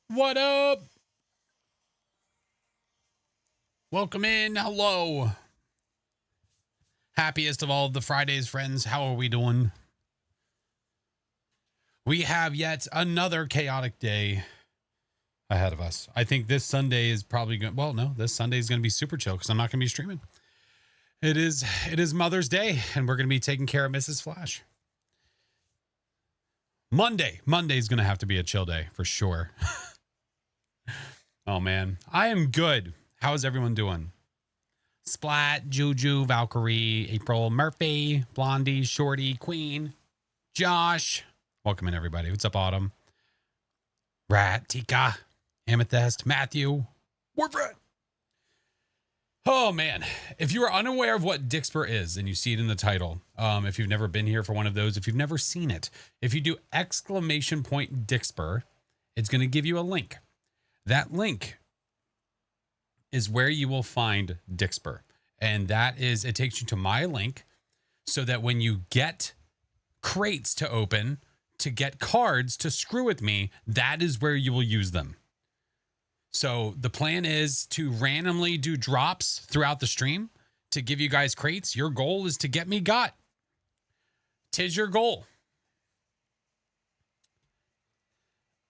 What up? Welcome in. Hello. Happiest of all the Fridays, friends. How are we doing? We have yet another chaotic day ahead of us. I think this Sunday is probably going. Well, no, this Sunday is going to be super chill because I'm not going to be streaming. It is Mother's Day, and we're going to be taking care of Mrs. Flash. Monday's going to have to be a chill day for sure. Oh man, I am good. How is everyone doing? Splat, Juju, Valkyrie, April, Murphy, Blondie, Shorty, Queen, Josh. Welcome in, everybody. What's up, Autumn? Rat, Tika, Amethyst, Matthew, Warfred. Oh, man. If you are unaware of what Dixper is, and you see it in the title, if you've never been here for one of those, if you've never seen it, if you do exclamation point Dixper, it's going to give you a link. That link is where you will find Dixper. And that is, it takes you to my link so that when you get crates to open, to get cards to screw with me, that is where you will use them. So the plan is to randomly do drops throughout the stream to give you guys crates. Your goal is to get me got. 'Tis your goal.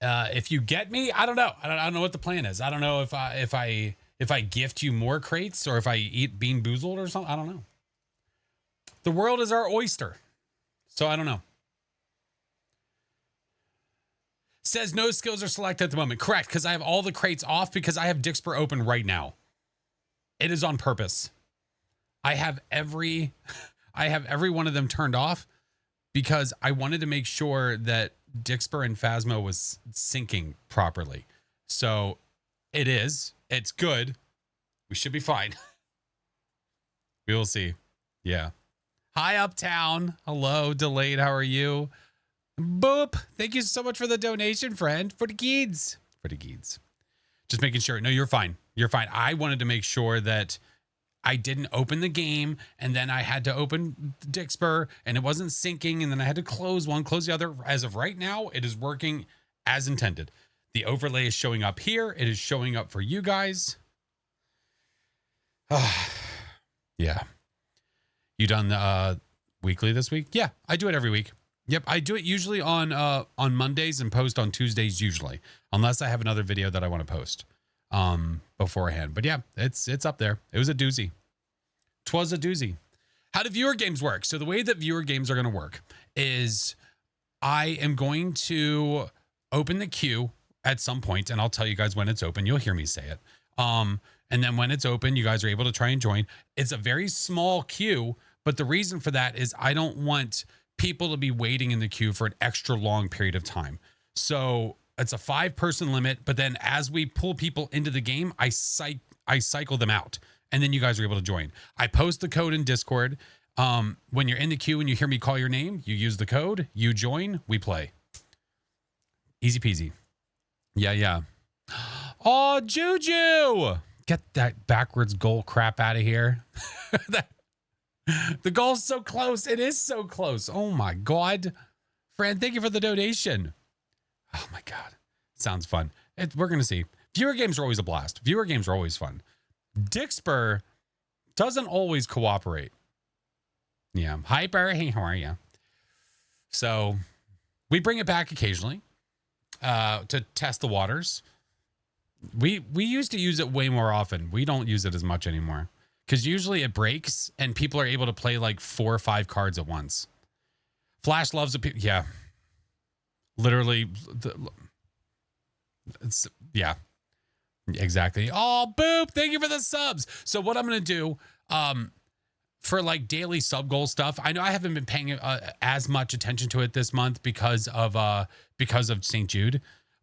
If you get me, I don't know. I don't know what the plan is. I don't know if I gift you more crates or if I eat Bean Boozled or something. I don't know. The world is our oyster. So I don't know. Says no skills are selected at the moment. Correct, because I have all the crates off because I have Dixper open right now. It is on purpose. I have every one of them turned off because I wanted to make sure that Dixper and Phasmo was syncing properly. So it is. It's good. We should be fine. We will see. Yeah. Hi, Uptown. Hello, Delayed. How are you? Boop. Thank you so much for the donation, friend. For the kids. For the kids. Just making sure. No, you're fine. You're fine. I wanted to make sure that I didn't open the game and then I had to open Dixper and it wasn't syncing and then I had to close one, close the other. As of right now, it is working as intended. The overlay is showing up here. It is showing up for you guys. Yeah. You done the weekly this week? Yeah, I do it every week. Yep, I do it usually on Mondays and post on Tuesdays usually, unless I have another video that I want to post beforehand. But yeah, it's up there. It was a doozy. 'Twas a doozy. How do viewer games work? So the way that viewer games are going to work is I am going to open the queue at some point, and I'll tell you guys when it's open. You'll hear me say it. And then when it's open, you guys are able to try and join. It's a very small queue, but the reason for that is I don't want people to be waiting in the queue for an extra long period of time. So it's a 5-person limit, but then as we pull people into the game, I cycle them out, and then you guys are able to join. I post the code in Discord. When you're in the queue and you hear me call your name, you use the code, you join, we play. Easy peasy. Yeah. Oh, Juju! Get that backwards goal crap out of here. The goal's so close. It is so close. Oh my God. Friend, thank you for the donation. Oh my God. Sounds fun. We're going to see. Viewer games are always a blast. Viewer games are always fun. Dixper doesn't always cooperate. Yeah. Hyper. Hey, how are you? So we bring it back occasionally to test the waters. We used to use it way more often. We don't use it as much anymore because usually it breaks and people are able to play like 4 or 5 cards at once. Flash loves it. Yeah. Literally. Yeah. Exactly. Oh, boop. Thank you for the subs. So what I'm going to do for like daily sub goal stuff, I know I haven't been paying as much attention to it this month because of St. Jude.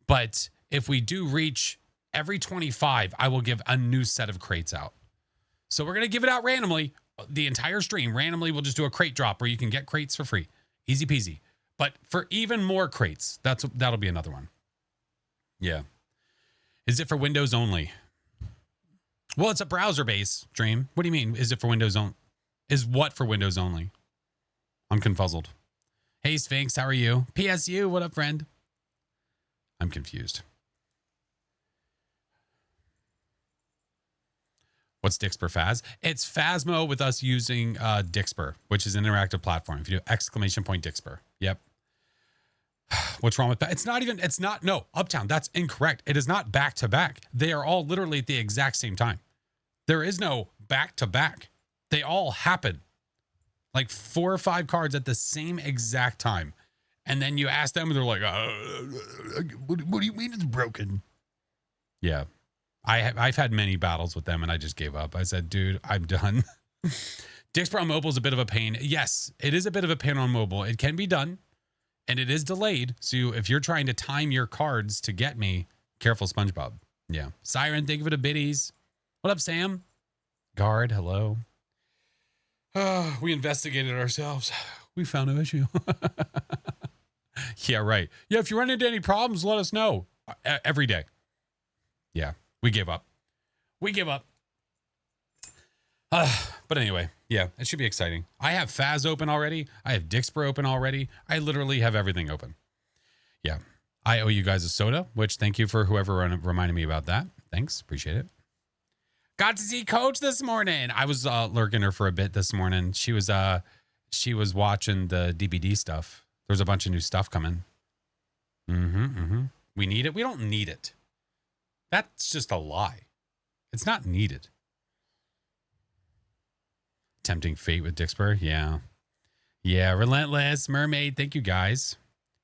But if we do reach every 25, I will give a new set of crates out. So we're going to give it out randomly. The entire stream, randomly, we'll just do a crate drop where you can get crates for free. Easy peasy. But for even more crates, that'll be another one. Yeah. Is it for Windows only? Well, it's a browser-based stream. What do you mean? Is it for Windows only? Is what for Windows only? I'm confuzzled. Hey, Sphinx, how are you? PSU, what up, friend? I'm confused. What's Dixper Phas? It's Phasmo with us using Dixper, which is an interactive platform. If you do exclamation point Dixper. Yep. What's wrong with that? No, Uptown, that's incorrect. It is not back to back. They are all literally at the exact same time. There is no back to back. They all happen. Like 4 or 5 cards at the same exact time. And then you ask them and they're like, what do you mean it's broken? Yeah. I've had many battles with them and I just gave up. I said, dude, I'm done. Dixper on mobile is a bit of a pain. Yes, it is a bit of a pain on mobile. It can be done and it is delayed. So if you're trying to time your cards to get me, careful, SpongeBob. Yeah. Siren, thank you for the biddies. What up, Sam? Guard, hello. We investigated ourselves. We found no issue. Yeah, right. Yeah, if you run into any problems, let us know. Every day. Yeah. We give up. But anyway, yeah, it should be exciting. I have Phas open already. I have Dixper open already. I literally have everything open. Yeah. I owe you guys a soda, which thank you for whoever reminded me about that. Thanks. Appreciate it. Got to see Coach this morning. I was lurking her for a bit this morning. She was watching the DVD stuff. There's a bunch of new stuff coming. We need it. We don't need it. That's just a lie. It's not needed. Tempting fate with Dixper. Yeah. Yeah. Relentless Mermaid. Thank you guys.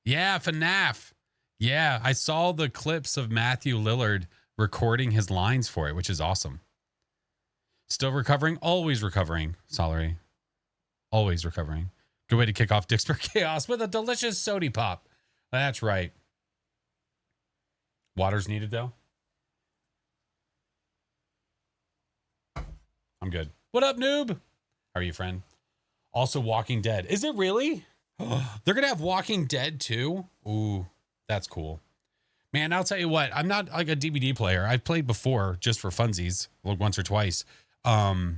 Yeah. FNAF. Yeah. I saw the clips of Matthew Lillard recording his lines for it, which is awesome. Still recovering. Always recovering. Sorry. Always recovering. Good way to kick off Dixper Chaos with a delicious sody pop. That's right. Water's needed though. I'm good. What up, noob? How are you, friend? Also, Walking Dead. Is it really? They're going to have Walking Dead too? Ooh, that's cool. Man, I'll tell you what. I'm not like a DVD player. I've played before just for funsies, like once or twice. But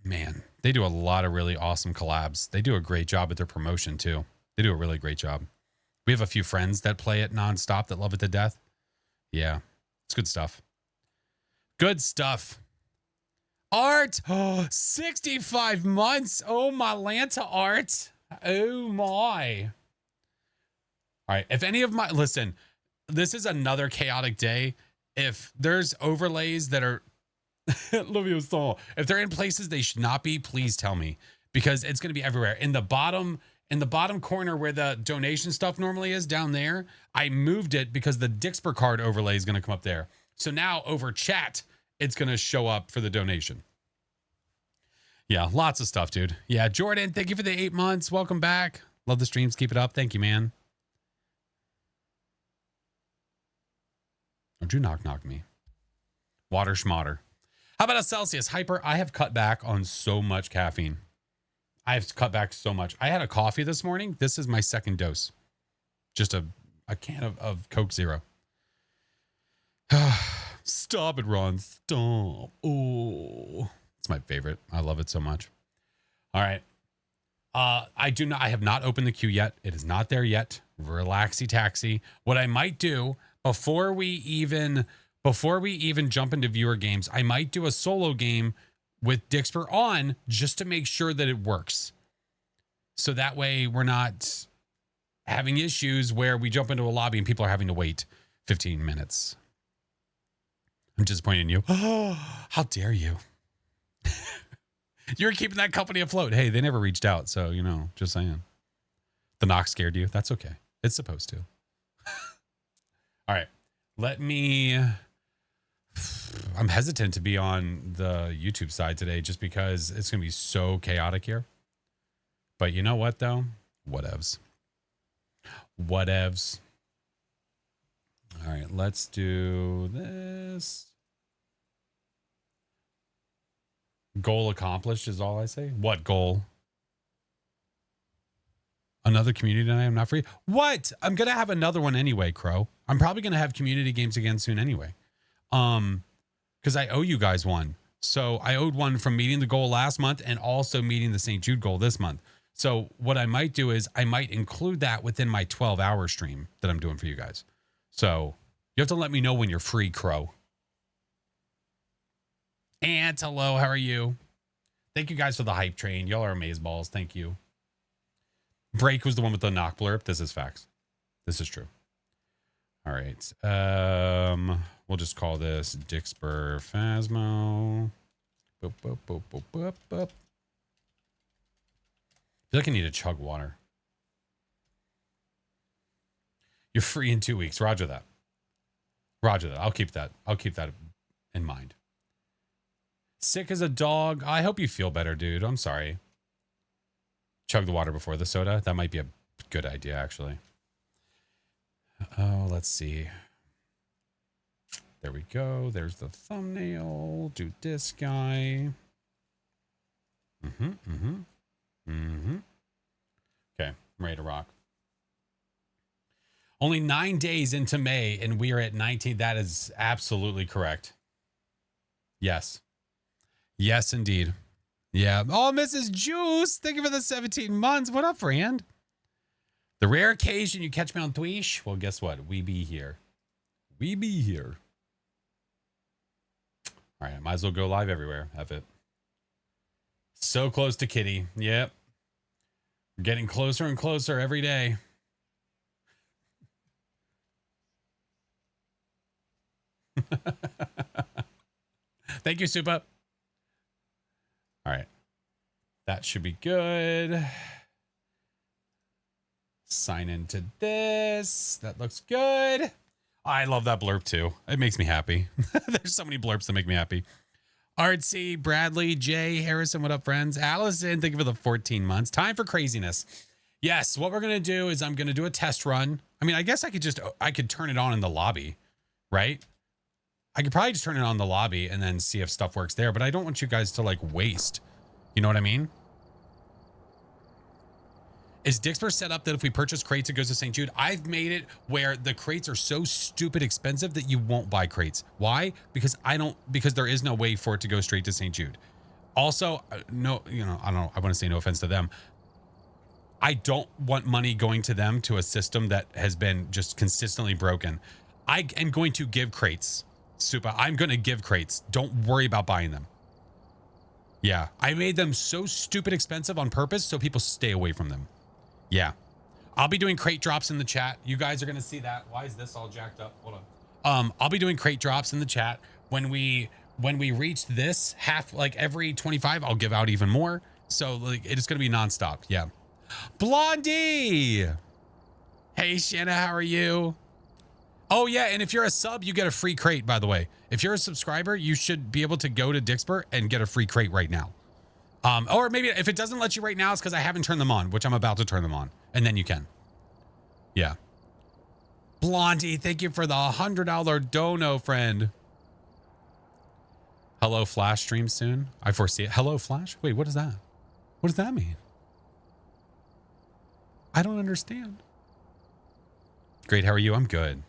man, they do a lot of really awesome collabs. They do a great job at their promotion too. They do a really great job. We have a few friends that play it nonstop that love it to death. Yeah, it's good stuff. Good stuff. Art, 65 months. Oh, my Lanta Art. Oh, my. All right. If any of my, listen, this is another chaotic day. If there's overlays that are, love you so. If they're in places they should not be, please tell me because it's going to be everywhere. In the bottom corner where the donation stuff normally is down there, I moved it because the Dixper card overlay is going to come up there. So now over chat, it's going to show up for the donation. Yeah, lots of stuff, dude. Yeah, Jordan, thank you for the 8 months. Welcome back. Love the streams. Keep it up. Thank you, man. Don't you knock me. Water schmotter. How about a Celsius Hyper? I have cut back on so much caffeine. I have cut back so much. I had a coffee this morning. This is my second dose. Just a can of Coke Zero. Stop it, Ron. Stop. Oh, it's my favorite. I love it so much. All right. I have not opened the queue yet. It is not there yet. Relaxy taxi. What I might do before we even jump into viewer games, I might do a solo game with Dixper on just to make sure that it works. So that way we're not having issues where we jump into a lobby and people are having to wait 15 minutes. I'm disappointed in you. Oh, how dare you? You're keeping that company afloat. Hey, they never reached out. So, just saying. The knock scared you. That's okay. It's supposed to. All right. I'm hesitant to be on the YouTube side today just because it's going to be so chaotic here. But you know what, though? Whatevs. All right, let's do this. Goal accomplished is all I say. What goal? Another community night. I'm not free. What? I'm going to have another one anyway, Crow. I'm probably going to have community games again soon anyway. Because I owe you guys one. So I owed one from meeting the goal last month and also meeting the St. Jude goal this month. So what I might do is I might include that within my 12-hour stream that I'm doing for you guys. So you have to let me know when you're free, Crow. Aunt, hello. How are you? Thank you guys for the hype train. Y'all are amazeballs. Thank you. Break was the one with the knock blurb. This is facts. This is true. All right. We'll just call this Dixper Phasmo. Boop, boop, boop, boop, boop, boop. I feel like I need to chug water. You're free in 2 weeks. Roger that. Roger that. I'll keep that. I'll keep that in mind. Sick as a dog. I hope you feel better, dude. I'm sorry. Chug the water before the soda. That might be a good idea, actually. Oh, let's see. There we go. There's the thumbnail. Do this guy. Okay, I'm ready to rock. Only 9 days into May, and we are at 19. That is absolutely correct. Yes. Yes, indeed. Yeah. Oh, Mrs. Juice, thank you for the 17 months. What up, friend? The rare occasion you catch me on Twitch. Well, guess what? We be here. We be here. All right, I might as well go live everywhere. Have it. So close to Kitty. Yep. We're getting closer and closer every day. Thank you, Supa. All right. That should be good. Sign into this. That looks good. I love that blurb too. It makes me happy. There's so many blurbs that make me happy. Artsy, Bradley, Jay, Harrison, what up, friends? Allison, thank you for the 14 months. Time for craziness. Yes, what we're going to do is I'm going to do a test run. I mean, I guess I could turn it on in the lobby, right? I could probably just turn it on in the lobby and then see if stuff works there, but I don't want you guys to like waste. You know what I mean? Is Dixper set up that if we purchase crates, it goes to St. Jude? I've made it where the crates are so stupid expensive that you won't buy crates. Why? Because there is no way for it to go straight to St. Jude. Also, no, I want to say no offense to them. I don't want money going to them to a system that has been just consistently broken. I am going to give crates. Super. I'm going to give crates. Don't worry about buying them. Yeah. I made them so stupid expensive on purpose so people stay away from them. Yeah. I'll be doing crate drops in the chat. You guys are going to see that. Why is this all jacked up? Hold on. I'll be doing crate drops in the chat. When we reach this like every 25, I'll give out even more. So like it's going to be nonstop. Yeah. Blondie. Hey, Shanna, how are you? Oh, yeah. And if you're a sub, you get a free crate, by the way. If you're a subscriber, you should be able to go to Dixper and get a free crate right now. Or maybe if it doesn't let you right now, it's because I haven't turned them on, which I'm about to turn them on. And then you can. Yeah. Blondie, thank you for the $100 dono, friend. Hello, Flash stream soon. I foresee it. Hello, Flash? Wait, what is that? What does that mean? I don't understand. Great, how are you? I'm good.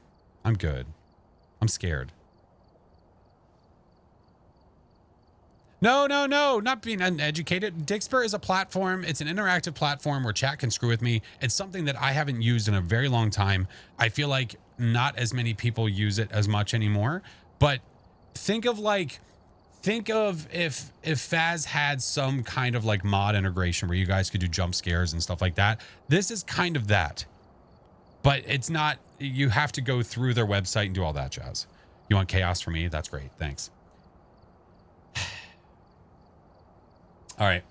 I'm good. I'm scared. No, not being uneducated. Dixper is a platform. It's an interactive platform where chat can screw with me. It's something that I haven't used in a very long time. I feel like not as many people use it as much anymore. But think of if Faz had some kind of like mod integration where you guys could do jump scares and stuff like that. This is kind of that. But it's not, you have to go through their website and do all that jazz. You want chaos for me? That's great. Thanks. All right.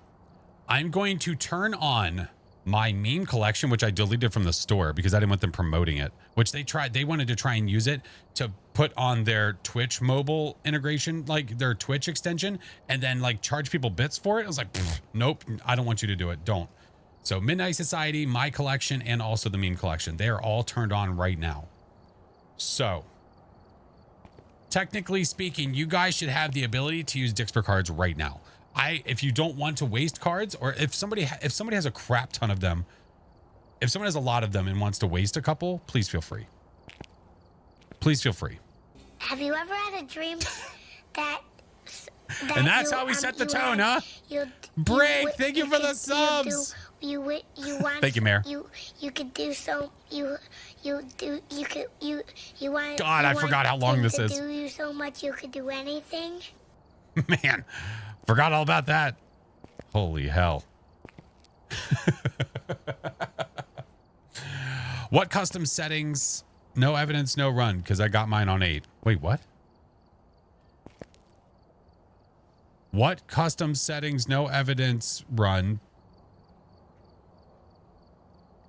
I'm going to turn on my meme collection, which I deleted from the store because I didn't want them promoting it, which they wanted to try and use it to put on their Twitch mobile integration, like their Twitch extension, and then like charge people bits for it. I was like, nope, I don't want you to do it. Don't. So Midnight Society, my collection, and also the meme collection. They are all turned on right now. So technically speaking, you guys should have the ability to use Dixper cards right now. If you don't want to waste cards, or if somebody has a crap ton of them, if someone has a lot of them and wants to waste a couple, please feel free. Please feel free. Have you ever had a dream that and that's how we set the tone, huh? Break, thank you for the subs. Thank you, Mayor. You could do so. You want. God, I forgot how long this is. Do you so much you could do anything? Man, forgot all about that. Holy hell. What custom settings? No evidence, no run, because I got mine on 8. Wait, what? What custom settings, no evidence, run?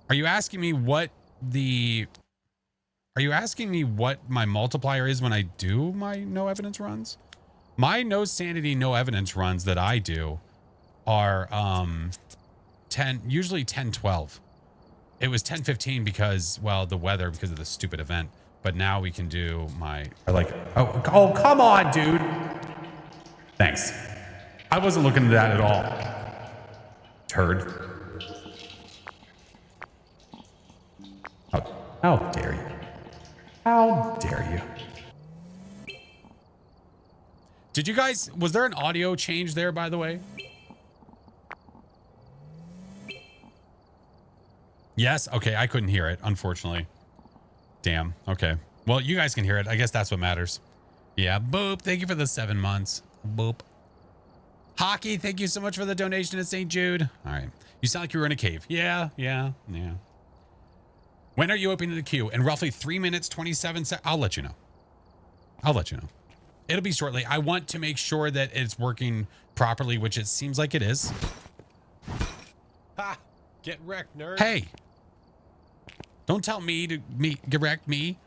Are you asking me what my multiplier is when I do my no evidence runs? My no sanity, no evidence runs that I do are 10, usually 10, 12. It was 10, 15 because, well, the weather, because of the stupid event. But now we can do my, oh, come on, dude. Thanks. I wasn't looking at that at all. Turd. How dare you? How dare you? Did you guys, was there an audio change there, by the way? Yes? Okay, I couldn't hear it, unfortunately. Damn, okay. Well, you guys can hear it. I guess that's what matters. Yeah, boop. Thank you for the 7 months. Boop. Hockey, thank you so much for the donation at St. Jude. All right. You sound like you were in a cave. Yeah. When are you opening the queue? In roughly 3 minutes, 27 seconds. I'll let you know. It'll be shortly. I want to make sure that it's working properly, which it seems like it is. Ha! Get wrecked, nerd. Hey. Don't tell me to get wrecked me.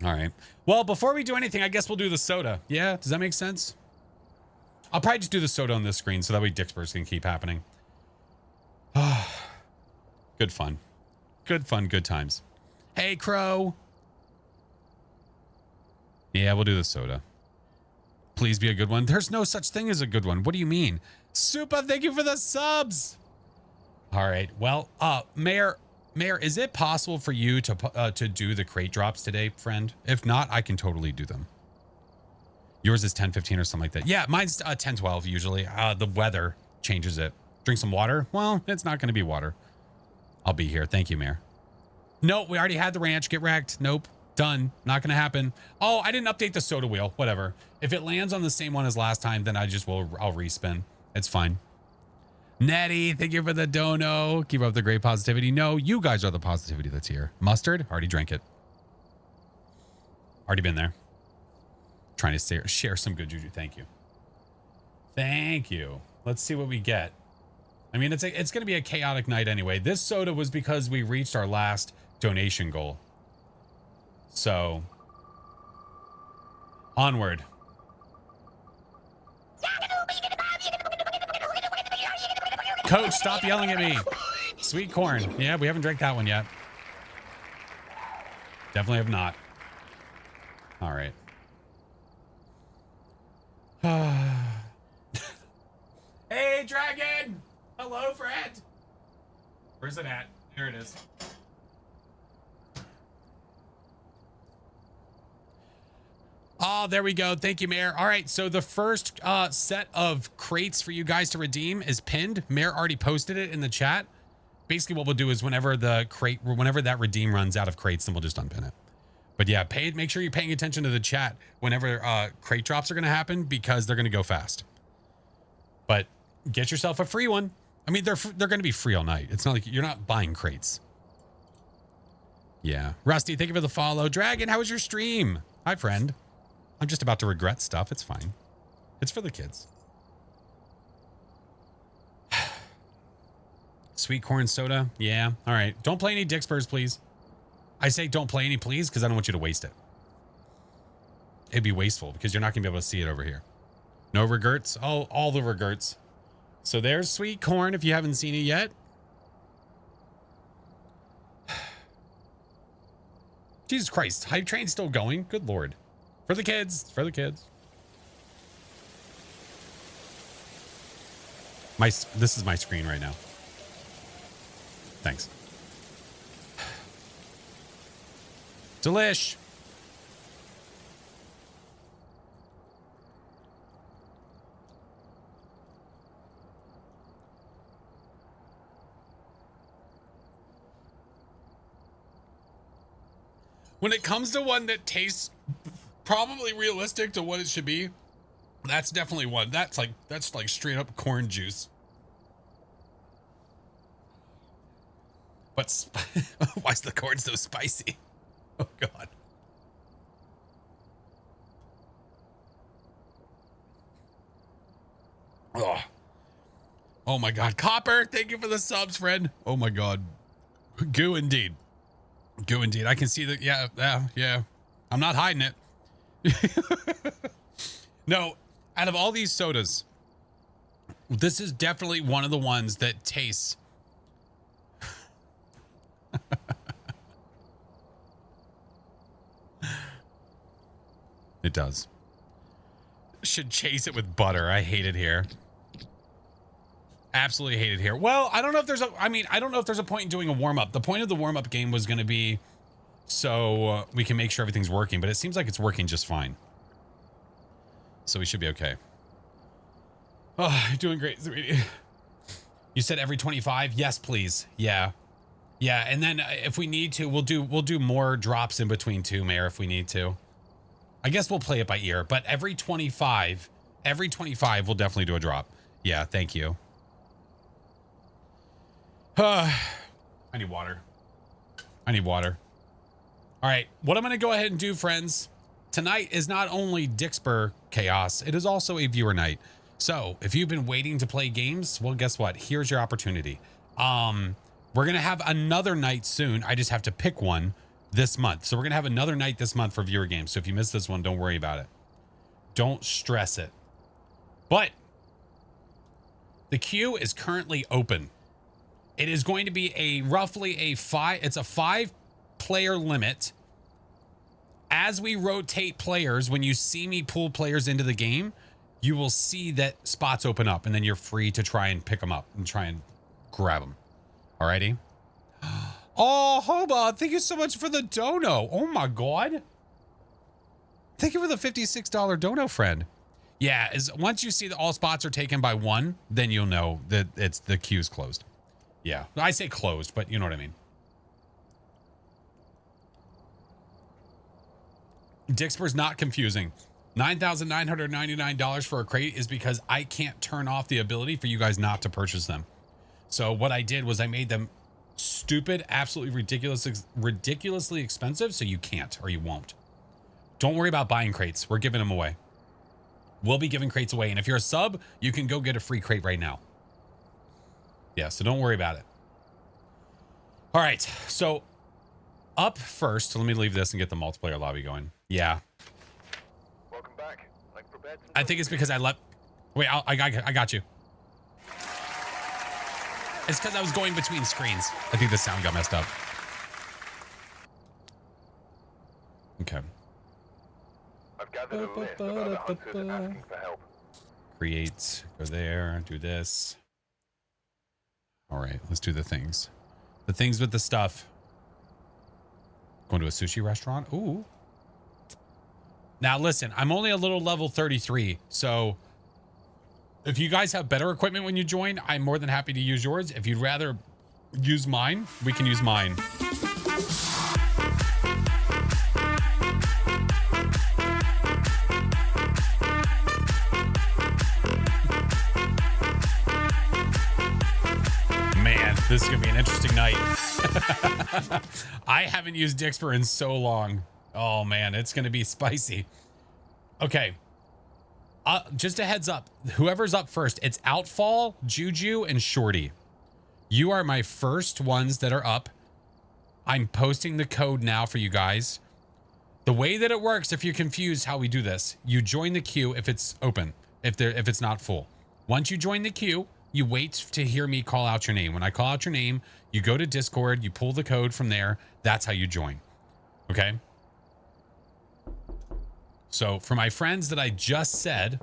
All right. Well, before we do anything, I guess we'll do the soda. Yeah? Does that make sense? I'll probably just do the soda on this screen so that way Dixburst can keep happening. Good fun. Good fun, good times. Hey, Crow. Yeah, we'll do the soda. Please be a good one. There's no such thing as a good one. What do you mean? Supa, thank you for the subs. All right. Well, Mayor, is it possible for you to do the crate drops today, friend? If not, I can totally do them. Yours is 10, 15 or something like that. Yeah, mine's 10, 12 usually. The weather changes it. Drink some water? Well, it's not going to be water. I'll be here. Thank you, Mayor. No, we already had the ranch. Get wrecked. Nope. Done. Not going to happen. Oh, I didn't update the soda wheel. Whatever. If it lands on the same one as last time, then I'll respin. It's fine. Nettie, thank you for the dono. Keep up the great positivity. No, you guys are the positivity that's here. Mustard, already drank it. Already been there. Trying to share some good juju. Thank you. Thank you. Let's see what we get. I mean, it's going to be a chaotic night anyway. This soda was because we reached our last donation goal. So, onward. Coach, stop yelling at me. Sweet corn. Yeah, we haven't drank that one yet. Definitely have not. All right. Hey, dragon. Hello, friend. Where's it at? There it is. Oh, there we go. Thank you, Mayor. All right, so the first set of crates for you guys to redeem is pinned. Mayor already posted it in the chat. Basically, what we'll do is whenever that redeem runs out of crates, then we'll just unpin it. But yeah, make sure you're paying attention to the chat whenever crate drops are going to happen because they're going to go fast. But get yourself a free one. I mean, they're going to be free all night. It's not like you're not buying crates. Yeah. Rusty, thank you for the follow. Dragon, how was your stream? Hi, friend. I'm just about to regret stuff. It's fine. It's for the kids. Sweet corn soda. Yeah. All right. Don't play any Dick Spurs, please. I say don't play any, please, because I don't want you to waste it. It'd be wasteful because you're not going to be able to see it over here. No regrets. Oh, all the regrets. So there's sweet corn if you haven't seen it yet. Jesus Christ. Hype train's still going. Good Lord. For the kids. For the kids. This is my screen right now. Thanks. Delish. When it comes to one that tastes probably realistic to what it should be. That's definitely one. That's like straight up corn juice. But why is the corn so spicy? Oh God. Oh. Oh my God. Copper, thank you for the subs, friend. Oh my God. Goo indeed. Goo indeed. I can see that. Yeah. I'm not hiding it. No, out of all these sodas, this is definitely one of the ones that tastes. It does. Should chase it with butter. I hate it here. Absolutely hate it here. Well, I don't know if there's I don't know if there's a point in doing a warm-up. The point of the warm-up game was going to be so we can make sure everything's working, but it seems like it's working just fine. So we should be okay. Oh, you're doing great. You said every 25? Yes, please. Yeah. Yeah, and then if we need to, we'll do more drops in between too, Mayor, if we need to. I guess we'll play it by ear, but every 25 we'll definitely do a drop. Yeah, thank you. I need water. All right, what I'm going to go ahead and do, friends, tonight is not only Dixper Chaos, it is also a viewer night. So if you've been waiting to play games, well, guess what? Here's your opportunity. We're going to have another night soon. I just have to pick one this month. So we're going to have another night this month for viewer games. So if you missed this one, don't worry about it. Don't stress it. But the queue is currently open. It is going to be roughly a 5-player limit. As we rotate players, when you see me pull players into the game, you will see that spots open up, and then you're free to try and pick them up and try and grab them. Alrighty. Oh, Hoba, thank you so much for the dono. Oh my God. Thank you for the $56 dono, friend. Yeah, once you see that all spots are taken by one, then you'll know that the queue's closed. Yeah, I say closed, but you know what I mean. Dixper's not confusing. $9,999 for a crate is because I can't turn off the ability for you guys not to purchase them. So what I did was I made them stupid, absolutely ridiculously expensive, so you can't or you won't. Don't worry about buying crates. We're giving them away. We'll be giving crates away, and if you're a sub, you can go get a free crate right now. Yeah, so don't worry about it. All right, so up first, let me leave this and get the multiplayer lobby going. Yeah. Welcome back. I think it's because I left. Wait, I got you. It's because I was going between screens. I think the sound got messed up. Okay. I've gathered a list of other hunters asking for help. Create, go there, do this. All right, let's do the things. The things with the stuff. Going to a sushi restaurant. Ooh. Now listen, I'm only a little level 33, so if you guys have better equipment when you join, I'm more than happy to use yours. If you'd rather use mine, we can use mine. Man, this is gonna be an interesting night. I haven't used Dixper in so long. Oh man, it's gonna be spicy. Okay. Just a heads up, whoever's up first, it's Outfall, Juju, and Shorty. You are my first ones that are up. I'm posting the code now for you guys. The way that it works, if you're confused how we do this, you join the queue if it's open, if it's not full. Once you join the queue, you wait to hear me call out your name. When I call out your name, you go to Discord, you pull the code from there. That's how you join. Okay? So for my friends that I just said,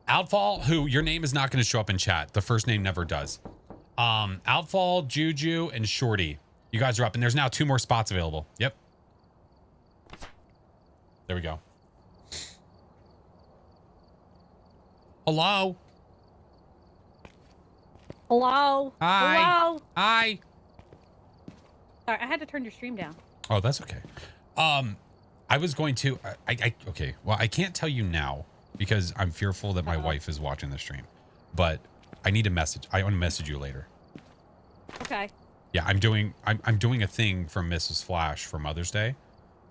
Outfall, who your name is not going to show up in chat. The first name never does. Outfall, Juju, and Shorty. You guys are up, and there's now 2 more spots available. Yep. There we go. Hello. Hello. Hi. Hello. Hi. Sorry, I had to turn your stream down. Oh, that's okay. I was going to. Okay. Well, I can't tell you now because I'm fearful that my wife is watching the stream. But I need a message. I want to message you later. Okay. Yeah, I'm doing a thing from Mrs. Flash for Mother's Day,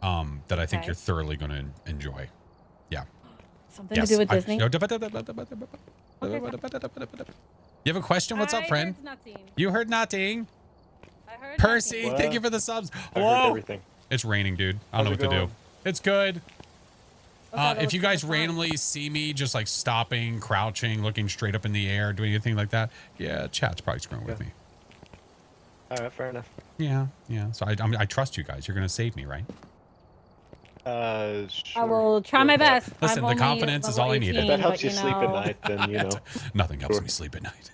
that I think you're thoroughly going to enjoy. Yeah. Something to do with Disney. You have a question? What's up, friend? You heard nothing. I heard Percy, What? thank you for the subs. I heard Whoa. everything. It's raining, dude. I don't know How's what it to do. going? It's good. that If was you guys kinda fun. randomly see me just like stopping, crouching, looking straight up in the air, doing anything like that, yeah, chat's probably screwing with me. All right, fair enough. Yeah. So I trust you guys. You're gonna save me, right? Sure. I will try my best. Listen, I'm the only confidence is level all I needed. 18, If that helps but, you sleep at know, night, then you know. Nothing helps Sure. me sleep at night.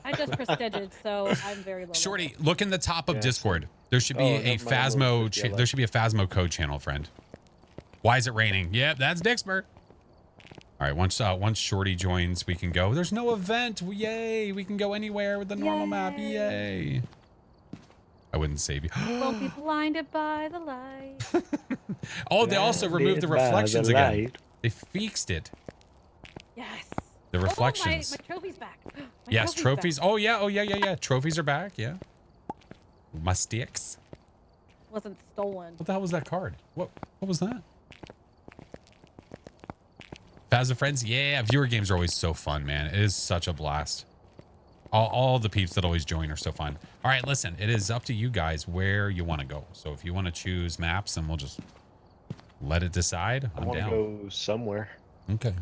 I just prestiged, so I'm very low. Shorty, look in the top of Yeah, Discord. There should be Oh, a never mind, Phasmo. we'll just There should be a Phasmo code channel, friend. Why is it raining? Yep, that's Dixper. All right, once Shorty joins, we can go. There's no event. Yay! We can go anywhere with the normal map. Yay! I wouldn't save you. Won't be blinded by the light. Oh, they also removed the Blinded by reflections the again. light. They fixed it. Yes. The Oh, reflections. my trophy's back. My Yes, trophies. back. Oh yeah. Trophies are back. Yeah. My sticks. Wasn't stolen. What the hell was that card? What was that? Phasma friends, yeah. Viewer games are always so fun, man. It is such a blast. All the peeps that always join are so fun. All right, listen, it is up to you guys where you want to go. So if you want to choose maps, then we'll just let it decide. I I'm want to down. go somewhere. Okay.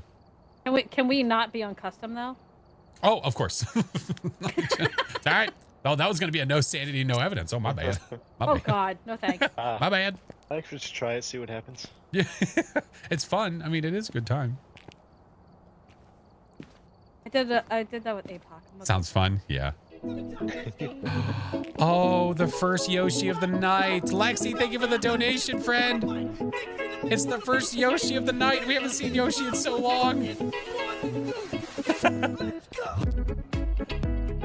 Can we not be on custom though? Oh, of course. All right. Oh, that was going to be a no sanity, no evidence. Oh, my bad. My Oh bad. God, no thanks. My bad. I think we should try it, see what happens. Yeah, it's fun. I mean, it is a good time. I did that with APOC. Sounds fun. Yeah. Oh, the first Yoshi of the night. Lexi, thank you for the donation, friend. It's the first Yoshi of the night. We haven't seen Yoshi in so long.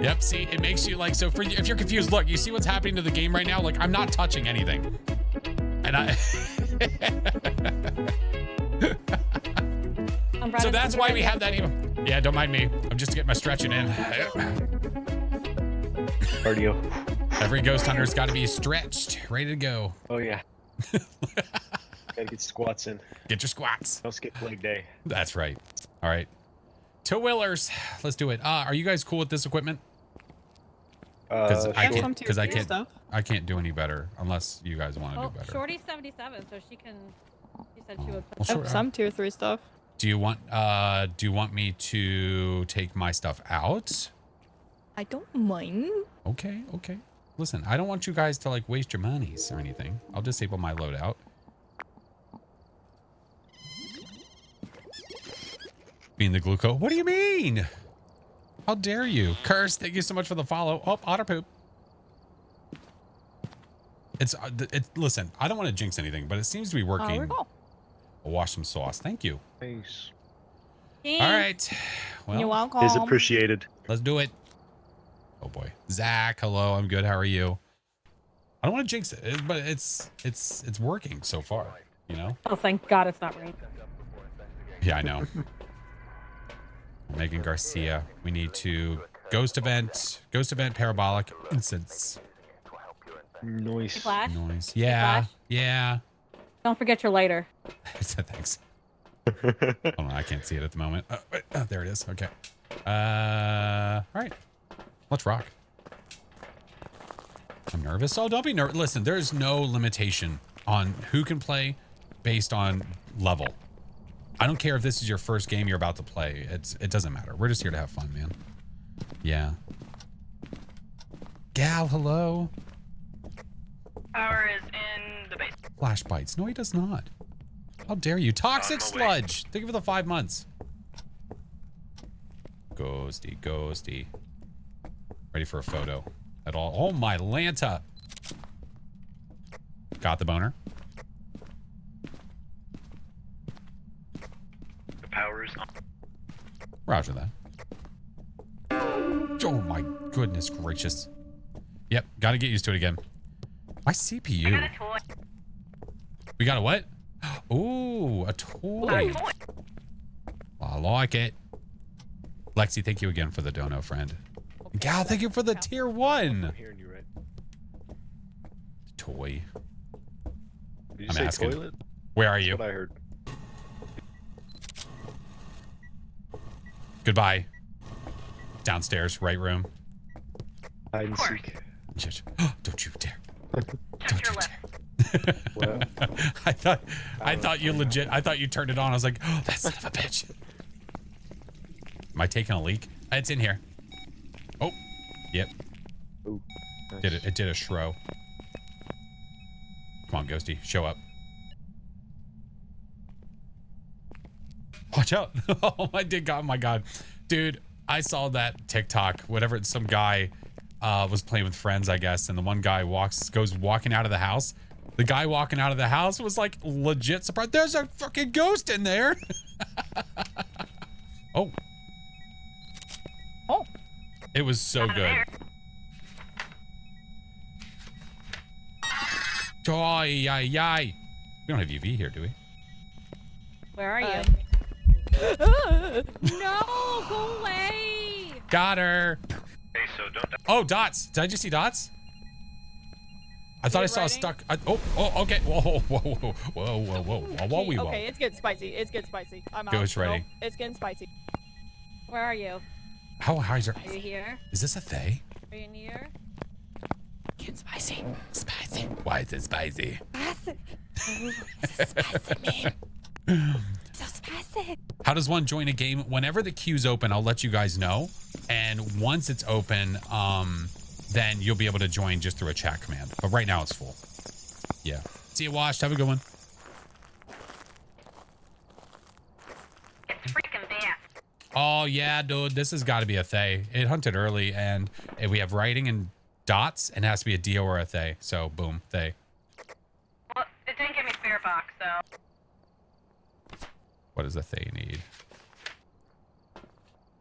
Yep, see, it makes you like, so for if you're confused, look, you see what's happening to the game right now? Like, I'm not touching anything. And so that's why we have that even. Yeah, don't mind me. I'm just getting my stretching in. Cardio. Every ghost hunter's got to be stretched, ready to go. Oh yeah. Gotta get squats in. Get your squats. Don't skip leg day. That's right. All right. Two wheelers. Let's do it. Are you guys cool with this equipment? Because I Sure. can't. Because I can't do any better unless you guys want to do better. Shorty's 77, so she can. She said she would. Well, sure. Some tier 3 stuff. Do you want me to take my stuff out? I don't mind. Okay. Listen, I don't want you guys to like waste your monies or anything. I'll disable my loadout. Being the glucose. What do you mean? How dare you? Curse, thank you so much for the follow. Oh, otter poop. Listen, I don't want to jinx anything, but it seems to be working. I'll wash some sauce. Thank you. Nice. All right. Well, You're welcome. Is appreciated. let's do it. Oh boy. Zach, hello. I'm good. How are you? I don't want to jinx it, but it's working so far, you know? Oh, thank God it's not raining. Yeah, I know. Megan Garcia. We need to ghost event parabolic incense Nice. Flash. noise. Yeah. Flash? Yeah. Don't forget your lighter. Thanks. Hold on, I can't see it at the moment. There it is. Okay. All right. Let's rock. I'm nervous. Oh, don't be nervous. Listen, there's no limitation on who can play based on level. I don't care if this is your first game you're about to play. It doesn't matter. We're just here to have fun, man. Yeah. Gal, hello. Power is in the base. Flash bites. No, he does not. How dare you? Toxic sludge. Thank you for the 5 months. Ghosty. Ready for a photo at all. Oh, my Lanta. Got the boner. The power is on. Roger that. Oh, my goodness gracious. Yep, got to get used to it again. My CPU. We got a what? Ooh, a toy. I like it. Lexi, thank you again for the dono, friend. Gal, thank you for the tier 1. I'm hearing you right. Toy. Did you I'm say asking. toilet? Where are That's you? what I heard. Goodbye. Downstairs, right room. Hide and seek. Don't you dare. Check your left. Well, I thought you legit. I thought you turned it on. I was like, oh, that son of a bitch. Am I taking a leak? It's in here. Oh, yep. ooh, nice. Did it? It did a shrow. Come on, Ghosty, show up. Watch out! Oh, I did. Oh my god, dude! I saw that TikTok. Whatever, some guy was playing with friends, I guess, and the one guy goes walking out of the house. The guy walking out of the house was like legit surprised. There's a fucking ghost in there. Oh. Oh. It was so good. Oh, yay, yay. We don't have UV here, do we? Where are you? No, go away. Got her. Hey, so don't. Oh, dots. Did I just see dots? I thought I saw a stuck. Oh, okay. Whoa, whoa, whoa, whoa, whoa, whoa, whoa, whoa, whoa. Okay, it's getting spicy. It's getting spicy. I'm out. Ghost ready. Nope, it's getting spicy. Where are you? How high is her? Are you here? Is this a Fae? Are you near? Getting spicy. Spicy. Why is it spicy? Spicy. Spicy, man. So spicy. How does one join a game? Whenever the queue's open, I'll let you guys know. And once it's open, then you'll be able to join just through a chat command. But right now it's full. Yeah. See you, Washed. Have a good one. It's freaking fast. Oh, yeah, dude. This has got to be a Thay. It hunted early, and we have writing and dots, and it has to be a Dio or a Thay. So, boom, Thay. Well, it didn't give me Spirit Box, so. What does a Thay need?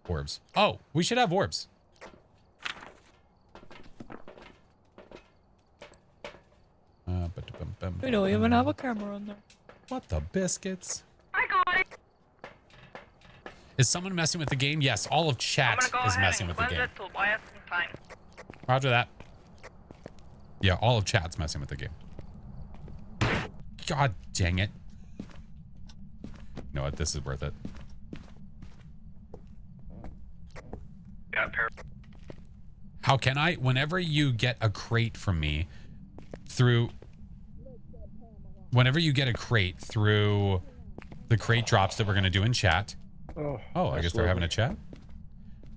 Orbs. Oh, we should have orbs. We don't even have a camera on there. What the biscuits? I got it. Is someone messing with the game? Yes, all of I'm chat gonna go is ahead messing and with the cleanse game. it to buy us some time. Roger that. Yeah, all of chat's messing with the game. God dang it. You know what? This is worth it. Yeah, How can I? Whenever you get a crate from me through... Whenever you get a crate through the crate drops that we're going to do in chat. Oh, I guess they're having a chat.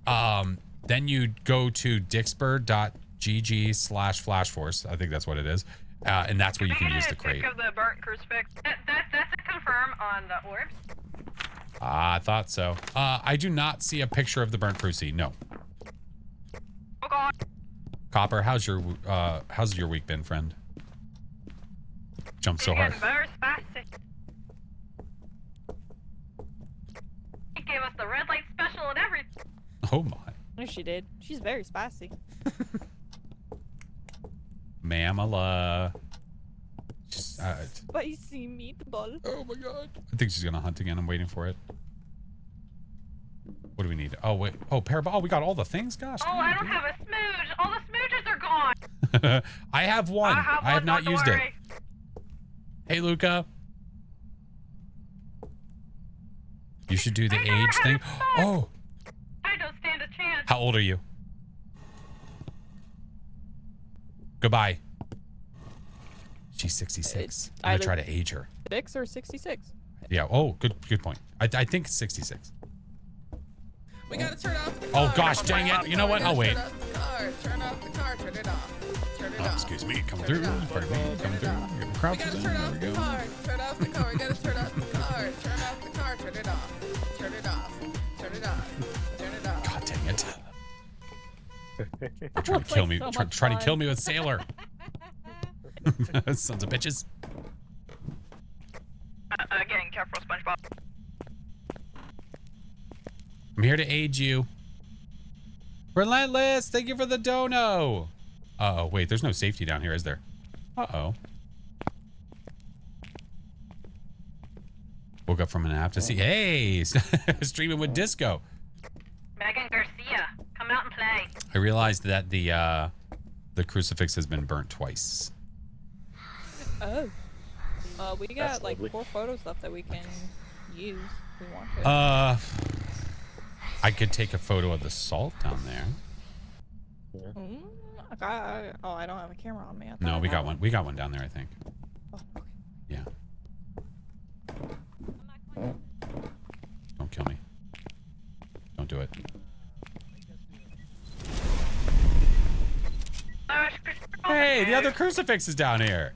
Then you go to dixper.gg/FlashForce. I think that's what it is. And that's where you can use the crate. Of the burnt crucifix. That's a confirm on the orbs. I thought so. I do not see a picture of the burnt cruci. No. Oh god. Copper, how's your week been, friend? Jumped so hard. It's getting very spicy. He gave us the red light special and everything. Oh my. No, she did. She's very spicy. Mamala. Spicy meatball. Oh my god. I think she's gonna hunt again. I'm waiting for it. What do we need? Oh wait. Oh, parabol. Oh, we got all the things. Gosh. Oh, I don't have a smooge. All the smooges are gone. I have one. I have not used it. Hey, Luca. You should do the age thing. Oh. I don't stand a chance. How old are you? Goodbye. She's 66. I'm gonna try to age her. 6 or 66? Yeah. Oh, good point. I think it's 66. We gotta turn off the Oh car. gosh, dang it. You know what? I'll wait. Turn off the car. Turn off the car. Turn it off. Turn it Oh, off. excuse me. Come through. Pardon me. Come through. Get the We crouches gotta in. turn There off we the go. car. Turn off the car. We gotta turn off the car. Turn off the car. Turn it off. Turn it off. Turn it off. Turn it off. God dang it. Trying to kill me. Trying to kill me with Sailor. Sons of bitches. Getting careful, SpongeBob. I'm here to aid you. Relentless, thank you for the dono. Uh-oh, wait, there's no safety down here, is there? Uh-oh. Woke up from a nap to see. Hey, streaming with Disco. Megan Garcia, come out and play. I realized that the crucifix has been burnt twice. Oh. We got That's like lovely. 4 photos left that we can use if we want to. I could take a photo of the salt down there. I don't have a camera on me. I thought No, I we had got one. We got one down there, I think. Oh, okay. Yeah. Don't kill me. Don't do it. Hey, the other crucifix is down here.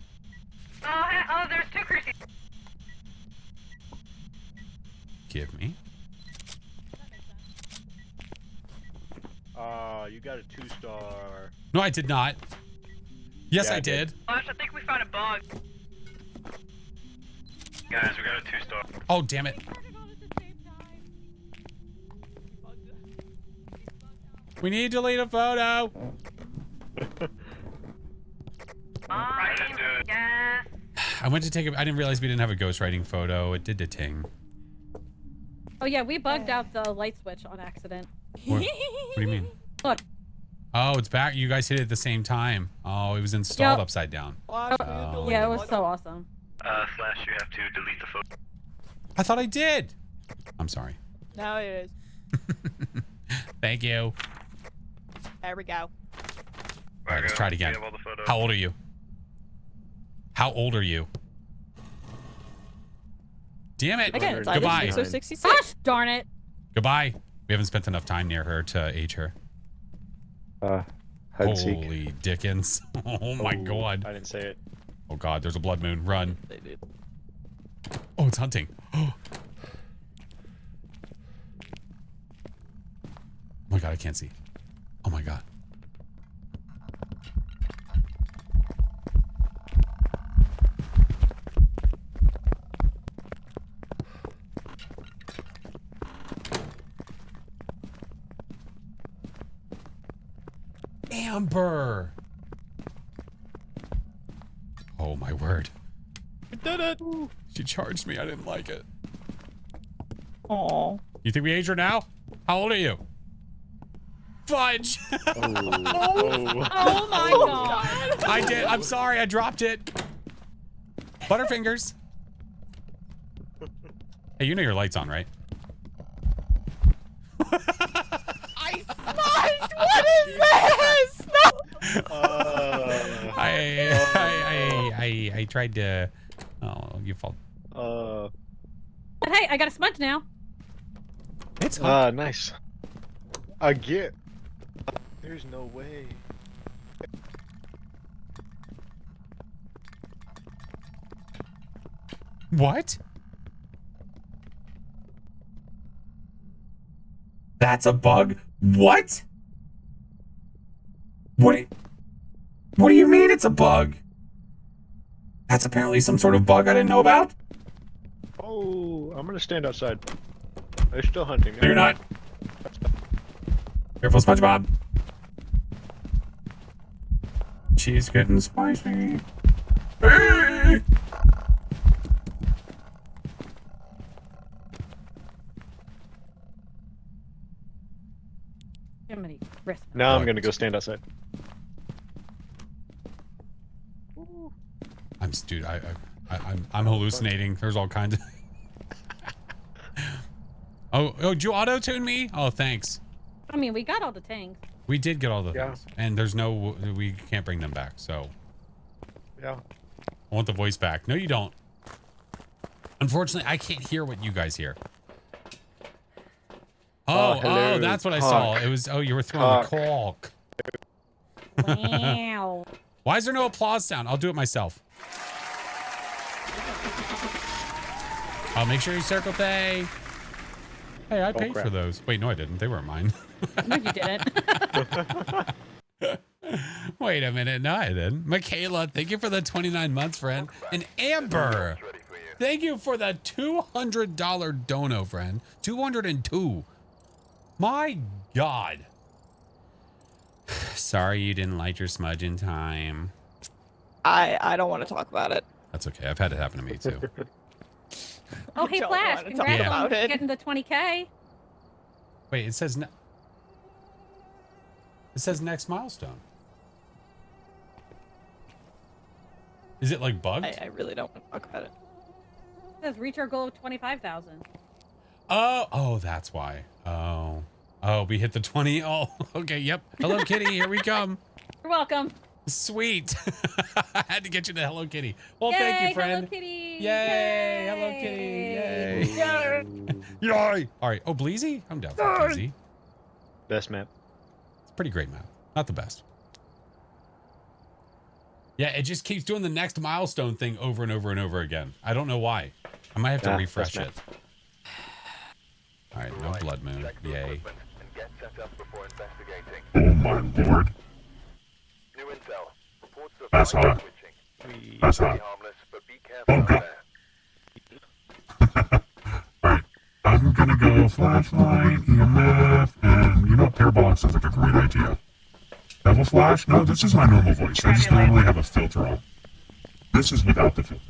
Oh, there's 2 crucifixes. Give me. You got a 2-star. No, I did not. Yes, Yeah, I I did. did. Flash, I think we found a bug. Guys, we got a 2-star. Oh, damn it. We need to delete a photo. Right, yes. I went to take a. I didn't realize we didn't have a ghostwriting photo. It did the ting. Oh yeah, we bugged out the light switch on accident. What do you mean? Look. Oh, it's back. You guys hit it at the same time. Oh, it was installed Yep. upside down. Oh. Yeah, it was so awesome. Flash, you have to delete the photo. I thought I did. I'm sorry. Now it is. Thank you. There we go. All right, let's try it again. We have all the photos. How old are you? How old are you? Damn it. Again, it's Goodbye. either 66. Gosh darn it. Goodbye. We haven't spent enough time near her to age her. Hide and seek. Holy Dickens. Oh my Oh, God. I didn't say it. Oh God, there's a blood moon. Run. They did. Oh, it's hunting. Oh my God, I can't see. Oh my God. Amber. Oh my word. We did it. She charged me. I didn't like it. Aw. You think we age her now? How old are you? Fudge. Oh my god. I did. I'm sorry. I dropped it. Butterfingers. Hey, you know your light's on, right? I smashed! What is this? No! I tried to. Oh, you fault. But hey, I got a smudge now. It's hot. Nice. Again. There's no way. What? That's a bug? What? What do you mean it's a bug? That's apparently some sort of bug I didn't know about? Oh, I'm gonna stand outside. They're still hunting. No, you're not. Careful, SpongeBob. She's getting spicy. Hey! Jiminy Christmas. Now I'm gonna go stand outside. Dude, I'm hallucinating. There's all kinds of. Oh, did you auto tune me? Oh, thanks. I mean, we got all the tanks. We did get all the Yeah. things, and there's no, we can't bring them back. So Yeah. I want the voice back. No, you don't. Unfortunately, I can't hear what you guys hear. Oh, hello, that's what I saw. cock. It was. Oh, you were throwing the Cock. cork. Wow. Why is there no applause sound? I'll do it myself. I'll make sure you circle pay. Hey, I paid crap. for those. Wait, no, I didn't. They weren't mine. No, you didn't. Wait a minute. No, I didn't. Michaela, thank you for the 29 months, friend. And Amber, Ready for you. thank you for the $200 dono, friend. 202. My God. Sorry you didn't light your smudge in time. I don't want to talk about it. That's okay. I've had it happen to me too. Oh, hey, don't Flash. wanna talk Congrats about on it. getting the 20K. Wait, it says next milestone. Is it like bugged? I really don't want to talk about it. It says reach our goal of 25,000. Oh, that's why. Oh, we hit the 20. Oh, okay. Yep. Hello Kitty, here we come. You're welcome. Sweet. I had to get you the Hello Kitty. Well, Yay, thank you, friend. Hello Kitty. Yay, Hello Kitty. Yay. Yay. All right. Oh, Bleezy? I'm down for Bleezy. Best map. It's a pretty great map. Not the best. Yeah, it just keeps doing the next milestone thing over and over and over again. I don't know why. I might have to refresh it. All right, no blood moon. Check the Yay. equipment and get set up before investigating. Oh my lord. New intel. Reports of That's light hot. switching. That's Pretty hot. harmless, but be careful Oh out god. there. Alright. I'm gonna go flashlight, EMF, and you know, parabolic sounds like a great idea. Devil Flash? No, this is my normal voice. I just normally have a filter on. This is without the filter.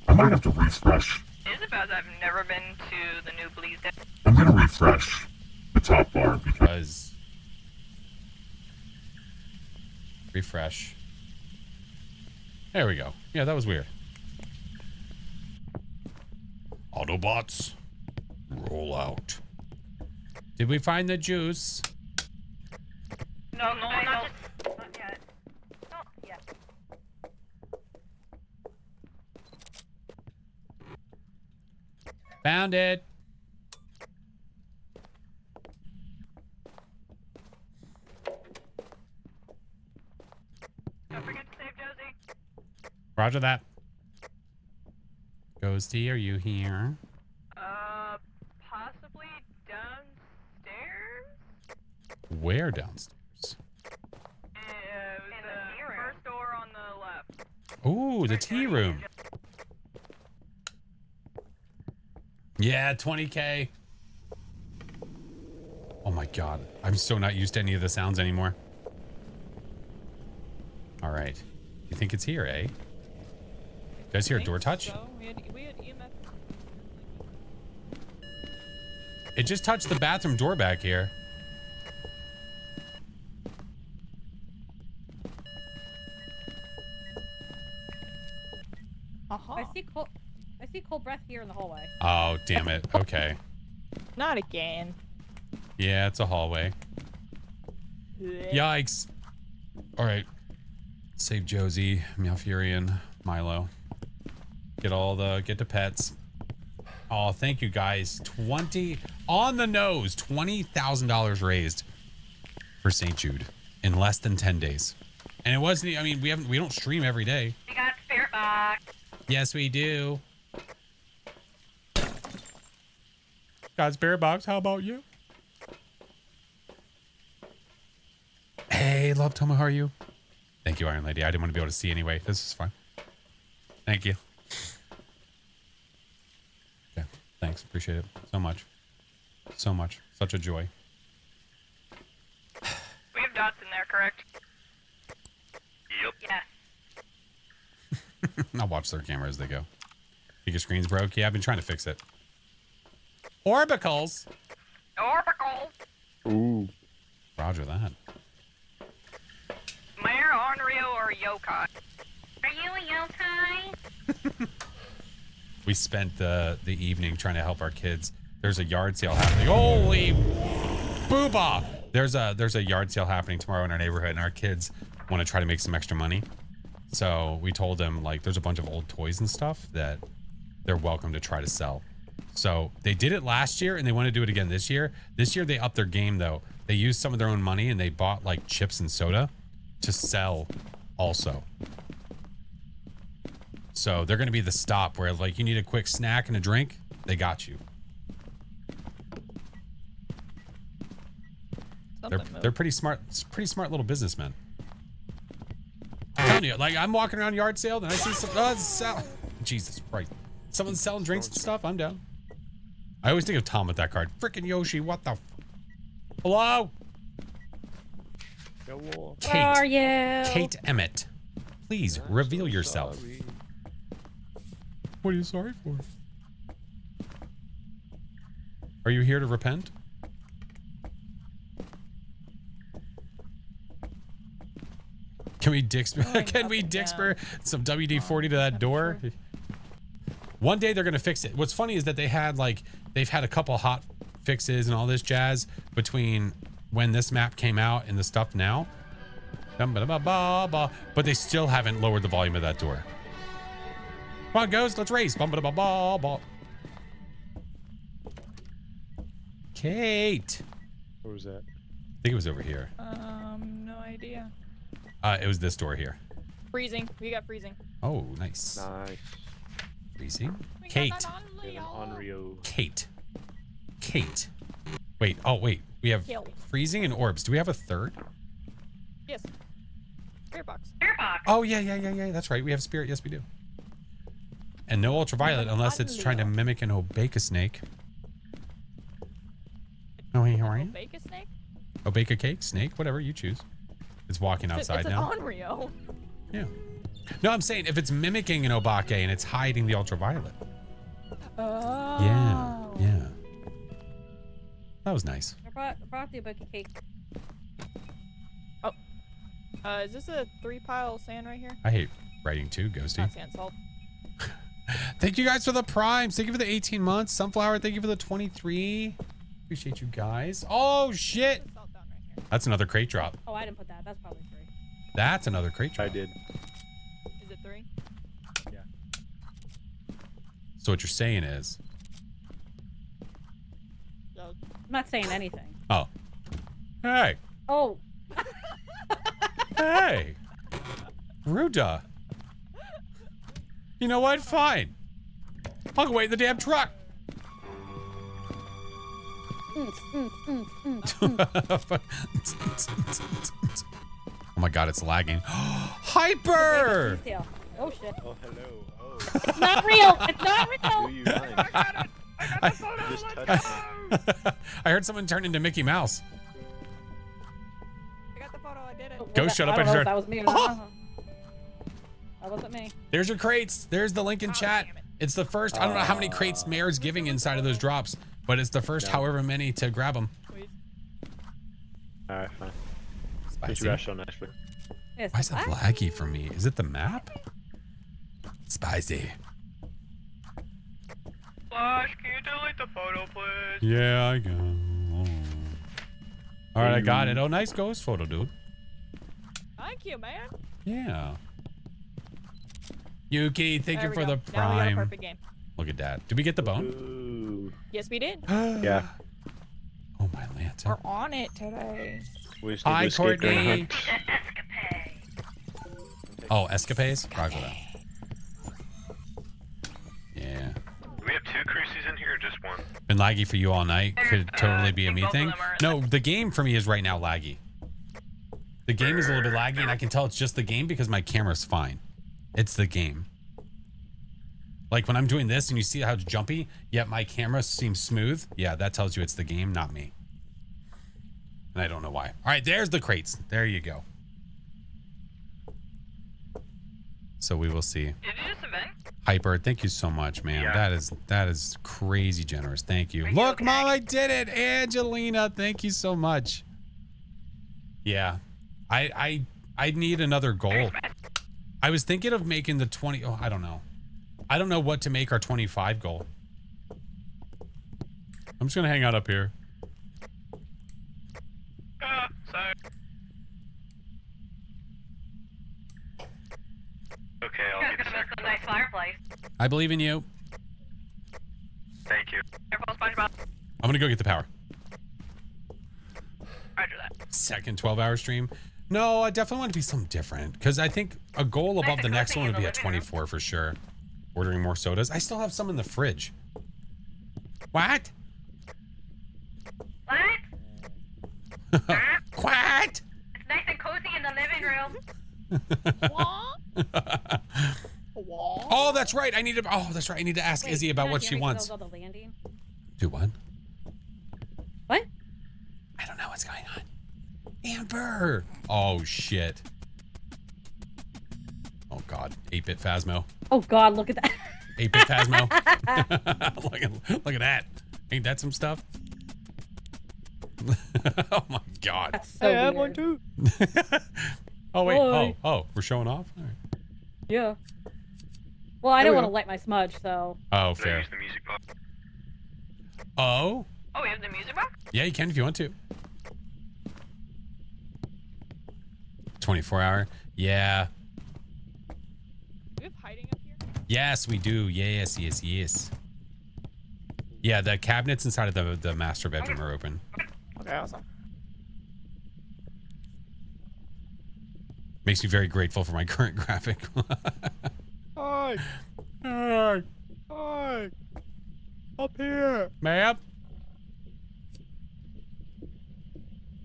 I might have to refresh. Isabel's I've never been to the new Bleed Dead. I'm gonna refresh the top bar because Refresh. There we go. Yeah, that was weird. Autobots, roll out. Did we find the juice? No, not yet. Not yet. Found it. Don't forget to save Josie. Roger that. Ghosty, are you here? Possibly downstairs? Where downstairs? In the first door on the left. Ooh, the tea room. Yeah, 20K. Oh my god. I'm so not used to any of the sounds anymore. All right. You think it's here, eh? You guys hear a door touch? So we had EMF. It just touched the bathroom door back here. Uh-huh. I see cold breath here in the hallway. Oh, damn it. Okay. Not again. Yeah, it's a hallway. Yikes. All right. Save Josie, Malfurion, Milo. Get the pets. Oh, thank you guys. 20 on the nose. $20,000 raised for St. Jude in less than 10 days. And it wasn't, I mean, we don't stream every day. We got spirit box. Yes, we do. Got spirit box. How about you? Hey, love Toma, how are you? Thank you, Iron Lady. I didn't want to be able to see anyway. This is fine. Thank you. Okay, thanks. Appreciate it so much. So much. Such a joy. We have dots in there, correct? Yep. Yes. I'll watch their camera as they go. Think your screen's broke? Yeah, I've been trying to fix it. Orbicals. Oracle. Ooh. Roger that. Mayor, Onryo, or Yokai? Are you a yokai? We spent the evening trying to help our kids. There's a yard sale happening. Holy booba! There's a yard sale happening tomorrow in our neighborhood, and our kids want to try to make some extra money. So we told them, like, there's a bunch of old toys and stuff that they're welcome to try to sell. So they did it last year, and they want to do it again this year. This year they upped their game, though. They used some of their own money, and they bought like chips and soda to sell also. So they're going to be the stop where, like, you need a quick snack and a drink, they got you. They're pretty smart little businessmen. I'm telling you, like, I'm walking around yard sale, and I see some Jesus Christ, someone's selling drinks and stuff. I'm down. I always think of Tom with that card. Frickin' Yoshi, what the? Hello, Hello. Kate. Where are you? Kate Emmett, please reveal yourself. Sorry. What are you sorry for? Are you here to repent? Can we Dixper? Can we Dixper some WD-40 to that door? One day they're gonna fix it. What's funny is that they've had a couple hot fixes and all this jazz between when this map came out and the stuff now. But they still haven't lowered the volume of that door. Come on, Ghost, let's race. Kate. Where was that? I think it was over here. No idea. It was this door here. Freezing. We got freezing. Oh, nice. Nice. Freezing. We Kate. got that on Leo. Kate. Wait. Oh, wait. We have Kill. freezing and orbs. Do we have a third? Yes. Spirit box. Spirit box. Oh, yeah. That's right. We have spirit. Yes, we do. And no ultraviolet unless it's trying to mimic an Obeka snake. Oh, hey, how are you? Bake a snake? Obeka cake, snake, whatever you choose. It's walking outside it's now. It's an Onryo. Yeah. No, I'm saying if it's mimicking an Obake and it's hiding the ultraviolet. Oh. Yeah. That was nice. I brought the Obeka cake. Oh. Is this a 3-pile sand right here? I hate writing too, Ghosty. Not sand, salt. Thank you guys for the primes. Thank you for the 18 months. Sunflower, thank you for the 23. Appreciate you guys. Oh, shit. Salt down right here. That's another crate drop. Oh, I didn't put that. That's probably 3. That's another crate drop. I did. Is it 3? Yeah. So what you're saying is... No. I'm not saying anything. Oh. Hey. Oh. Hey. Ruda. You know what? Fine. I'll go wait in the damn truck. Oh my god, it's lagging. Hyper! Oh shit. Oh, hello. Oh. It's not real. It's not real. Do you mind? Just touch me. I heard someone turn into Mickey Mouse. I got the photo. I did it. Go shut up I and don't know start. if that was me or not. That wasn't me. There's your crates. There's the link in chat. Damn it. It's the first. I don't know how many crates Mayor's giving inside of those drops, but it's the first however many to grab them. Please. Alright, fine. Spicy. Just rushed so nicely. Yes, Why is that laggy for me? Is it the map? Spicy. Flash, can you delete the photo, please? Yeah, I go. All right, I got it. Oh, nice ghost photo, dude. Thank you, man. Yeah. Yuki, thank There you we for go. the Now we got a prime. perfect game. Look at that. Did we get the bone? Ooh. Yes, we did. Yeah. Oh, my Lanta. We're on it today. We just need Hi, to escape during Courtney. the hunt. Oh, escapades? Roger that. Yeah. Do we have 2 cruises in here or just one? Been laggy for you all night. Could totally be a me both of thing. them are- No, the game for me is right now laggy. The game is a little bit laggy, and I can tell it's just the game because my camera's fine. It's the game. Like when I'm doing this and you see how it's jumpy, yet my camera seems smooth. Yeah, that tells you it's the game, not me. And I don't know why. All right, there's the crates. There you go. So we will see. Did you just event? Hyper, thank you so much, man. Yeah. That is crazy generous. Thank you. Are you Look, okay? Mom, I did it. Angelina, thank you so much. Yeah. I need another goal. I was thinking of making the 20. Oh, I don't know. I don't know what to make our 25 goal. I'm just gonna hang out up here. Sorry. Okay, I'll Gonna get miss second. a nice fireplace. I believe in you. Thank you. Careful, SpongeBob. I'm gonna go get the power. Roger that. Second 12-hour stream. No, I definitely want to be something different because I think a goal above the next one would be at 24 for sure. Ordering more sodas. I still have some in the fridge. What? What? What? It's nice and cozy in the living room. Oh, that's right. I need to ask Wait, Izzy about you're what not she hearing wants. those on the landing? Do what? What? I don't know what's going on. Amber. Oh shit. Oh god. 8-bit Phasmo. Oh god, look at that. 8-bit Phasmo. look at that. Ain't that some stuff? Oh my god. That's so I have weird. one too. Oh wait. Boy. Oh, we're showing off. All right. Yeah. Well, I There don't we want to go. light my smudge, so. Oh, Did I fair. use the music box? Oh, Oh, we have the music box? yeah, you can if you want to. 24-hour. Yeah. We have hiding up here. Yes, we do. Yes, yes, yes. Yeah, the cabinets inside of the master bedroom are open. Okay, awesome. Makes me very grateful for my current graphic. Hi. Hi. Up here. Ma'am.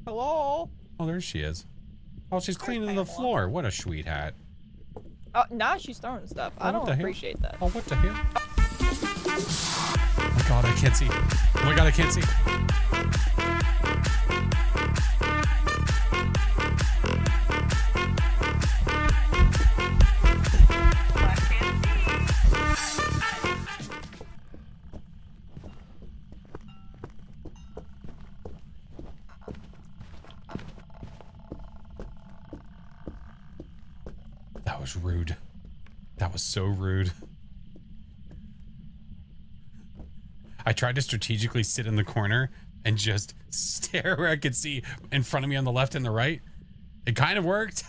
Hello. Oh, there she is. Oh, she's cleaning the Pamela. floor. What a sweetheart. Oh, now she's throwing stuff. I what don't the hell? appreciate that. Oh, what the hell? Oh my god, I can't see. Oh my god, I can't see. That was rude. That was so rude. I tried to strategically sit in the corner and just stare where I could see in front of me on the left and the right. It kind of worked.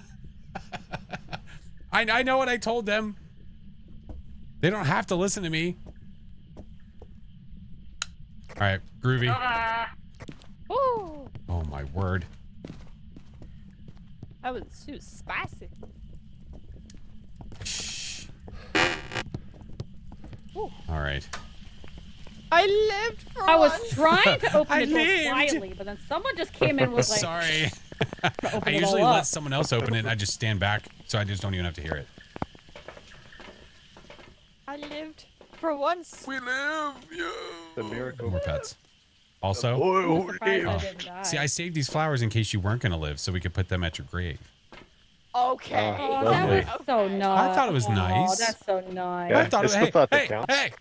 I know what I told them. They don't have to listen to me. All right, groovy. Ooh, Oh my word. that was too spicy. Shh. All right. I lived for I was once. trying to open I the door lived. quietly, but then someone just came in with like. Sorry. to open I it usually all let up. someone else open it and I just stand back so I just don't even have to hear it. I lived for once. We live, yeah. The miracle. More pets. Also, Oh, Surprised I damn. didn't die. see, I saved these flowers in case you weren't going to live so we could put them at your grave. Okay. Oh, that Lovely. was so nice. I thought it was nice. Oh, that's so nice. Yeah. I thought it's it the was, thought that hey, counts. hey,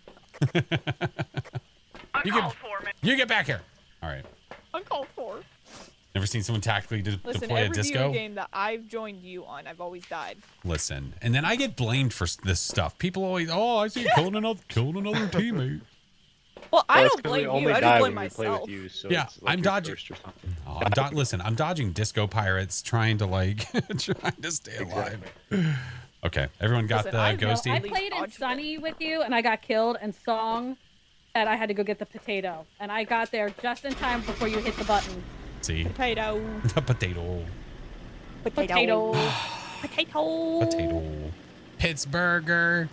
You can- Uncalled for, man. you get back here. All right. Uncalled for. Never seen someone tactically Listen, deploy a every disco? video game that I've joined you on, I've always died. Listen, and then I get blamed for this stuff. People always, oh, I see you killing another teammate. Well, I Well, it's don't 'cause we blame only you. I die just blame when we play myself. with you, so Yeah, it's like I'm your dodging- first or something. Oh, listen, I'm dodging disco pirates, trying to like, trying to stay alive. Okay, everyone got Listen, the I know- ghosty. I At least played in dodged it. Sunny with you, and I got killed, and Song said I had to go get the potato, and I got there just in time before you hit the button. See, Potato. the potato, Potato. Potato. potato, Pittsburgher.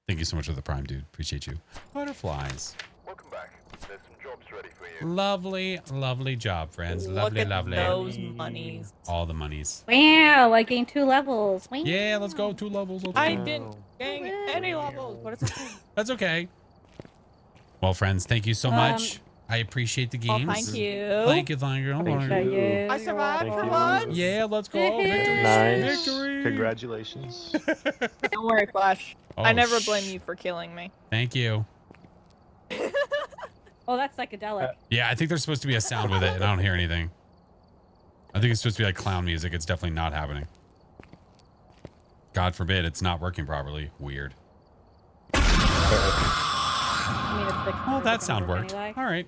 Thank you so much for the prime, dude. Appreciate you. Butterflies. Welcome back. There's some jobs ready for you. Lovely, lovely job, friends. Look Lovely, at lovely. those monies. All the monies. Wow, I gained 2 levels. Wow. Yeah, let's go 2 levels. I didn't gain any levels, but it's okay. That's okay. Well, friends, thank you so much. I appreciate the Well, games. thank you. Thank you, thank you. Thank you. I survived Thank for you. once. Yeah, let's go. Victory. Nice. Victory. Congratulations. Don't worry, Flash. Oh, I never blame you for killing me. Thank you. Oh, that's psychedelic. Yeah, I think there's supposed to be a sound with it, and I don't hear anything. I think it's supposed to be like clown music. It's definitely not happening. God forbid it's not working properly. Weird. I mean, it's fixed. Well, that It's sound gonna work worked. anyway. All right.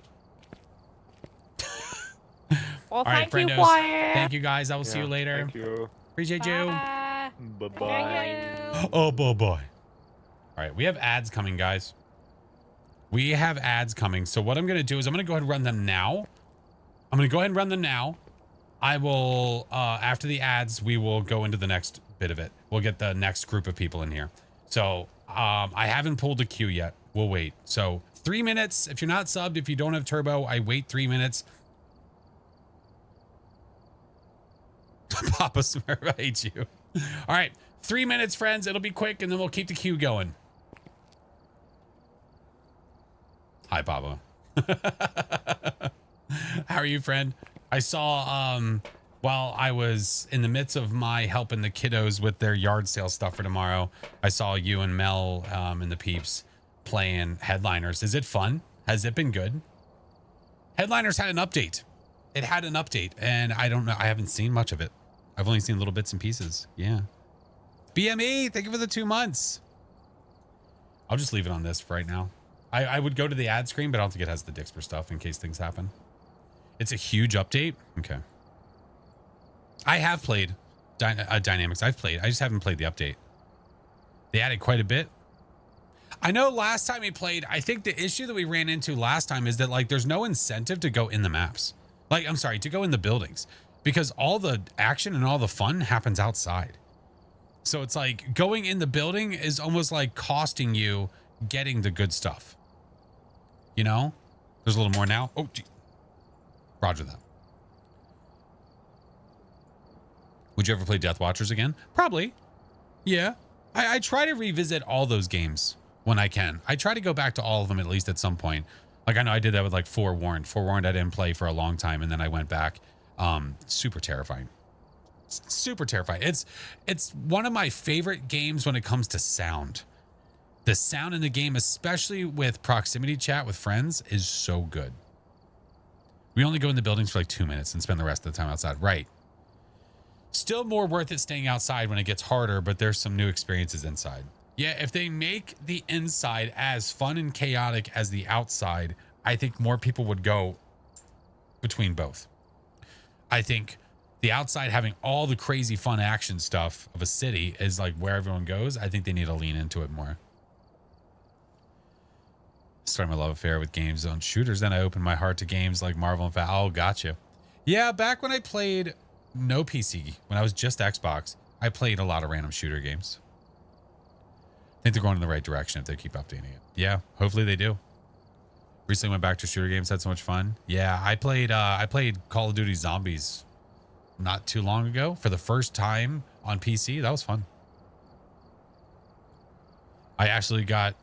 Well, All right, thank you, friendos. Wyatt. Thank you, guys. I will see Yeah, you later. Thank you. Appreciate you. Bye. Bye-bye. Oh, boy. All right, we have ads coming, guys. We have ads coming. So what I'm going to do is I'm going to go ahead and run them now. I will, after the ads, we will go into the next bit of it. We'll get the next group of people in here. So I haven't pulled a queue yet. We'll wait. So 3 minutes. If you're not subbed, if you don't have turbo, I wait 3 minutes. Papa Smurf, I hate you. All right, 3 minutes, friends. It'll be quick, and then we'll keep the queue going. Hi, Papa. How are you, friend? I saw, while I was in the midst of my helping the kiddos with their yard sale stuff for tomorrow, I saw you and Mel and the peeps playing Headliners. Is it fun? Has it been good? Headliners had an update. It had an update, and I don't know. I haven't seen much of it. I've only seen little bits and pieces. Yeah. BME, thank you for the 2 months. I'll just leave it on this for right now. I would go to the ad screen, but I don't think it has the Dixper stuff in case things happen. It's a huge update. Okay. I have played Dynamics. I've played. I just haven't played the update. They added quite a bit. I know last time we played, I think the issue that we ran into last time is that like there's no incentive to go in the maps. Like, I'm sorry, to go in the buildings because all the action and all the fun happens outside. So it's like going in the building is almost like costing you getting the good stuff. You know, there's a little more now. Oh, gee. Roger that. Would you ever play Death Watchers again? Probably. Yeah. I try to revisit all those games when I can. I try to go back to all of them at least at some point. Like I know I did that with like Forewarned. Forewarned I didn't play for a long time and then I went back. Super terrifying. Super terrifying. It's one of my favorite games when it comes to sound. The sound in the game, especially with proximity chat with friends, is so good. We only go in the buildings for like 2 minutes and spend the rest of the time outside. Right. Still more worth it staying outside when it gets harder, but there's some new experiences inside. Yeah, if they make the inside as fun and chaotic as the outside, I think more people would go between both. I think the outside having all the crazy fun action stuff of a city is like where everyone goes. I think they need to lean into it more. Starting my love affair with games on shooters. Then I opened my heart to games like Marvel and Oh, gotcha. Yeah, back when I played no PC, when I was just Xbox, I played a lot of random shooter games. I think they're going in the right direction if they keep updating it. Yeah, hopefully they do. Recently went back to shooter games, had so much fun. Yeah, I played Call of Duty Zombies not too long ago for the first time on PC. That was fun. I actually got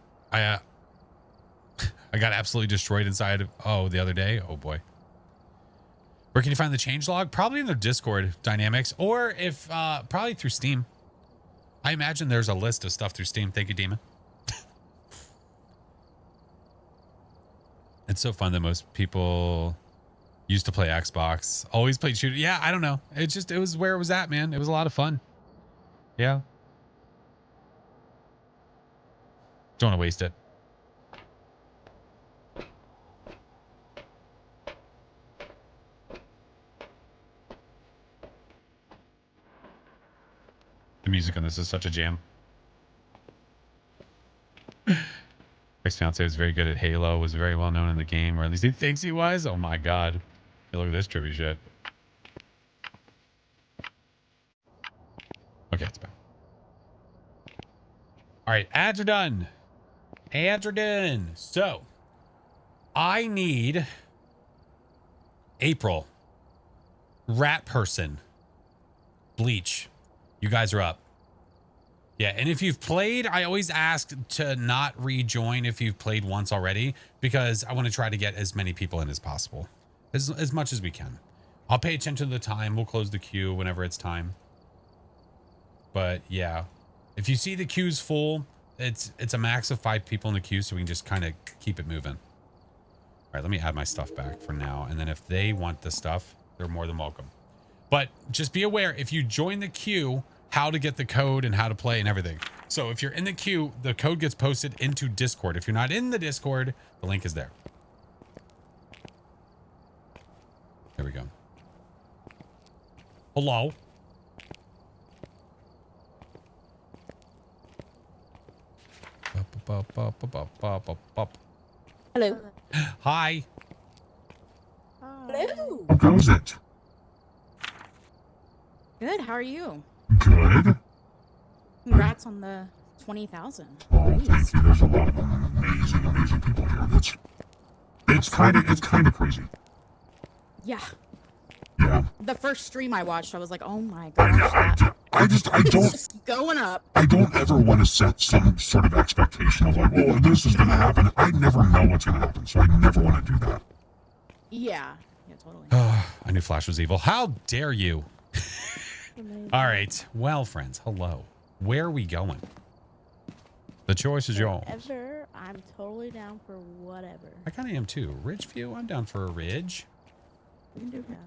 I got absolutely destroyed inside of the other day. Oh boy. Where can you find the changelog? Probably in their Discord dynamics, or if probably through Steam. I imagine there's a list of stuff through Steam. Thank you, Demon. It's so fun that most people used to play Xbox, always played shooter. Yeah, I don't know. It was where it was at, man. It was a lot of fun. Yeah. Don't want to waste it. The music on this is such a jam. Ex-fiance was very good at Halo, was very well known in the game, or at least he thinks he was. Oh my god. Hey, look at this trippy shit. Okay, it's back. Alright, ads are done. Ads are done. So, I need April. Rat Person. Bleach. You guys are up. Yeah, and if you've played, I always ask to not rejoin if you've played once already, because I want to try to get as many people in as possible, as much as we can. I'll pay attention to the time. We'll close the queue whenever it's time. But yeah, if you see the queue's full, it's a max of 5 people in the queue, so we can just kind of keep it moving. All right, let me add my stuff back for now, and then if they want the stuff, they're more than welcome. But just be aware, if you join the queue, how to get the code and how to play and everything. So if you're in the queue, the code gets posted into Discord. If you're not in the Discord, the link is there. There we go. Hello. Hello. Hi. Hello. How goes it? Good. How are you? Good. Congrats on the 20,000. Oh, thank you. There's a lot of amazing, amazing people here. It's kind of crazy. Yeah. Yeah. The first stream I watched, I was like, oh my I gosh. don't It's just going up. I don't ever want to set some sort of expectation of like, oh, this is going to happen. I never know what's going to happen, so I never want to do that. Yeah. Yeah, totally. I knew Flash was evil. How dare you? All right. Well, friends, hello. Where are we going? The choice is yours. Whatever. I'm totally down for whatever. I kind of am too. Ridgeview, I'm down for a ridge. We can do that.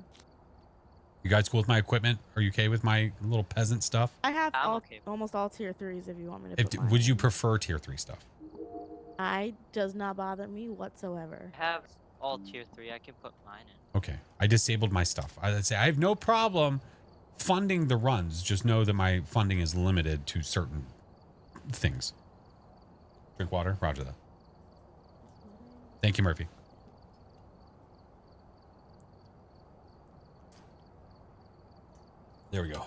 You guys cool with my equipment? Are you okay with my little peasant stuff? I have almost all tier 3s if you want me to put Would mine you in. prefer tier 3 stuff? Does not bother me whatsoever. I have all tier 3. I can put mine in. Okay. I disabled my stuff. I'd say I have no problem funding the runs. Just know that my funding is limited to certain things. Drink water. Roger that. Thank you, Murphy. There we go.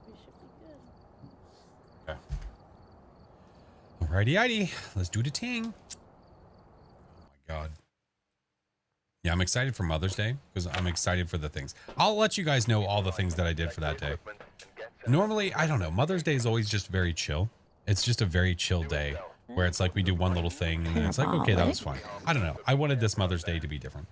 We should be good. Okay. Alrighty, let's do the ting. Oh my god. Yeah, I'm excited for Mother's Day because I'm excited for the things. I'll let you guys know all the things that I did for that day. Normally, I don't know. Mother's Day is always just very chill. It's just a very chill day where it's like we do one little thing and then it's like, okay, that was fun. I don't know. I wanted this Mother's Day to be different.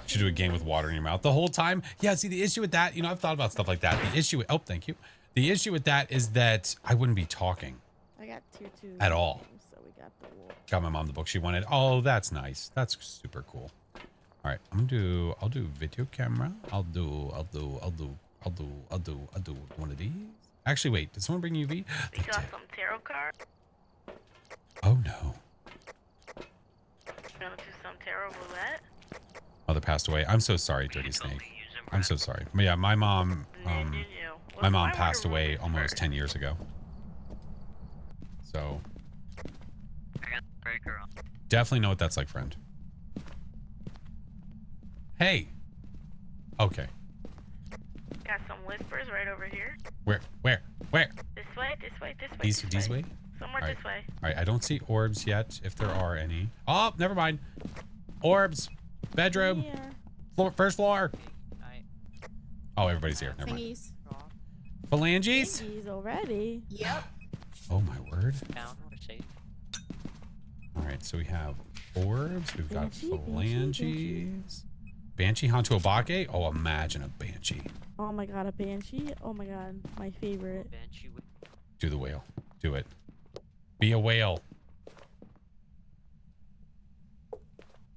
Should do a game with water in your mouth the whole time. Yeah, see, the issue with that, you know, I've thought about stuff like that. The issue, oh, thank you. The issue with that is that I wouldn't be talking. I got tier 2 at all. So we got the wolf. Got my mom the book she wanted. Oh, that's nice. That's super cool. All right, I'll do video camera. I'll do one of these. Actually, wait, did someone bring UV? We got some tarot cards. Oh no. Gonna do some tarot roulette. Mother passed away. I'm so sorry, Dirty Snake. I'm so sorry. But yeah, my mom passed away almost 10 years ago. So I got the breaker on. definitely know what that's like, friend. Hey. Okay. Got some whispers right over here. Where? This way. These way? Somewhere All right. this way. All right, I don't see orbs yet, if there are any. Oh, never mind. Orbs. Bedroom. Floor, first floor. Oh, everybody's here. Never mind. Thingies. Phalanges? Thingies already. Yep. Oh, my word. Down, we're safe. All right, so we have orbs. We've got Banshee, phalanges. Banshee Hantu Obake? Oh, imagine a Banshee. Oh my god, a banshee. Oh my god, my favorite. Banshee with Do the whale. Do it. Be a whale.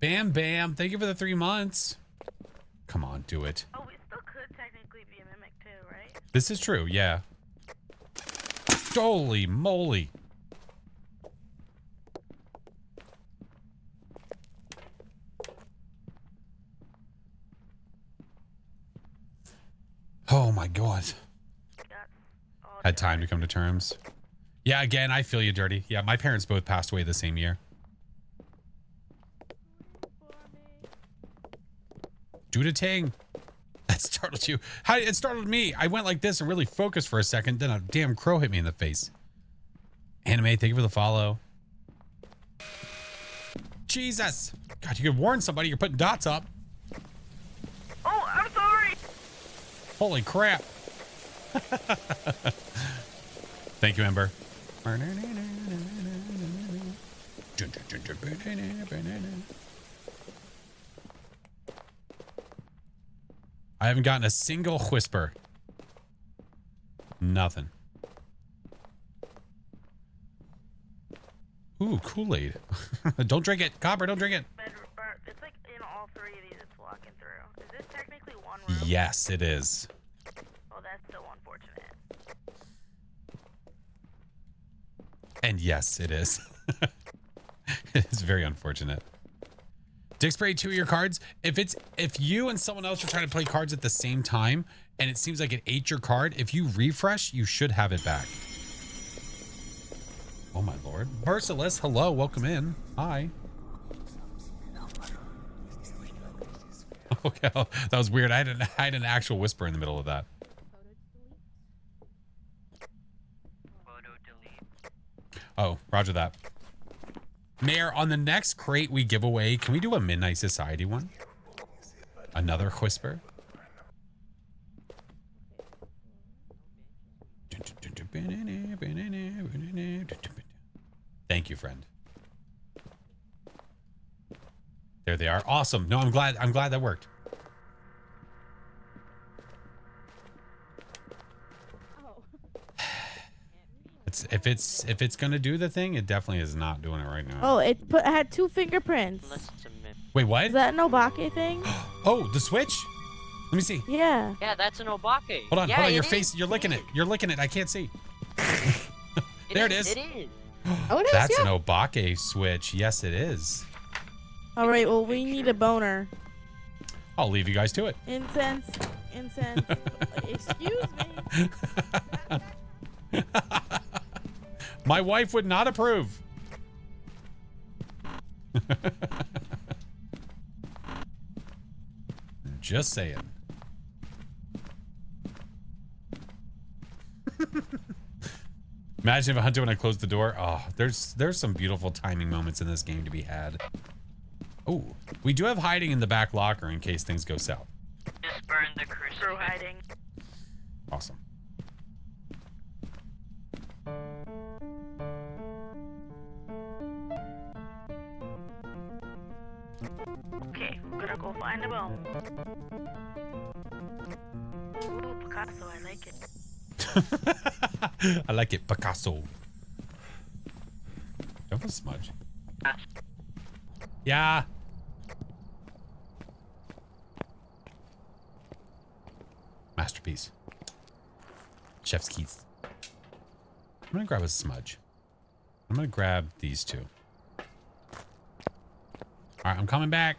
Bam, bam. Thank you for the 3 months. Come on, do it. Oh, we still could technically be a mimic too, right? This is true, yeah. Holy moly. Oh my god. Had time to come to terms. Yeah, again, I feel you, Dirty. Yeah, my parents both passed away the same year. Do the ting. That startled you. How it startled me. I went like this and really focused for a second. Then a damn crow hit me in the face. Anime, thank you for the follow. Jesus. God, you could warn somebody you're putting dots up. Oh, I'm sorry. Holy crap. Thank you, Ember. I haven't gotten a single whisper. Nothing. Ooh, Kool-Aid. Don't drink it. Copper, don't drink it. It's like in all 3 of these it's walking through. Is this technically one room? Yes, it is. Oh, that's so unfortunate. And yes, it is. It is very unfortunate. Dick spray 2 of your cards. If you and someone else are trying to play cards at the same time and it seems like it ate your card, if you refresh, you should have it back. Oh my lord. Merciless, hello, welcome in. Hi. Okay, that was weird. I had an actual whisper in the middle of that. photo delete. Oh, roger that. Mayor, on the next crate we give away, can we do a Midnight Society one? Another whisper? Thank you, friend. There they are. Awesome. No, I'm glad that worked. Oh. it's gonna do the thing, it definitely is not doing it right now. Oh, it had 2 fingerprints. Wait, what? Is that an Obake thing? Oh, the switch? Let me see. Yeah. Yeah, that's an Obake. Hold on, yeah, hold on. Your it face. is. You're licking it. You're licking it. I can't see. There it is. It is. Oh, it is. That's Yeah. an Obake switch. Yes, it is. All right. Well, we need a boner. I'll leave you guys to it. Incense. Excuse me. My wife would not approve. Just saying. Imagine if I hunted when I closed the door. Oh, there's some beautiful timing moments in this game to be had. Oh, we do have hiding in the back locker in case things go south. Just burn the crucifix. Hiding. Awesome. Okay, I'm gonna go find a bone. Ooh, Picasso, I like it. I like it, Picasso. Don't smudge. Yeah. Masterpiece. Chef's keys. I'm gonna grab a smudge. I'm gonna grab these 2. All right, I'm coming back.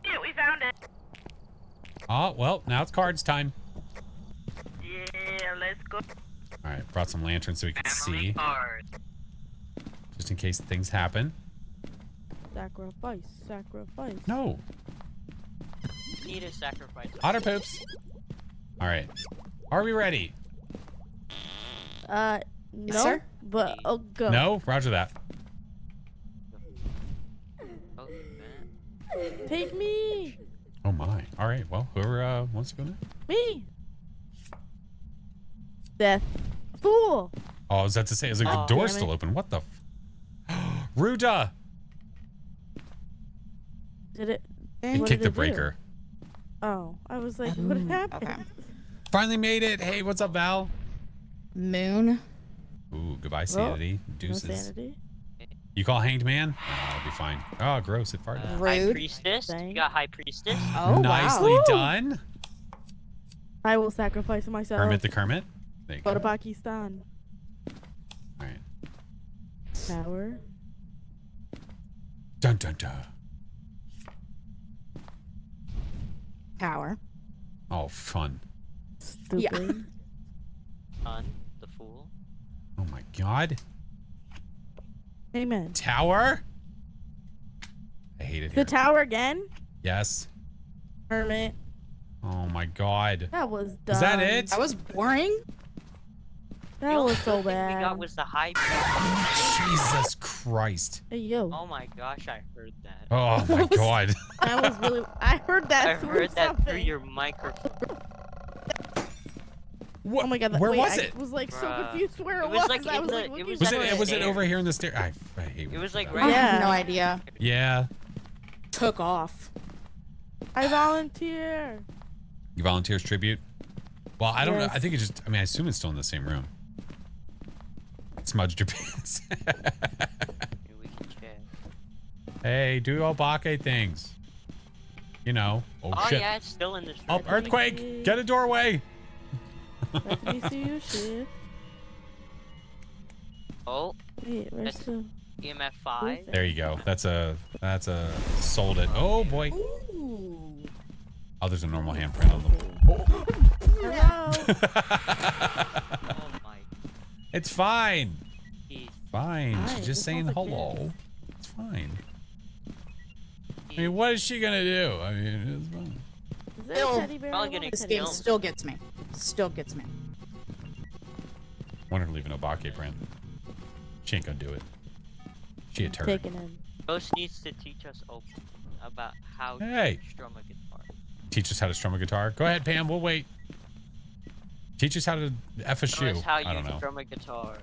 Yeah, we found it. Oh, well, now it's cards time. Yeah, let's go. All right, brought some lanterns so we can see. Card. Just in case things happen. Sacrifice. No. Need a sacrifice. Otter poops. All right. Are we ready? No. sir? But oh, go. No? Roger that. Oh, man. Take me. Oh, my. All right. Well, whoever wants to go now. Me. Death. Fool. Oh, is that to say, is the door damn it. still open? What the? Ruda! Did it? You What kicked did the it do? breaker. Oh, I was like, what happened? Okay. Finally made it. Hey, what's up, Val? Moon. Ooh, goodbye, sanity. No Deuces. sanity. You call hanged man? Oh, I'll be fine. Oh, gross. It farted. High Rude. priestess. Dang. You got high priestess. Oh, Nicely wow. done. I will sacrifice myself. Kermit the Kermit. There you Go go. to Pakistan. All right. Power. Dun dun dun. Power. Oh, fun. Stupid. Yeah. Son, the fool. Oh my God. Amen. Tower. I hate it The here. tower again? Yes. Hermit. Oh my God. That was dumb. Is that it? That was boring. That The was only so good thing we got bad. was the high priestess. Jesus Christ. Hey, yo. Oh my gosh, I heard that. Oh my God. That was really. I heard that I through heard that something. through your microphone. What? Oh my God. Where wait, was I it? was like so Bruh. confused where it, It was like I in was the- like it looking was Was for like- it? Was it Stairs. over here in the stair? I hate. It was like that. right I Yeah. have no idea. Yeah. Took off. I volunteer. You volunteers tribute. Well, I don't know. Yes. I think it just. I mean, I assume it's still in the same room. Smudged your pants. Maybe we can check. Hey, do Obake things. You know. Oh, Oh shit. yeah, it's still in this room. Oh, earthquake! Get a doorway. Let me see your shit. Oh, Wait, where's That's- the? EMF 5. There you go. That's a sold it. Oh boy. Ooh. Oh, there's a normal handprint on them. Hello. Oh my. It's fine. Geez. Fine. Hi, She's this just saying smells like hello. It's fine. I mean, what is she gonna do? I mean, it's fine. Is there Still- a teddy bear? Probably I want gonna a This teddy game bear. still gets me. Still gets me. Want her to leave an Obake print. She ain't gonna do it. She a turd. Taken in. Ghost needs to teach us about how Hey. to strum a guitar. Teach us how to strum a guitar. Go ahead, Pam. We'll wait. Teach us how to F a Show shoe. us how I don't you know. strum a guitar.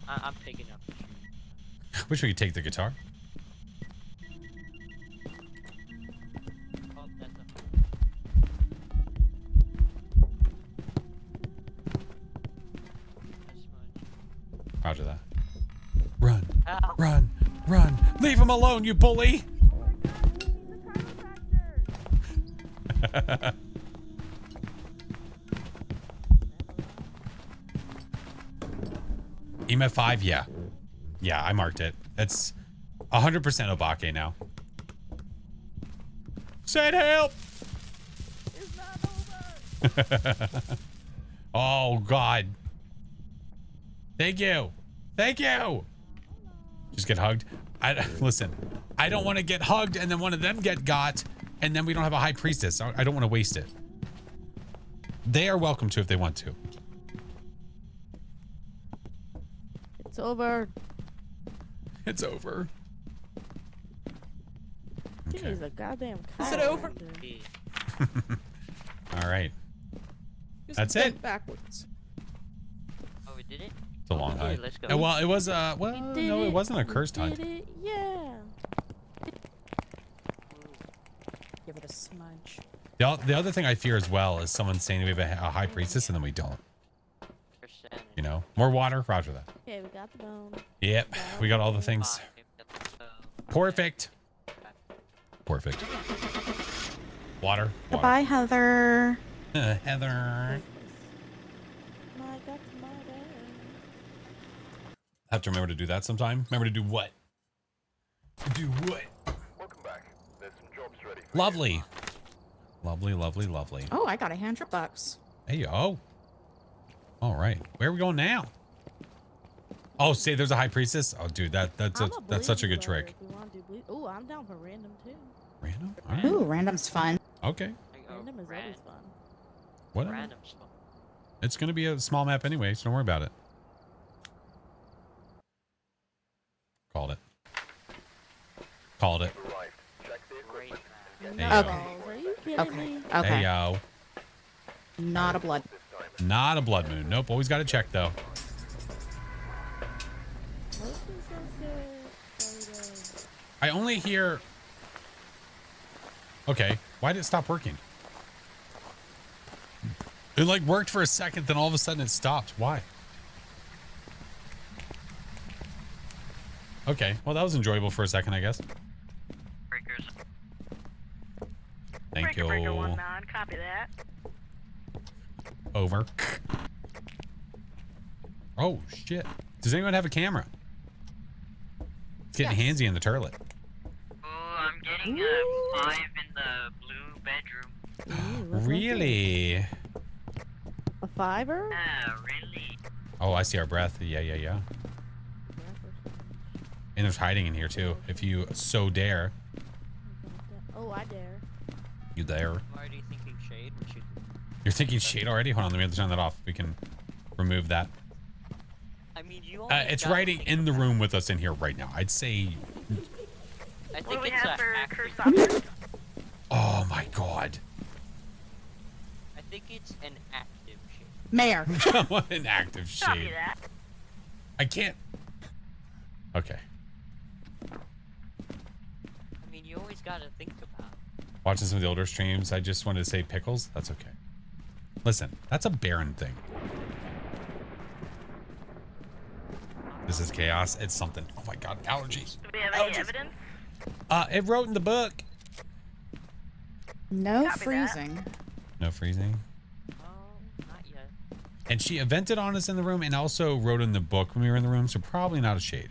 I'm picking up the shoe. Wish we could take the guitar. Oh, that's a... Roger that. Run, run, run. Leave him alone, you bully. EMF 5, yeah. Yeah, I marked it. It's 100% Obake now. Send help! It's not over. Oh, God. Thank you. Thank you. Just get hugged. Listen, I don't want to get hugged and then one of them get got and then we don't have a high priestess. I don't want to waste it. They are welcome to if they want to. It's over. It's over. Okay. He's a goddamn Is it over? All right. Just That's bent it. Backwards. Oh, we did it? It's a long Okay, hike. let's go. Well, it was well, no, it wasn't a cursed hunt. Yeah. Give it a smudge. The other thing I fear as well is someone saying we have a high priestess and then we don't. You know, more water. Roger that. Okay, we got the bone. Yep, we got all the things. Perfect. Perfect. Water. Goodbye, Heather. Heather. Have to remember to do that sometime. Remember to do what? Do what? Welcome back. There's some jobs ready for Lovely. Lovely, lovely, lovely. Oh, I got $100. Hey, yo. All right. Where are we going now? Oh, say there's a high priestess? Oh, dude, that's such a good trick. Oh, I'm down for random too. Random? All right. Ooh, random's fun. Okay. Random is always fun. Whatever. Random's fun. It's going to be a small map anyway, so don't worry about it. Called it. Called it. Great. Hey, Okay. Are you kidding Okay. me? Okay. Hey, yo. Not a blood. Not a blood moon. Nope. Always got to check, though. I only hear... Okay. Why did it stop working? It like worked for a second, then all of a sudden it stopped. Why? Okay. Well, that was enjoyable for a second, I guess. Breakers. Thank you. Breaker 19, copy that. Over. Oh, shit. Does anyone have a camera? It's getting handsy in the turlet. Oh, I'm getting a 5 in the blue bedroom. Really? A fiver? Really? Oh, I see our breath. Yeah, yeah, yeah. And there's hiding in here, too. If you so dare. Oh, I dare. You dare. I'm already thinking shade. We should... You're thinking shade already? Hold on, let me turn that off. We can remove that. I mean, you only It's gotta writing think in the about- room with us in here right now. I'd say... I What think do we it's have for active. curse options? Oh, my God. I think it's an active shade. Mayor. What an active Copy shade. that. I can't... Okay. I mean, you always gotta think about it. Watching some of the older streams, I just wanted to say pickles. That's okay. Listen, that's a Baron thing. This is chaos. It's something. Oh my God, allergies. Do we have any evidence? It wrote in the book. No Copy freezing. No freezing. Not yet. And she evented on us in the room and also wrote in the book when we were in the room, so probably not a shade.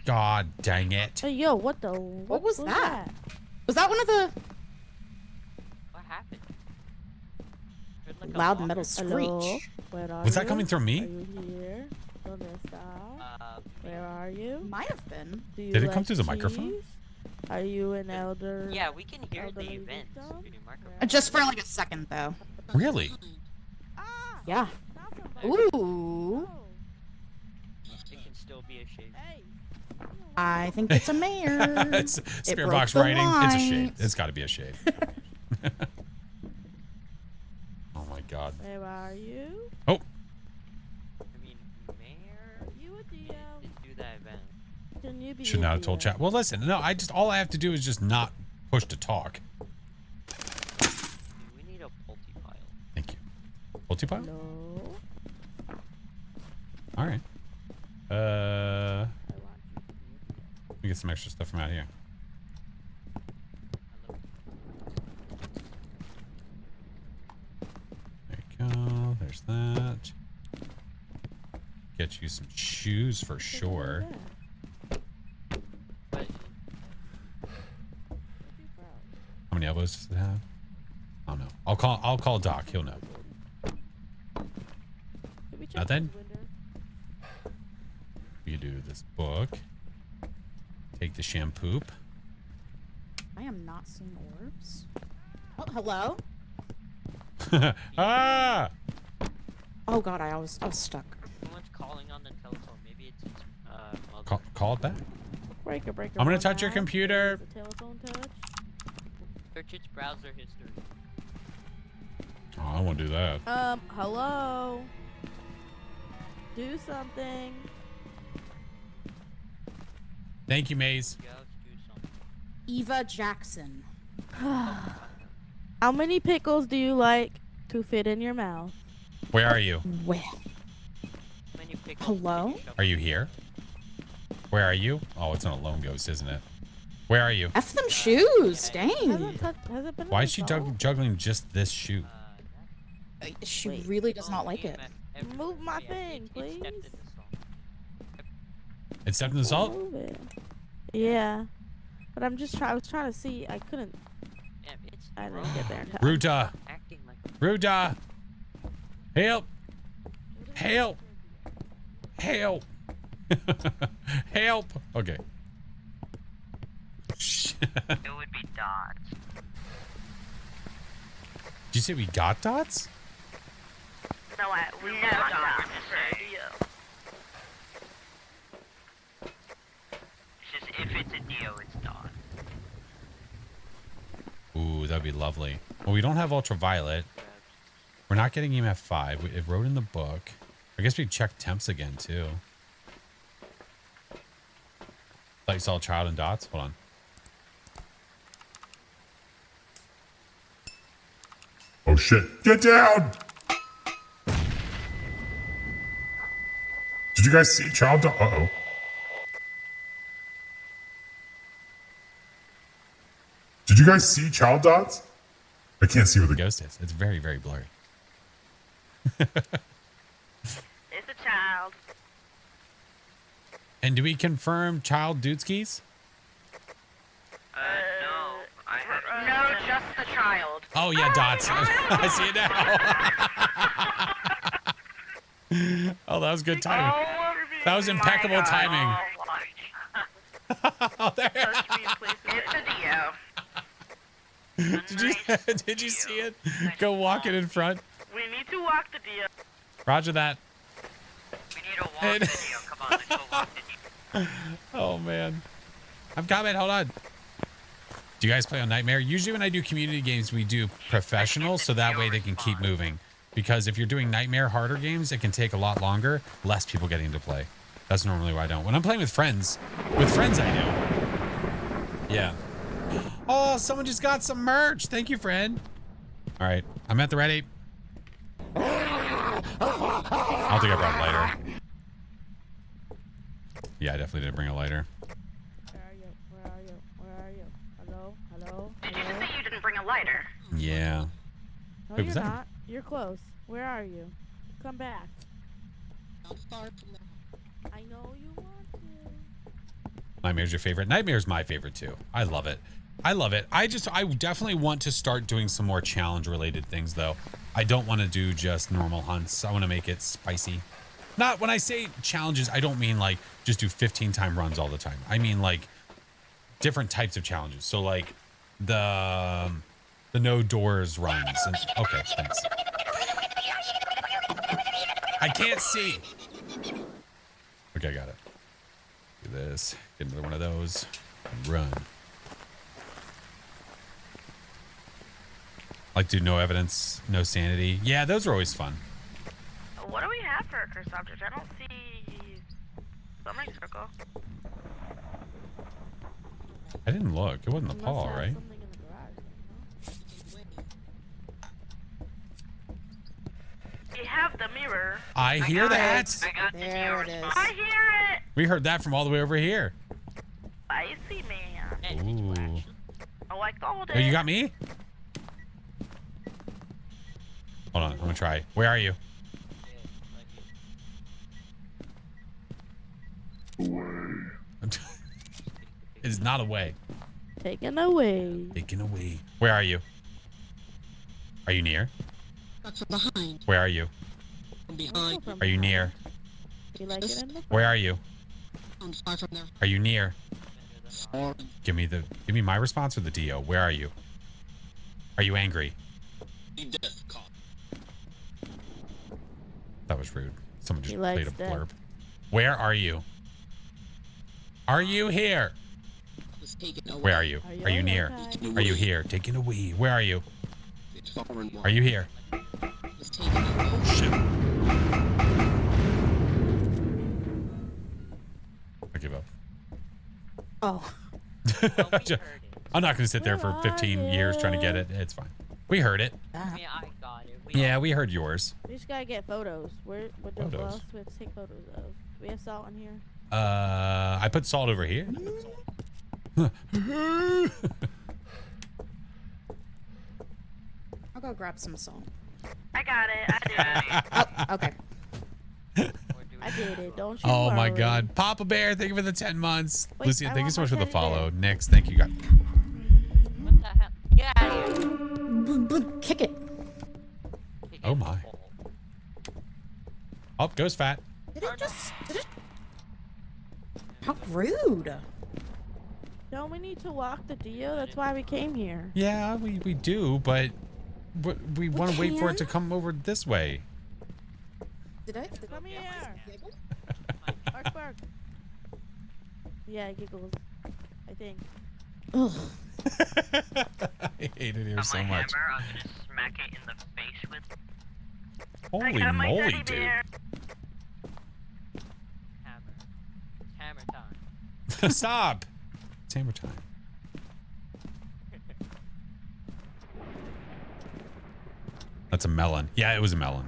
God dang it. Hey, yo, what the? What was that? Was that one of the What happened? Heard like a loud walker. metal Hello? screech? Where are Was you? that coming through me? Are you here? ¿Dónde está? Where are you? Might have been. Do you Did it come like through the microphone? cheese? Are you an elder? Yeah, we can hear the elderly events victim? through the microphone. Just for like a second, though. Really? Yeah. Ooh. It can still be a shade. I think it's a mayor. It's It Spirit broke box the writing. It's a shade. lights. It's got to be a shade. Oh my God. Where are you? Oh, I mean, Mayor Are you a DM? didn't do that event. Can you be should a not have told DM? chat. Well, listen. No, all I have to do is just not push to talk. We need a multi-pile. Thank you. Multi-pile? No. All right. Let me get some extra stuff from out here. There you go. There's that. Get you some shoes for sure. How many elbows does it have? I don't know. I'll call Doc. He'll know. Nothing? We can do this book. Take the shampoo. I am not seeing orbs. Oh, hello? Ah! Oh god, I was stuck. Someone's calling on the telephone. Maybe it's mother. Call it back. Breaker. I'm gonna touch your computer. Telephone touch. Search its browser history. Oh, I won't do that. Hello. Do something. Thank you, Maze. Eva Jackson. How many pickles do you like to fit in your mouth? Where are you? Where? Hello? Are you here? Where are you? Oh, it's on a lone ghost, isn't it? Where are you? F them shoes, dang. Has it been Why is she installed? juggling just this shoe? She really does not like it. Move my thing, please. It stepped in the salt? Move it. Yeah. But I was trying to see. I couldn't. I didn't get there in time. Ruta! Ruta! Help! Help! Help! Help! Okay. It would be dots. Did you say we got dots? No, we want dots. It's just if it's a Dio, it's dots. Ooh, that'd be lovely. Well, we don't have ultraviolet. We're not getting EMF 5. It wrote in the book. I guess we check temps again, too. Thought you saw a child in dots? Hold on. Oh shit. Get down! Did you guys see child dot? Uh-oh. Did you guys see child dots? I can't see where the ghost is. It's very, very blurry. It's a child. And do we confirm child dudeskies? No. No, just the child. Oh, yeah, dots. I see it now. Oh, that was good timing. That was impeccable timing. Oh, there. It's a Dio. Did you see it? Go walk it in front. We need to walk the Dio. Roger that. We need to walk the Dio. Come on, let's go walk the Dio. Oh, man. I'm coming. Hold on. Do you guys play on Nightmare? Usually when I do community games, we do professional, so that way they can keep moving. Because if you're doing Nightmare harder games, it can take a lot longer, less people getting to play. That's normally why I don't. When I'm playing with friends I do. Yeah. Oh, someone just got some merch. Thank you, friend. All right. I'm at the ready. I don't think I brought a lighter. Yeah, I definitely didn't bring a lighter. Where are you? Hello? Did you just say you didn't bring a lighter? Yeah. No, Wait, you're was that? not. You're close. Where are you? Come back. I know you want to. Nightmare's your favorite. Nightmare's my favorite too. I love it. I love it. I definitely want to start doing some more challenge related things though. I don't want to do just normal hunts. I want to make it spicy. Not when I say challenges, I don't mean like just do 15-time runs all the time. I mean like different types of challenges. So like the no doors runs. And, okay, thanks. I can't see. Okay, I got it. Do this. Get another one of those. And run. Like do no evidence, no sanity. Yeah, those are always fun. What do we have for a cursed object? I don't see summoning circle. I didn't look. It wasn't the paw, right? We have the mirror. I hear that. I got the There it is. I hear it. We heard that from all the way over here. Spicy man. Ooh. Oh, I called Oh, it. you got me? Hold on, I'm gonna try. Where are you? It's not away. Taken away. Taken away. Where are you? Are you near? Behind. Where are you? Behind. Are you near? You like it in the Where are you? I'm far from there. Are you near? Give me my response or the DO. Where are you? Are you angry? That was rude. Someone just played a blurb. Where are you? Are you here? Where are you? Are you near? Are you here? Taken away. Where are you? Are you here? Oh, shit. I give up. Oh. I'm not going to sit there for 15 years trying to get it. It's fine. We heard it. I mean, I got it. Yeah, we heard yours. We just gotta get photos. What else do we have to take photos of? Do we have salt in here? I put salt over here. I'll go grab some salt. I got it. I did it. Oh, okay. I did it. Don't you Oh my worry. God. Papa Bear, thank you for the 10 months. Wait, Lucian, I thank you want so much my for the teddy bear. follow. Nix, thank you, guys. What the hell? Get out of here. Kick it. Oh my. Oh, goes fat. Did it just... Did it... How rude. Don't we need to walk the Dio? That's why we came here. Yeah, we do, but we want to wait for it to can? come over this way. Did I... Come here. Bark, bark. Yeah, it giggles. I think. Ugh. I hate it here On so my much. hammer, I'm gonna smack it in the face with. Holy got my moly, teddy dude. bear. Hammer time. Stop. It's hammer time. That's a melon. Yeah, it was a melon.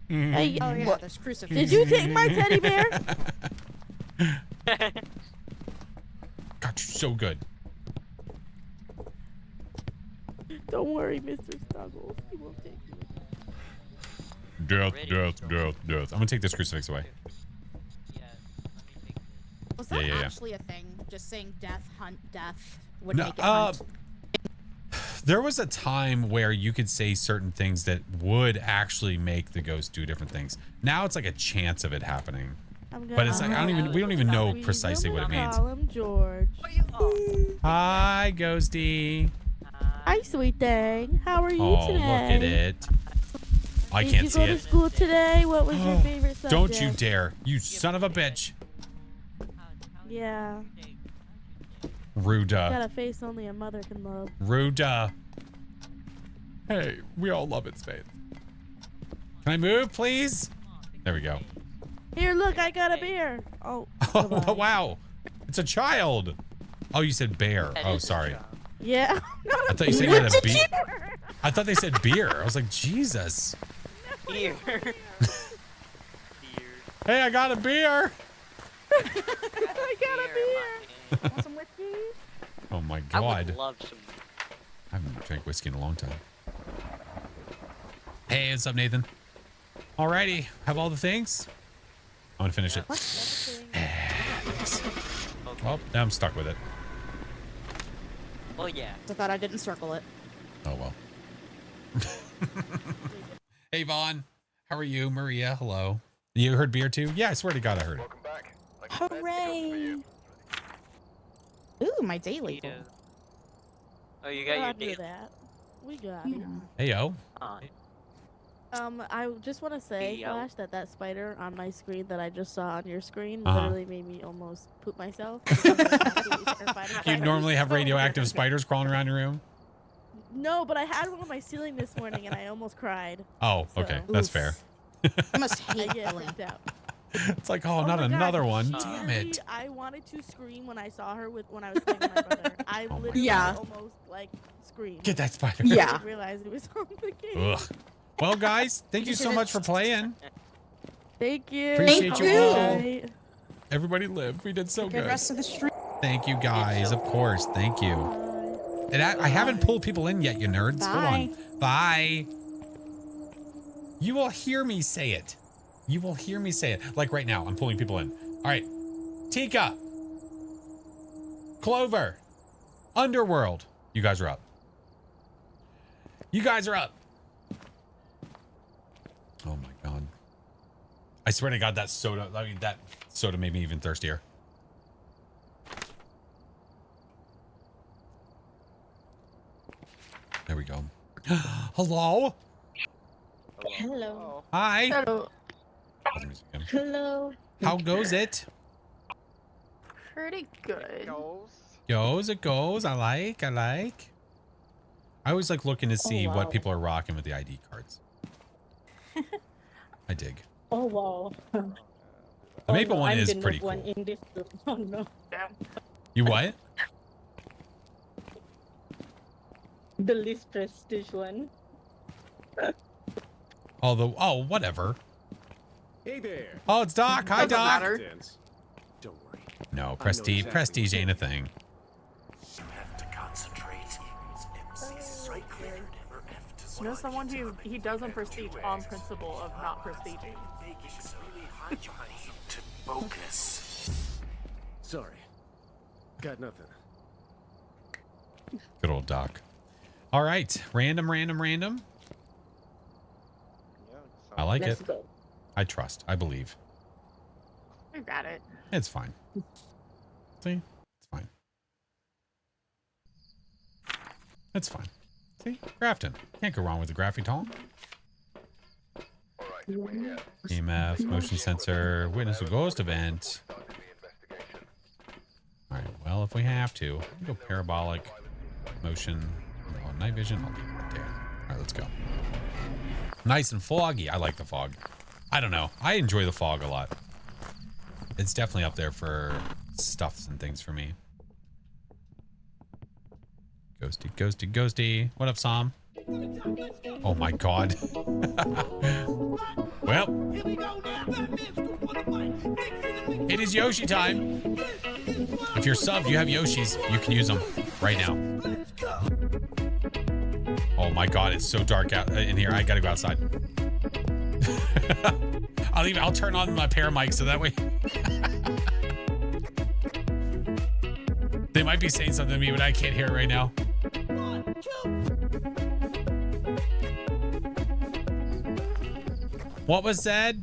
Hey, Oh yeah, what? there's crucifix. Did you take my teddy bear? God, you're so good. Don't worry, Mr. Snuggles. He won't take you. Death, death, death, death. I'm gonna take this crucifix away. Was that Yeah. actually a thing? Just saying death, hunt, death would No, make it hunt? there was a time where you could say certain things that would actually make the ghost do different things. Now it's like a chance of it happening. But it's like we don't even know precisely what it means. Call him George. Hi, Ghosty. Hi, sweet thing. How are you Oh, today? look at it. I Did can't you see go to it. school today? What was your favorite subject? Don't you dare, you son of a bitch. Yeah. Ruda. Got a face only a mother can love. Ruda. Hey, we all love it, Spade. Can I move, please? There we go. Here, look, I got a beer. Oh. Oh, wow. It's a child. Oh, you said bear. Oh, sorry. Yeah. I thought you said you had a beer. I thought they said beer. I was like, Jesus. Here. Hey, I got a beer. I got a beer. Want some whiskey? Oh my I God. would love some. I haven't drank whiskey in a long time. Hey, what's up, Nathan? Alrighty, have all the things. I'm gonna finish it. Oh, now I'm stuck with it. Oh yeah. I thought I didn't circle it. Oh well. Hey Vaughn, how are you? Maria, hello. You heard beer too? Yeah, I swear to God I heard it. Hooray! Ooh, my daily. Oh, you got your God knew date. that. We got it. Hey yo. I just want to say, Yo. Flash, that spider on my screen that I just saw on your screen Uh-huh. literally made me almost poop myself. You normally have radioactive spiders crawling around your room? No, but I had one on my ceiling this morning and I almost cried. Oh, okay. That's fair. I must I hate get Billy. freaked out. It's like, oh, Oh not my God, another one. she Damn literally- it. I wanted to scream when I saw her when I was playing with my brother. I literally Yeah. almost like screamed. Get that spider. I Yeah. didn't realize it was on the game. Ugh. Well, guys, thank you so much for playing. Thank you. Appreciate you all. Bye. Everybody lived. We did so Good good. rest of the stream. Thank you, guys. Of course. Thank you. And I haven't pulled people in yet, you nerds. Hold on. Bye. You will hear me say it. You will hear me say it. Like right now, I'm pulling people in. All right. Tika. Clover. Underworld. You guys are up. You guys are up. Oh my God. I swear to God, that soda, that soda made me even thirstier. There we go. Hello? Hello. Hi. Hello. Again. Hello. How goes it? Pretty good. Goes, it goes. I like. I always like looking to see what people are rocking with the ID cards. I dig. Oh wow. The maple one is pretty cool. In this group. Oh no. Damn. You what? The least prestige one. Oh, whatever. Hey there. Oh, it's Doc. Hi, Doesn't Doc. matter. Don't worry. No, prestige ain't a thing. You have to concentrate. MC right cleared. Or F to You know someone who he doesn't prestige on principle of not prestiging. to focus. Sorry. Got nothing. Good old Doc. All right. Random. I like Let's it. go. I trust. I believe. You got it. It's fine. See? It's fine. It's fine. See? Grafton. Can't go wrong with the Graphitol. EMF, motion sensor, witness a ghost event. Alright, well, if we have to, we'll go parabolic, motion, night vision. I'll leave it right there. Alright, let's go. Nice and foggy. I like the fog. I don't know. I enjoy the fog a lot. It's definitely up there for stuffs and things for me. Ghosty. What up, Sam? Oh my God. Well, it is Yoshi time. If you're subbed, you have Yoshis. You can use them right now. Oh my God, it's so dark out in here. I gotta go outside. I'll turn on my pair mic so that way. They might be saying something to me, but I can't hear it right now. What was said?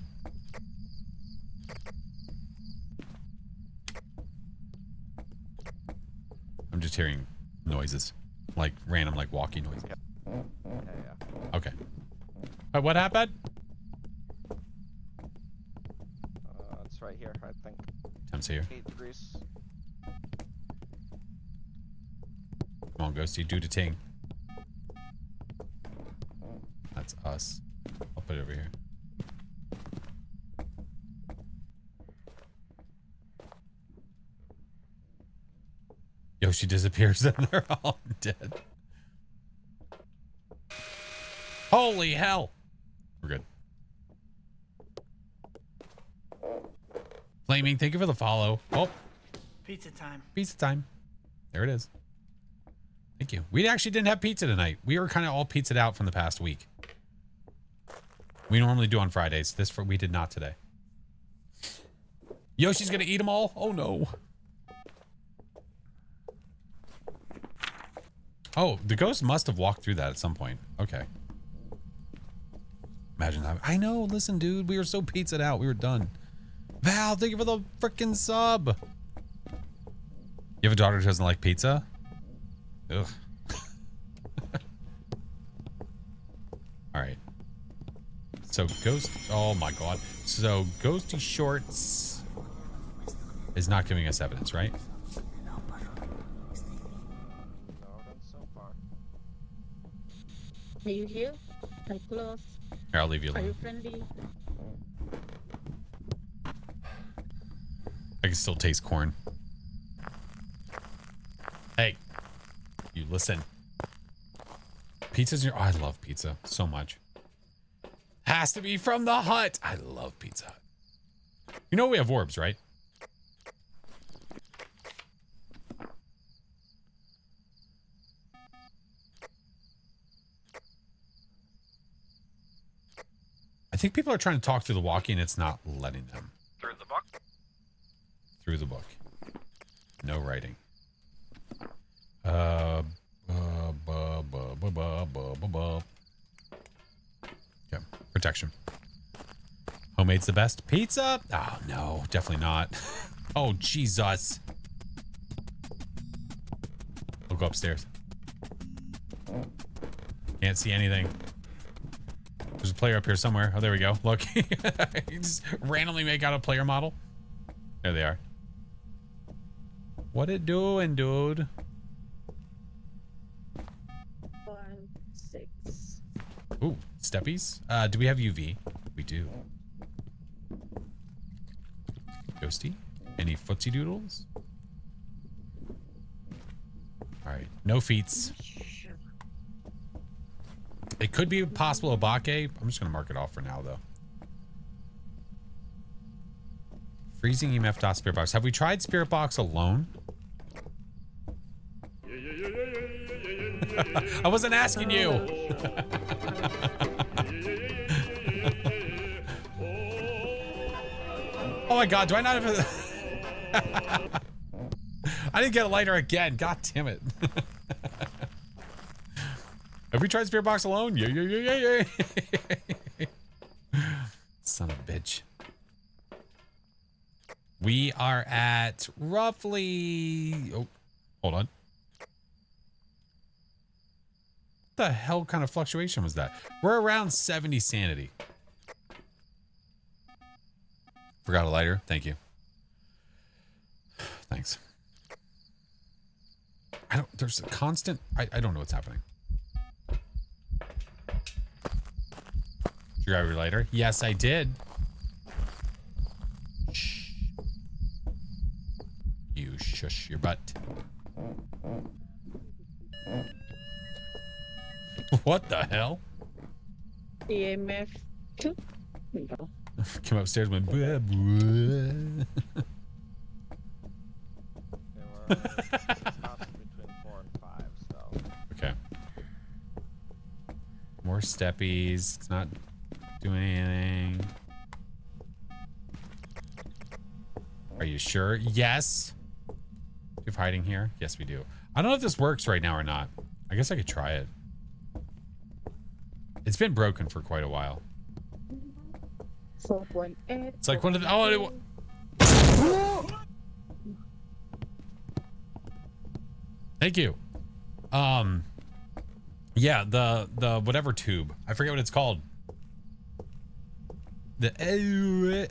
I'm just hearing noises, like random, like walking noises. Okay. What happened? It's right here, I think. Temps here. 8 degrees. Come on, Ghosty, do the ting. That's us. I'll put it over here. Yoshi disappears and they're all dead. Holy hell. We're good. Flaming, thank you for the follow. Oh. Pizza time. Pizza time. There it is. Thank you. We actually didn't have pizza tonight. We were kind of all pizzaed out from the past week. We normally do on Fridays. We did not today. Yoshi's gonna eat them all? Oh no. Oh, the ghost must have walked through that at some point. Okay. Imagine that. I know. Listen, dude. We were so pizzaed out. We were done. Val, thank you for the freaking sub. You have a daughter who doesn't like pizza? Ugh. All right. So Ghost... Oh, my God. So Ghosty Shorts is not giving us evidence, right? Are you here? I'm close. Here, I'll leave you Are alone. you friendly? can still taste corn. Hey, you listen. Pizza's your. Oh, I love pizza so much. Has to be from the Hut. I love Pizza Hut. You know we have orbs, right? I think people are trying to talk through the walkie and it's not letting them. Through the book? Through the book. No writing. Okay, protection. Homemade's the best. Pizza? Oh, no, definitely not. Oh, Jesus. We'll go upstairs. Can't see anything. There's a player up here somewhere. Oh, there we go. Look. You just randomly make out a player model. There they are. What it doing, dude? 1, 6. Ooh, steppies. Do we have UV? We do. Ghosty? Any footsie doodles? Alright, no feats. It could be possible Obake. I'm just gonna mark it off for now though. Freezing EMF dot spirit box. Have we tried spirit box alone? I wasn't asking you. Oh my god, do I not have a... I didn't get a lighter again. God damn it. Have we tried spirit box alone? Yeah. Son of a bitch. We are at roughly... Oh, hold on. What the hell kind of fluctuation was that? We're around 70 sanity. Forgot a lighter. Thank you. Thanks. There's a constant... I don't know what's happening. Did you grab your lighter? Yes, I did. Shh. You shush your butt. What the hell? EMF 2. Came upstairs and went blah, blah. Between 4 and 5, so. Okay. More steppies. It's not doing anything. Are you sure? Yes. Do we have hiding here? Yes, we do. I don't know if this works right now or not. I guess I could try it. It's been broken for quite a while. 4.8. It's like one of the... Oh, thank you. Yeah, the whatever tube. I forget what it's called. The...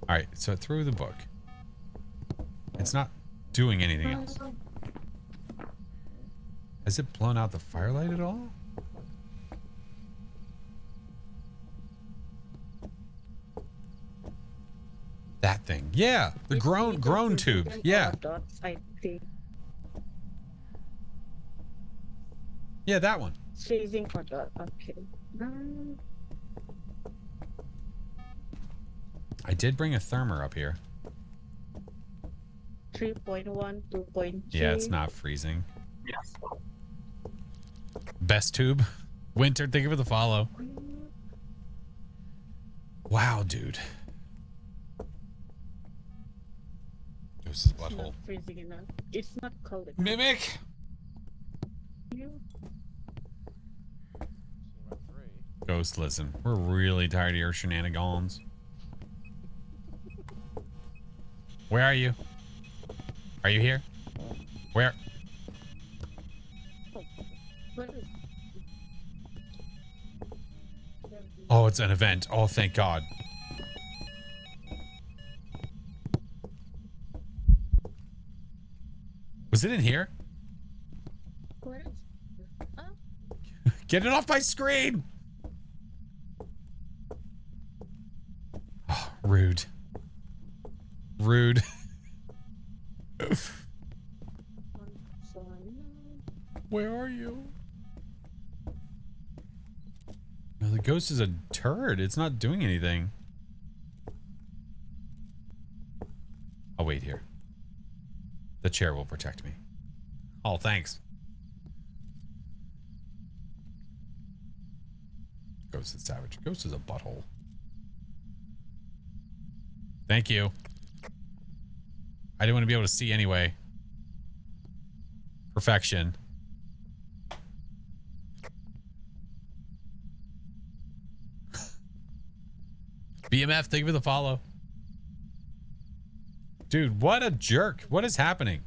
All right, so through the book. It's not doing anything else. Has it blown out the firelight at all? That thing. Yeah, the groan tube. Yeah. Yeah, that one. Freezing for dot. Okay. I did bring a thermer up here. 3.1, 2.2. Yeah, it's not freezing. Yes. Best tube. Winter, thank you for the follow. Wow, dude. This is butthole. It's not freezing enough. It's not cold enough. Mimic. Ghost, listen. We're really tired of your shenanigans. Where are you? Are you here? Where? Oh, it's an event. Oh, thank God. Was it in here? Get it off my screen! Rude. Rude. Where are you? No, the ghost is a turd. It's not doing anything. I'll wait here. The chair will protect me. Oh, thanks. Ghost is savage. Ghost is a butthole. Thank you. I didn't want to be able to see anyway. Perfection. BMF, thank you for the follow. Dude, what a jerk. What is happening?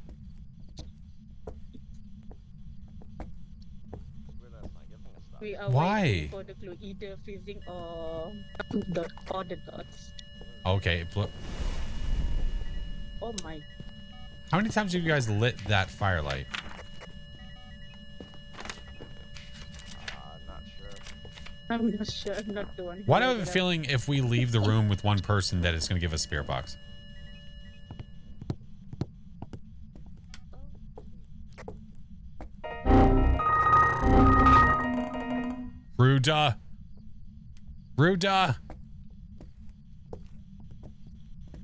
We are Why? waiting for the clue, either freezing or the dots. Okay. Oh my. How many times have you guys lit that firelight? I'm not sure. I'm not the one. Why do I have a feeling if we leave the room with one person that it's going to give us spirit box? Ruda. Ruda.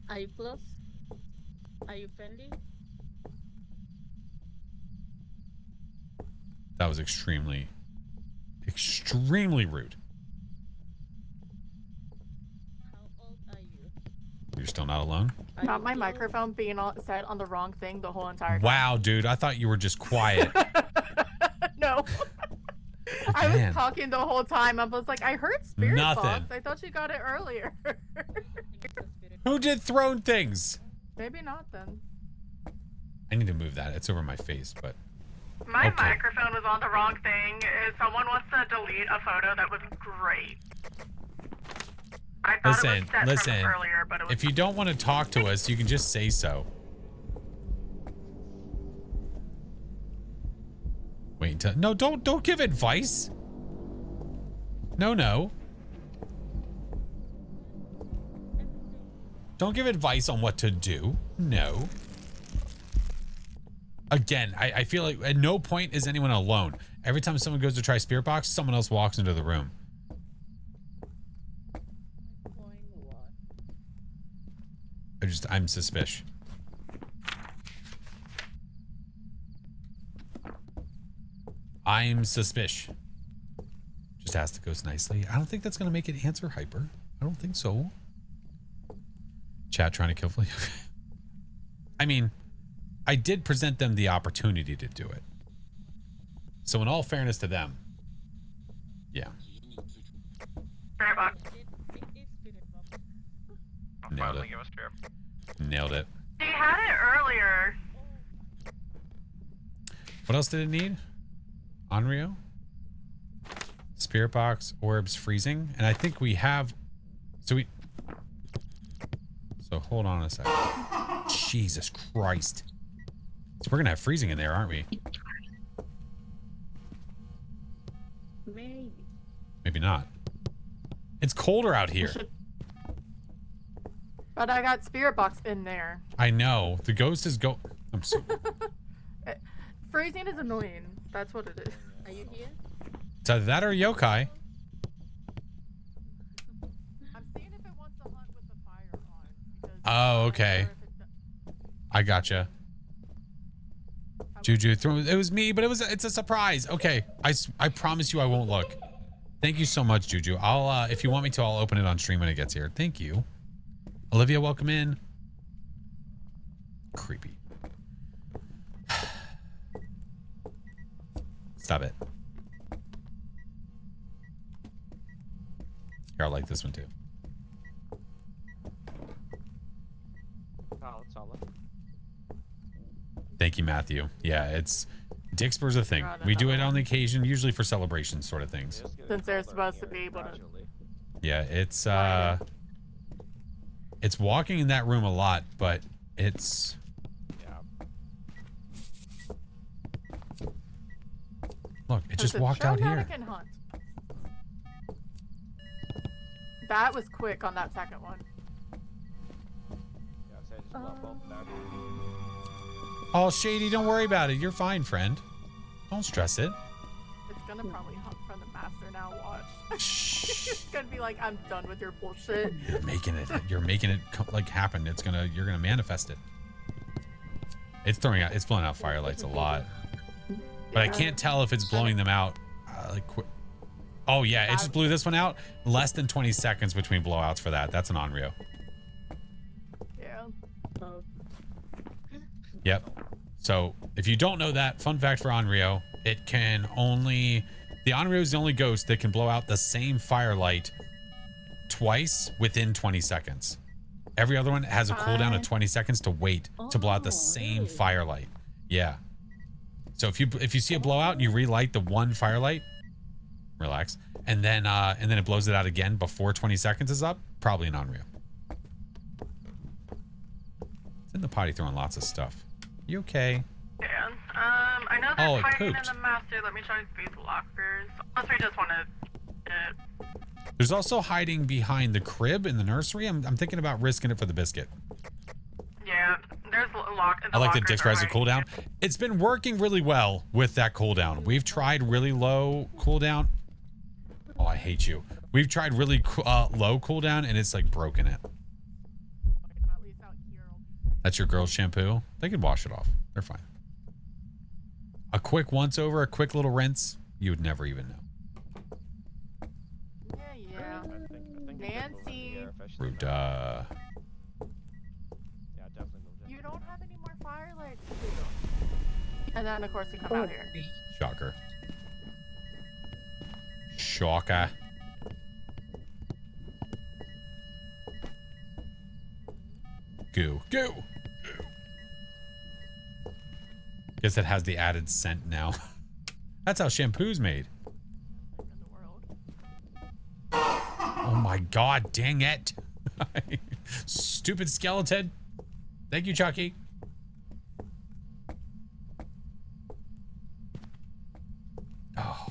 Are you close? Are you friendly? That was extremely rude. How old are you? You're still not alone? Not my microphone being set on the wrong thing the whole entire time. Wow, dude. I thought you were just quiet. No. I was talking the whole time. I was like, I heard spirit Nothing. box. I thought you got it earlier. Who did thrown things? Maybe not then. I need to move that. It's over my face, but... My Okay. microphone was on the wrong thing. If someone wants to delete a photo, that was great. I thought it was set Listen. from earlier, but it was If you don't want to talk to us, you can just say so. Wait until... No, don't give advice. No. Don't give advice on what to do. No. Again, I feel like at no point is anyone alone. Every time someone goes to try spirit box, someone else walks into the room. I'm suspicious. I'm suspicious. Just ask the ghost nicely. I don't think that's going to make it answer hyper. I don't think so. Chat trying to kill Flea. I mean, I did present them the opportunity to do it. So in all fairness to them, yeah. Nailed it. Nailed it. She had it earlier. What else did it need? Onryo? Spirit box, orbs, freezing. And I think we have... So hold on a second. Jesus Christ. So we're going to have freezing in there, aren't we? Maybe. Maybe not. It's colder out here. But I got spirit box in there. I know. The ghost is I'm so... Freezing is annoying. That's what it is. Are you here? It's either that or yokai. I'm seeing if it wants to hunt with the fire on. Oh, okay. I gotcha. Juju, it was me, but it's a surprise. Okay, I promise you I won't look. Thank you so much, Juju. I'll if you want me to, I'll open it on stream when it gets here. Thank you. Olivia, welcome in. Creepy. Stop it. Here, I like this one too. Solid, solid. Thank you, Matthew. Yeah, it's Dixper's a thing. We do it on the occasion, usually for celebrations sort of things. Since they're supposed to be able to. Yeah, it's walking in that room a lot, but it's... Look, it just walked out here. That was quick on that second one. Oh, Shady, don't worry about it. You're fine, friend. Don't stress it. It's gonna probably hunt from the master now. Watch. It's gonna be like, I'm done with your bullshit. You're making it like happen. You're gonna manifest it. It's blowing out firelights a lot, but I can't tell if it's blowing them out. Oh yeah, it just blew this one out. Less than 20 seconds between blowouts for that. That's an Onryo. Yeah. Yep. So if you don't know that, fun fact for Onryo, the Onryo is the only ghost that can blow out the same firelight twice within 20 seconds. Every other one has a cooldown of 20 seconds to wait to blow out the same firelight. Yeah. So if you see a blowout and you relight the one firelight, relax, and then it blows it out again before 20 seconds is up, probably an Onryo. It's in the potty throwing lots of stuff. You okay? Yeah. I know there's hiding in pooped. the master. Let me check these lockers. Unless we just want to. There's also hiding behind the crib in the nursery. I'm thinking about risking it for the biscuit. Yeah, there's a lock. I like the disc riser cooldown. It's been working really well with that cooldown. We've tried really low cooldown. Oh, I hate you. We've tried really low cooldown, and it's like broken it. That's your girl's shampoo. They can wash it off. They're fine. A quick once over, a quick little rinse. You would never even know. Yeah. Nancy. Ruda. You don't have any more firelights. And then of course you come out here. Shocker. Shocker. Goo. Goo. Guess it has the added scent now. That's how shampoo's made. Oh my god, dang it. Stupid skeleton. Thank you, Chucky. Oh,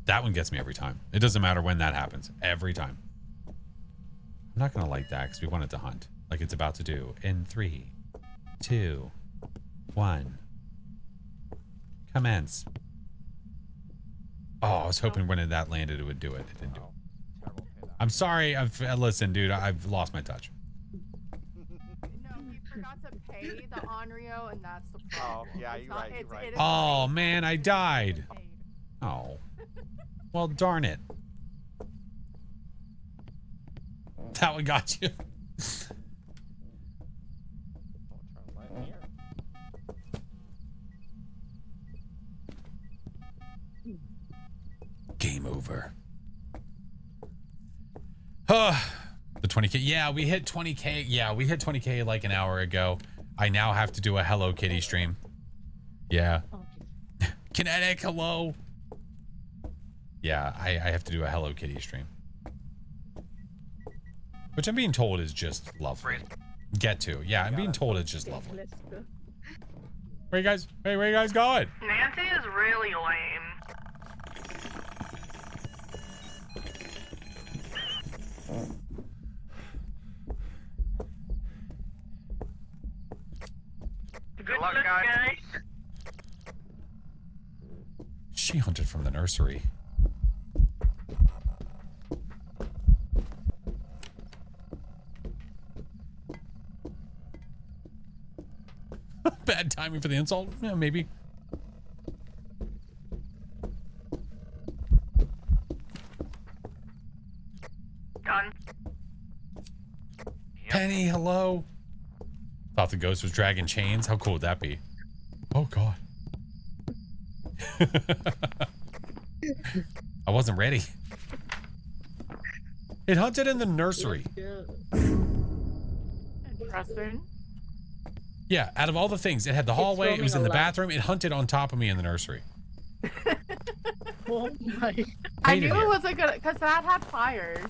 that one gets me every time. It doesn't matter when that happens. Every time. I'm not going to light that because we want it to hunt. Like it's about to do. In 3, 2, 1. Commence. Oh, I was hoping when that landed it would do it. It didn't do it. I'm sorry. Listen, dude, I've lost my touch. No, you forgot to pay the Onryo, and that's the problem. Oh, yeah, you're right. Oh, man, I died. Oh. Well, darn it. That one got you. Game over. The 20K. Yeah, we hit 20K. Yeah, we hit 20K like an hour ago. I now have to do a Hello Kitty stream. Yeah. Kinetic, hello. Yeah, I have to do a Hello Kitty stream. Which I'm being told is just lovely. Get to. Yeah, I'm being told it's just lovely. Let's go. Where you guys going? Nancy is really lame. Good luck, guys. She hunted from the nursery. Bad timing for the insult? Yeah, maybe. Done. Penny, hello. Thought the ghost was dragging chains. How cool would that be? Oh, God. I wasn't ready. It hunted in the nursery. Interesting. Yeah, out of all the things, it had the hallway, it was in the bathroom, it hunted on top of me in the nursery. Oh my. I knew it wasn't gonna, because that had fire.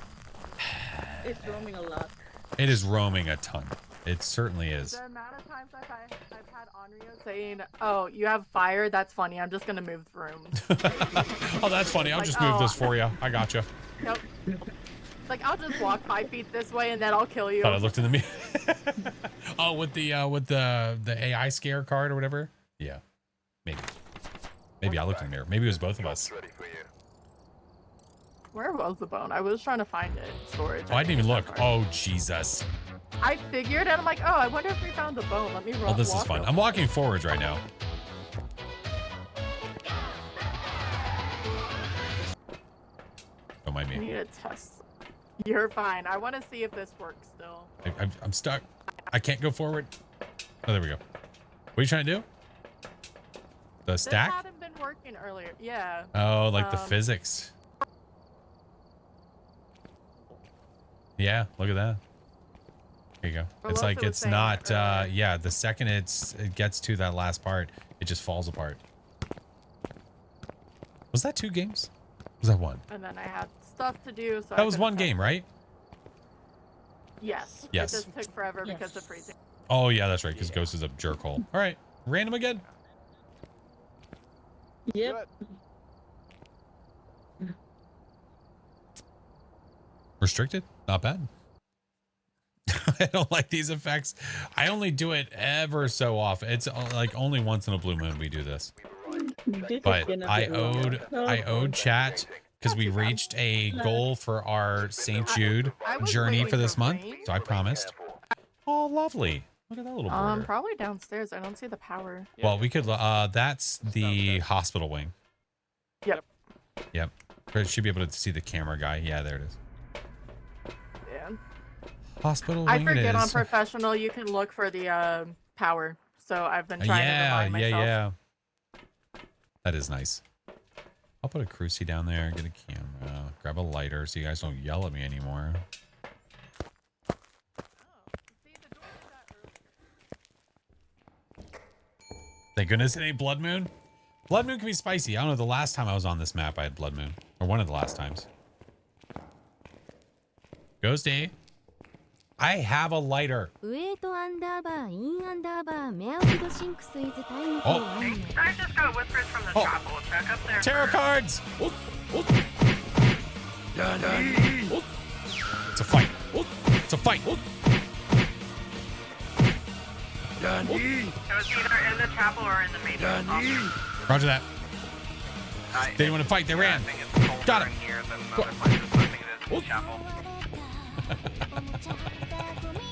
It's roaming a lot. It is roaming a ton. It certainly is. The amount of times I've had Onryo saying, "Oh, you have fire? That's funny. I'm just gonna move the room." Oh, that's funny. I'll just move this for you. I got you. Nope. like, I'll just walk 5 feet this way and then I'll kill you. Thought I looked in the mirror. Oh, with the AI scare card or whatever. Yeah, maybe I looked in the mirror. Maybe it was both of us. Where was the bone? I was trying to find it. Storage. Oh, I didn't even look. Oh, Jesus. I figured, and I'm like, oh, I wonder if we found the bone. Let me run. Oh, this is fun. I'm walking forwards right now. Don't mind I me. need a test. You're fine. I want to see if this works still. I'm stuck. I can't go forward. Oh, there we go. What are you trying to do? The stack? This hadn't been working earlier. Yeah. Oh, like the physics. Yeah, look at that. There you go. It's like it's not yeah, the second it gets to that last part, it just falls apart. Was that 2 games? Was that 1? And then I had stuff to do, so That was 1 game, right? Yes. Yes. It just took forever because of freezing. Oh yeah, that's right, because Ghost is a jerkhole. All right. Random again. Yep. Restricted? Not bad. I don't like these effects. I only do it ever so often. It's like only once in a blue moon we do this. But I owed chat because we reached a goal for our St. Jude journey for this month. So I promised. Oh, lovely. Look at that little border. Probably downstairs. I don't see the power. Well, we could that's the hospital wing. Yep. Yep. But should be able to see the camera guy. Yeah, there it is. Yeah. Hospital I wing forget it on is. professional you can look for the power. So I've been trying to remind myself. Yeah. That is nice. I'll put a crucie down there, get a camera, grab a lighter so you guys don't yell at me anymore. Thank goodness it ain't Blood Moon. Blood Moon can be spicy. I don't know, the last time I was on this map I had Blood Moon. Or one of the last times. Ghosty. I have a lighter. Oh. I just got whispers from the chapel. Back up there. Tarot cards! It's a fight. It's a fight. It was either in the chapel or in the main office. Roger that. They didn't want to fight. They ran. Got it. Chapel.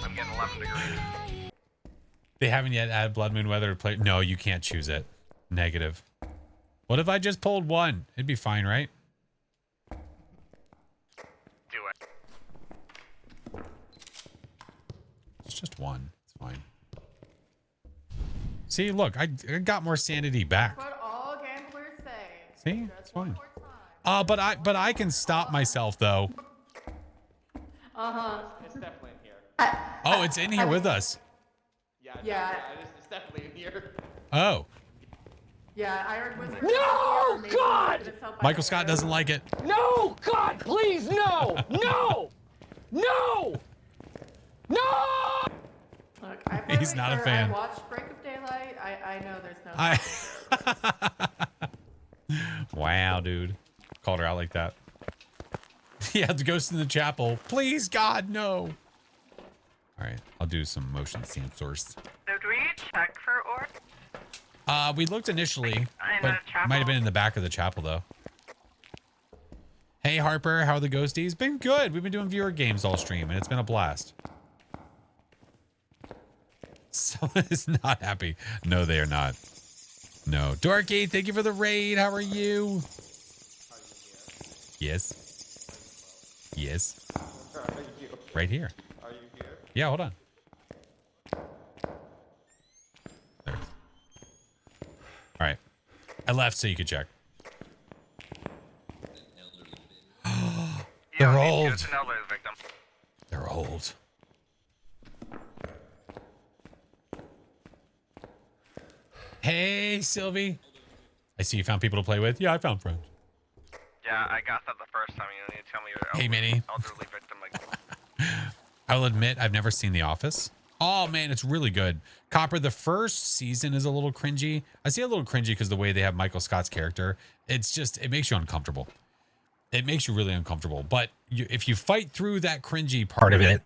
I'm getting 11 degrees. They haven't yet added Blood Moon weather to play. No, you can't choose it. Negative. What if I just pulled 1? It'd be fine, right? Do it. It's just 1. It's fine. See, look, I got more sanity back. What all gamblers say. See, it's fine. But I can stop myself though. It's definitely in here. Oh, it's in here with us. Yeah. It's definitely in here. Oh, Yeah, I heard wizards. No, God! Michael Scott doesn't like it. No, God, please, no! No! No! No! Look, I play He's not a Witcher, fan. I watched Break of Daylight. I know there's no. Wow, dude. Called her out like that. Yeah, the ghost in the chapel. Please, God, no. All right, I'll do some motion sensors. So do we check for orbs? We looked initially, In but the chapel? might have been in the back of the chapel though. Hey Harper, how are the ghosties? Been good. We've been doing viewer games all stream, and it's been a blast. Someone is not happy. No, they are not. No. Dorky, thank you for the raid. How are you? Yes. Yes. Where are you? Right here. Are you here? Yeah, hold on. There. All right. I left so you could check. They're old. It's an elderly victim. They're old. Hey, Sylvie. I see you found people to play with. Yeah, I found friends. Yeah, I got that the first time. You need to tell me you're Hey, Minnie. elderly victim. Like, I'll admit I've never seen The Office. Oh man, it's really good. Copper, the first season is a little cringy. I see a little cringy because the way they have Michael Scott's character. It's just, it makes you uncomfortable. It makes you really uncomfortable. But if you fight through that cringy part of it,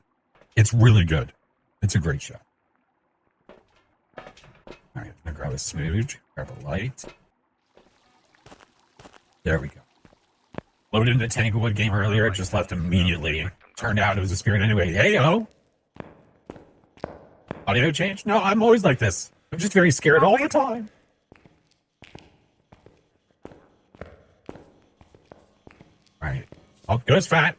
it's really good. It's a great show. All right, I'm gonna grab a smooch, grab a light. There we go. Loaded into Tanglewood game earlier. It just left immediately. Turned out it was a spirit anyway. Hey-o. Audio change? No, I'm always like this. I'm just very scared all the time. All right. Oh, goes fat.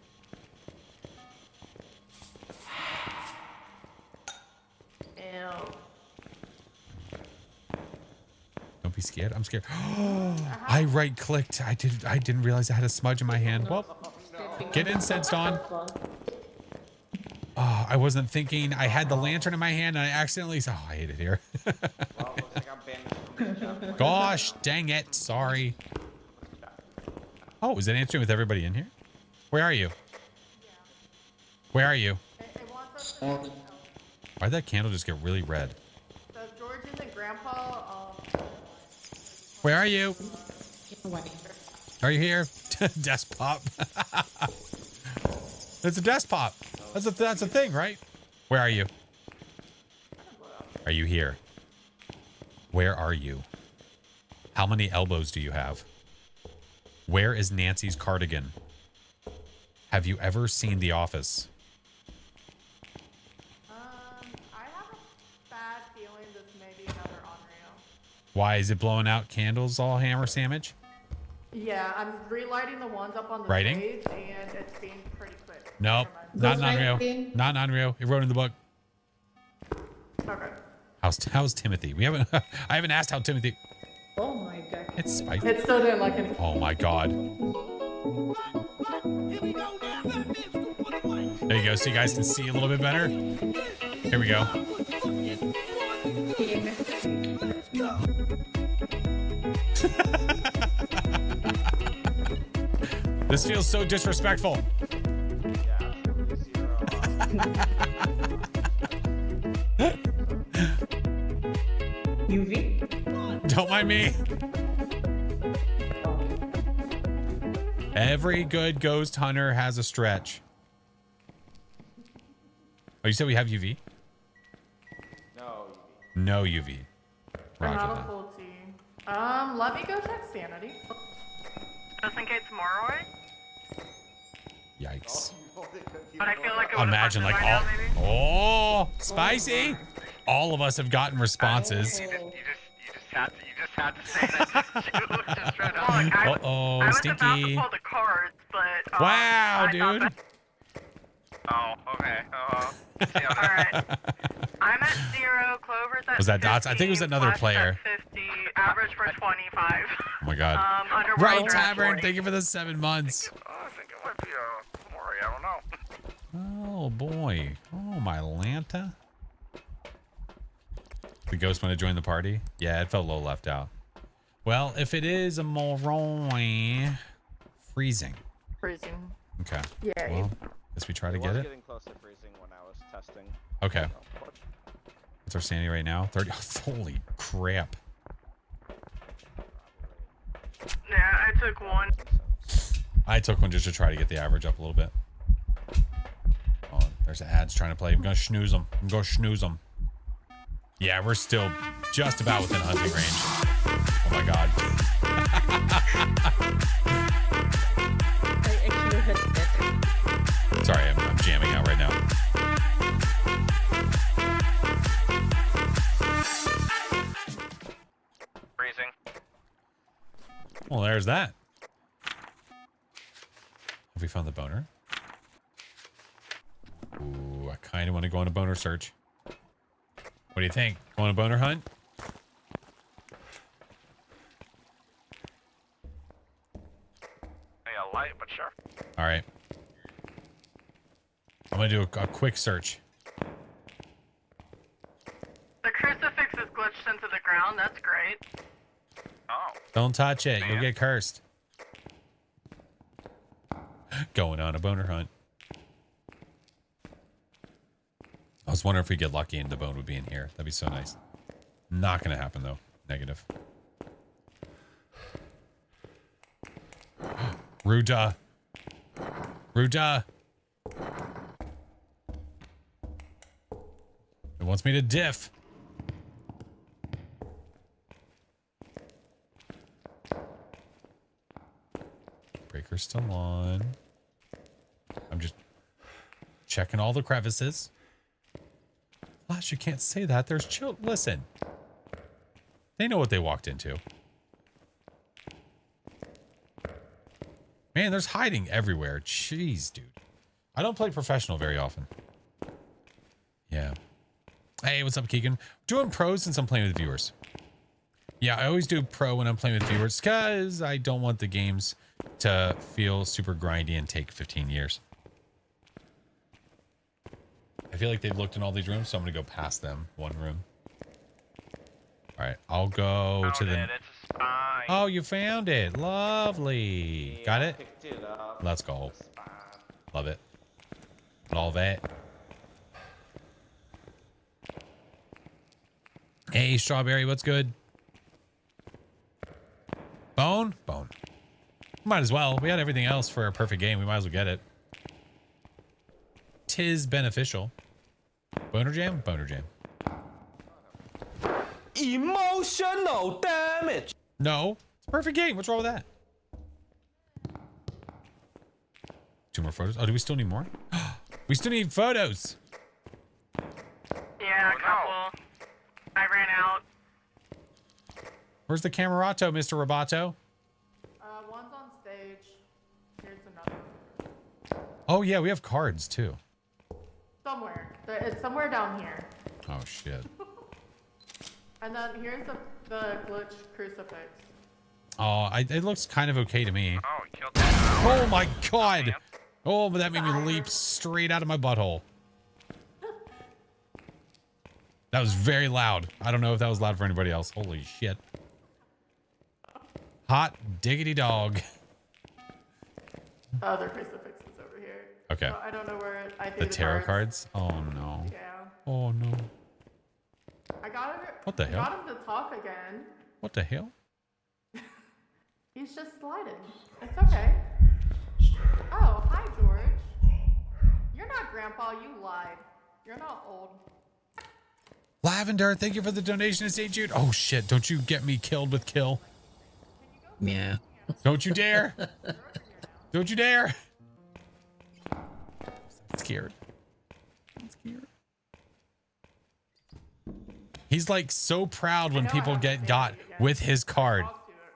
Don't be scared. I'm scared. I right-clicked. I didn't realize I had a smudge in my hand. Well, get incensed on. Oh, I wasn't thinking. I had the lantern in my hand and I accidentally. Oh, I hate it here. Gosh, dang it. Sorry. Oh, is it answering with everybody in here? Where are you? Where are you? Why'd that candle just get really red? So George and Grandpa. Where are you? Are you here? Desk pop. It's a desk pop. That's a thing, right? Where are you? Are you here? Where are you? How many elbows do you have? Where is Nancy's cardigan? Have you ever seen The Office? I have a bad feeling this may be another Unreal. Why is it blowing out candles all hammer sandwich? Yeah, I'm relighting the ones up on the Writing? stage, and it's being pretty quick. Nope, not an Unreal. Not an Unreal. It wrote in the book. Okay. How's Timothy? We haven't. I haven't asked how Timothy. Oh my god. It's spiky. It still didn't like it. Oh my god. There you go. So you guys can see a little bit better. Here we go. This feels so disrespectful. UV? Don't mind me. Every good ghost hunter has a stretch. Oh, you said we have UV? No UV. I'm Roger not a that. full T. Let me go check sanity. Just in case tomorrow, right? Yikes. But I feel like it would Imagine like all. Oh, spicy. All of us have gotten responses. You just had to say that. Just right on. Uh-oh, I was stinky. about to pull the cards, but Wow, I thought dude. that- Oh, okay. Alright. I'm at 0, Clover's at Was that Dots? I think it was 15, another Flash player. at 50, average for 25. Oh my god. Underworld Right, are at Tavern. 40. Thank you for the 7 months. I think it might be a Maury, I don't know. Oh boy. Oh my Lanta. The ghost want to join the party? Yeah, it felt a little left out. Well, if it is a Moroi, freezing. Freezing. Okay. Yeah. Well, guess we try to get it. Getting close to freezing when I was testing. Okay. What's our sanity right now? 30. Holy crap. Yeah, I took one. I took one just to try to get the average up a little bit. Oh, there's ads trying to play. I'm going to snooze them. I'm going to snooze them. Yeah, we're still just about within hunting range. Oh my god. I actually heard that. Sorry, I'm jamming out right now. Freezing. Well, there's that. Have we found the boner? Ooh, I kind of want to go on a boner search. What do you think? Go on a boner hunt? Yeah, light, but sure. All right. I'm going to do a quick search. The crucifix is glitched into the ground. That's great. Oh. Don't touch it. You'll get cursed. Going on a boner hunt. I was wondering if we get lucky and the bone would be in here. That'd be so nice. Not going to happen, though. Negative. Ruda. Ruta. It wants me to diff. Breaker's still on. I'm just checking all the crevices. Flash, you can't say that. There's children. Listen. They know what they walked into. Man, there's hiding everywhere. Jeez, dude. I don't play professional very often. Yeah. Hey, what's up, Keegan? Doing pro since I'm playing with viewers. Yeah, I always do pro when I'm playing with viewers because I don't want the games to feel super grindy and take 15 years. I feel like they've looked in all these rooms, so I'm going to go past them. One room. All right, I'll go to the... Oh, you found it. Lovely. Got it? Picked it up. Let's go. Love it. Love it. Hey, Strawberry, what's good? Bone? Bone. Might as well. We had everything else for a perfect game. We might as well get it. Tis beneficial. Boner Jam? Boner Jam. Emotional damage. No. It's a perfect game. What's wrong with that? 2 more photos. Oh, do we still need more? We still need photos. Yeah, a couple. I ran out. Where's the camerato, Mr. Roboto? One's on stage. Here's another one. Oh, yeah, we have cards, too. Somewhere. It's somewhere down here. Oh, shit. And then here's the glitch crucifix. Oh, it looks kind of okay to me. Oh, my God. Oh, but that made me leap straight out of my butthole. That was very loud. I don't know if that was loud for anybody else. Holy shit. Hot diggity dog. Other crucifix is over here. Okay. So I don't know where I threw The tarot cards? Oh, no. Yeah. Oh, no. I got him. What the hell? Got him to talk again. What the hell? He's just sliding. It's okay. Oh, hi, George. You're not Grandpa. You lied. You're not old. Lavender, thank you for the donation to St. Jude. Oh, shit. Don't you get me killed with kill. Yeah. Don't you dare. Don't you dare. I'm scared. I'm scared. He's like so proud when people got with his card.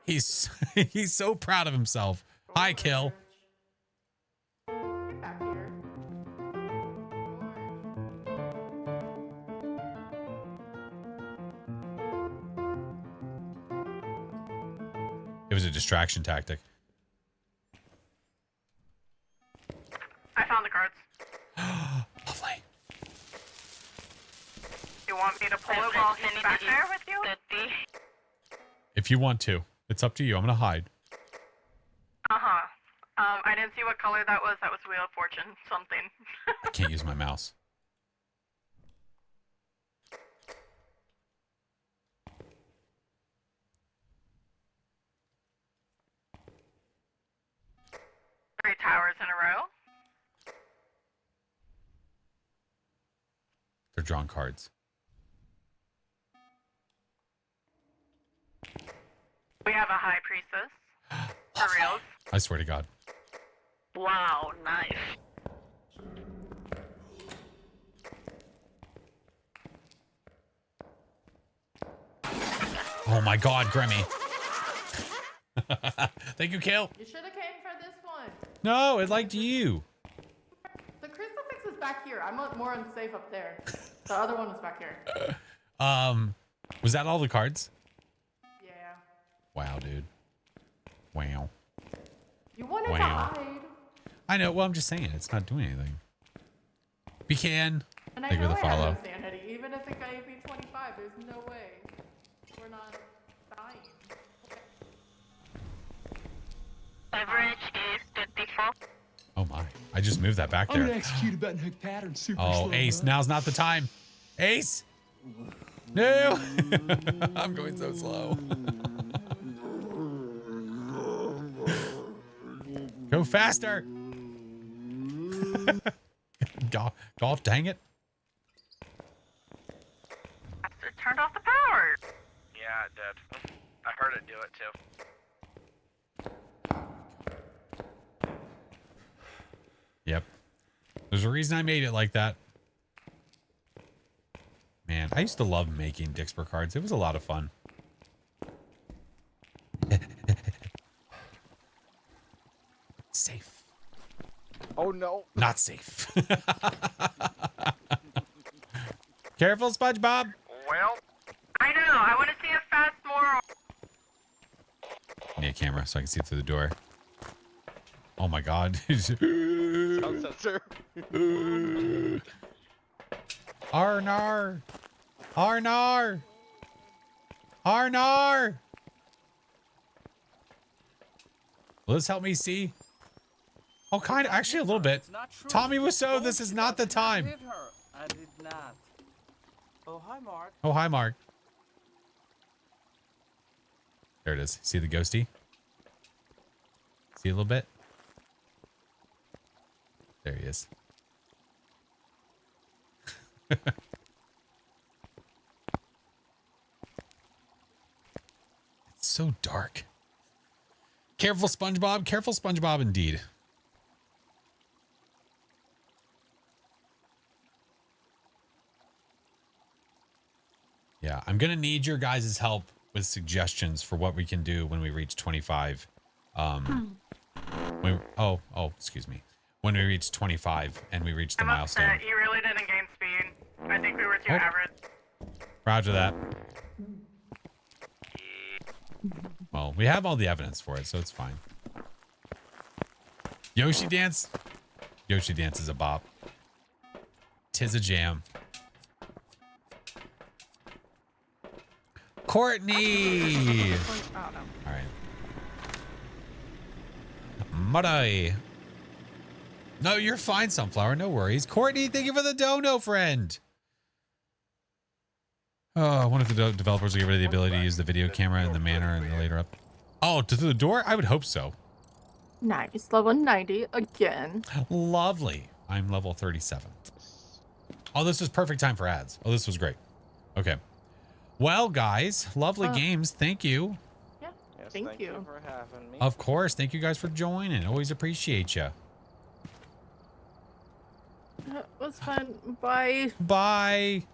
He's he's so proud of himself. Hi, kill. It was a distraction tactic. I found the cards. Lovely. You want me to pull it while he's back there with you? If you want to. It's up to you. I'm going to hide. Uh-huh. I didn't see what color that was. That was Wheel of Fortune something. I can't use my mouse. Three towers in a row. They're drawn cards. We have a High Priestess. For reals. I swear to God. Wow, nice. Oh my God, Grimmy. Thank you, Kale. You should have came for this one. No, it liked you. The crucifix is back here. I'm more unsafe up there. The other one was back here. Was that all the cards? Yeah. Wow, dude. Wow. You wanted to Wow. hide. I know. Well, I'm just saying it's not doing anything. Becan. And I Thank you know for the I have follow. no sanity. Even if it gave me 25, there's no way. We're not dying. Average is 54. Oh my. I just moved that back I'm gonna there. execute a button hook pattern super Oh, slow, Ace. huh? Now's not the time. Ace. No. I'm going so slow. Go faster. Golf, dang it. It turned off the power. Yeah, it did. I heard it do it too. Yep. There's a reason I made it like that. Man, I used to love making Dixper cards. It was a lot of fun. Safe. Oh no. Not safe. Careful, SpongeBob. Well, I know. I want to see if Phasmophobia. I need a camera so I can see through the door. Oh my god. Sound sensor. Arnar. Arnar. Arnar. Will this help me see? Oh, kind of. Actually, a little bit. Tommy Wiseau, this is not the time. I did not. Oh, hi, Mark. Oh, hi, Mark. There it is. See the ghosty? See a little bit? There he is. It's so dark. Careful, SpongeBob. Careful, SpongeBob, indeed. Yeah, I'm going to need your guys' help with suggestions for what we can do when we reach 25. Excuse me. When we reach 25 and we reach the milestone. Upset. You really didn't gain speed. I think we were too average. Roger that. Well, we have all the evidence for it, so it's fine. Yoshi Dance? Yoshi Dance is a bop. 'Tis a jam. Courtney! All right. Muddy. No, you're fine, Sunflower. No worries. Courtney, thank you for the dono, friend. Oh, I wonder if the developers will get rid of the ability to use the video camera in the manner and later up. Oh, to the door? I would hope so. Nice. Level 90 again. Lovely. I'm level 37. Oh, this was perfect time for ads. Oh, this was great. Okay. Well, guys, lovely games. Thank you. Yeah, Yes, thank you. for having me. Of course. Thank you guys for joining. Always appreciate you. It was fun. Bye. Bye.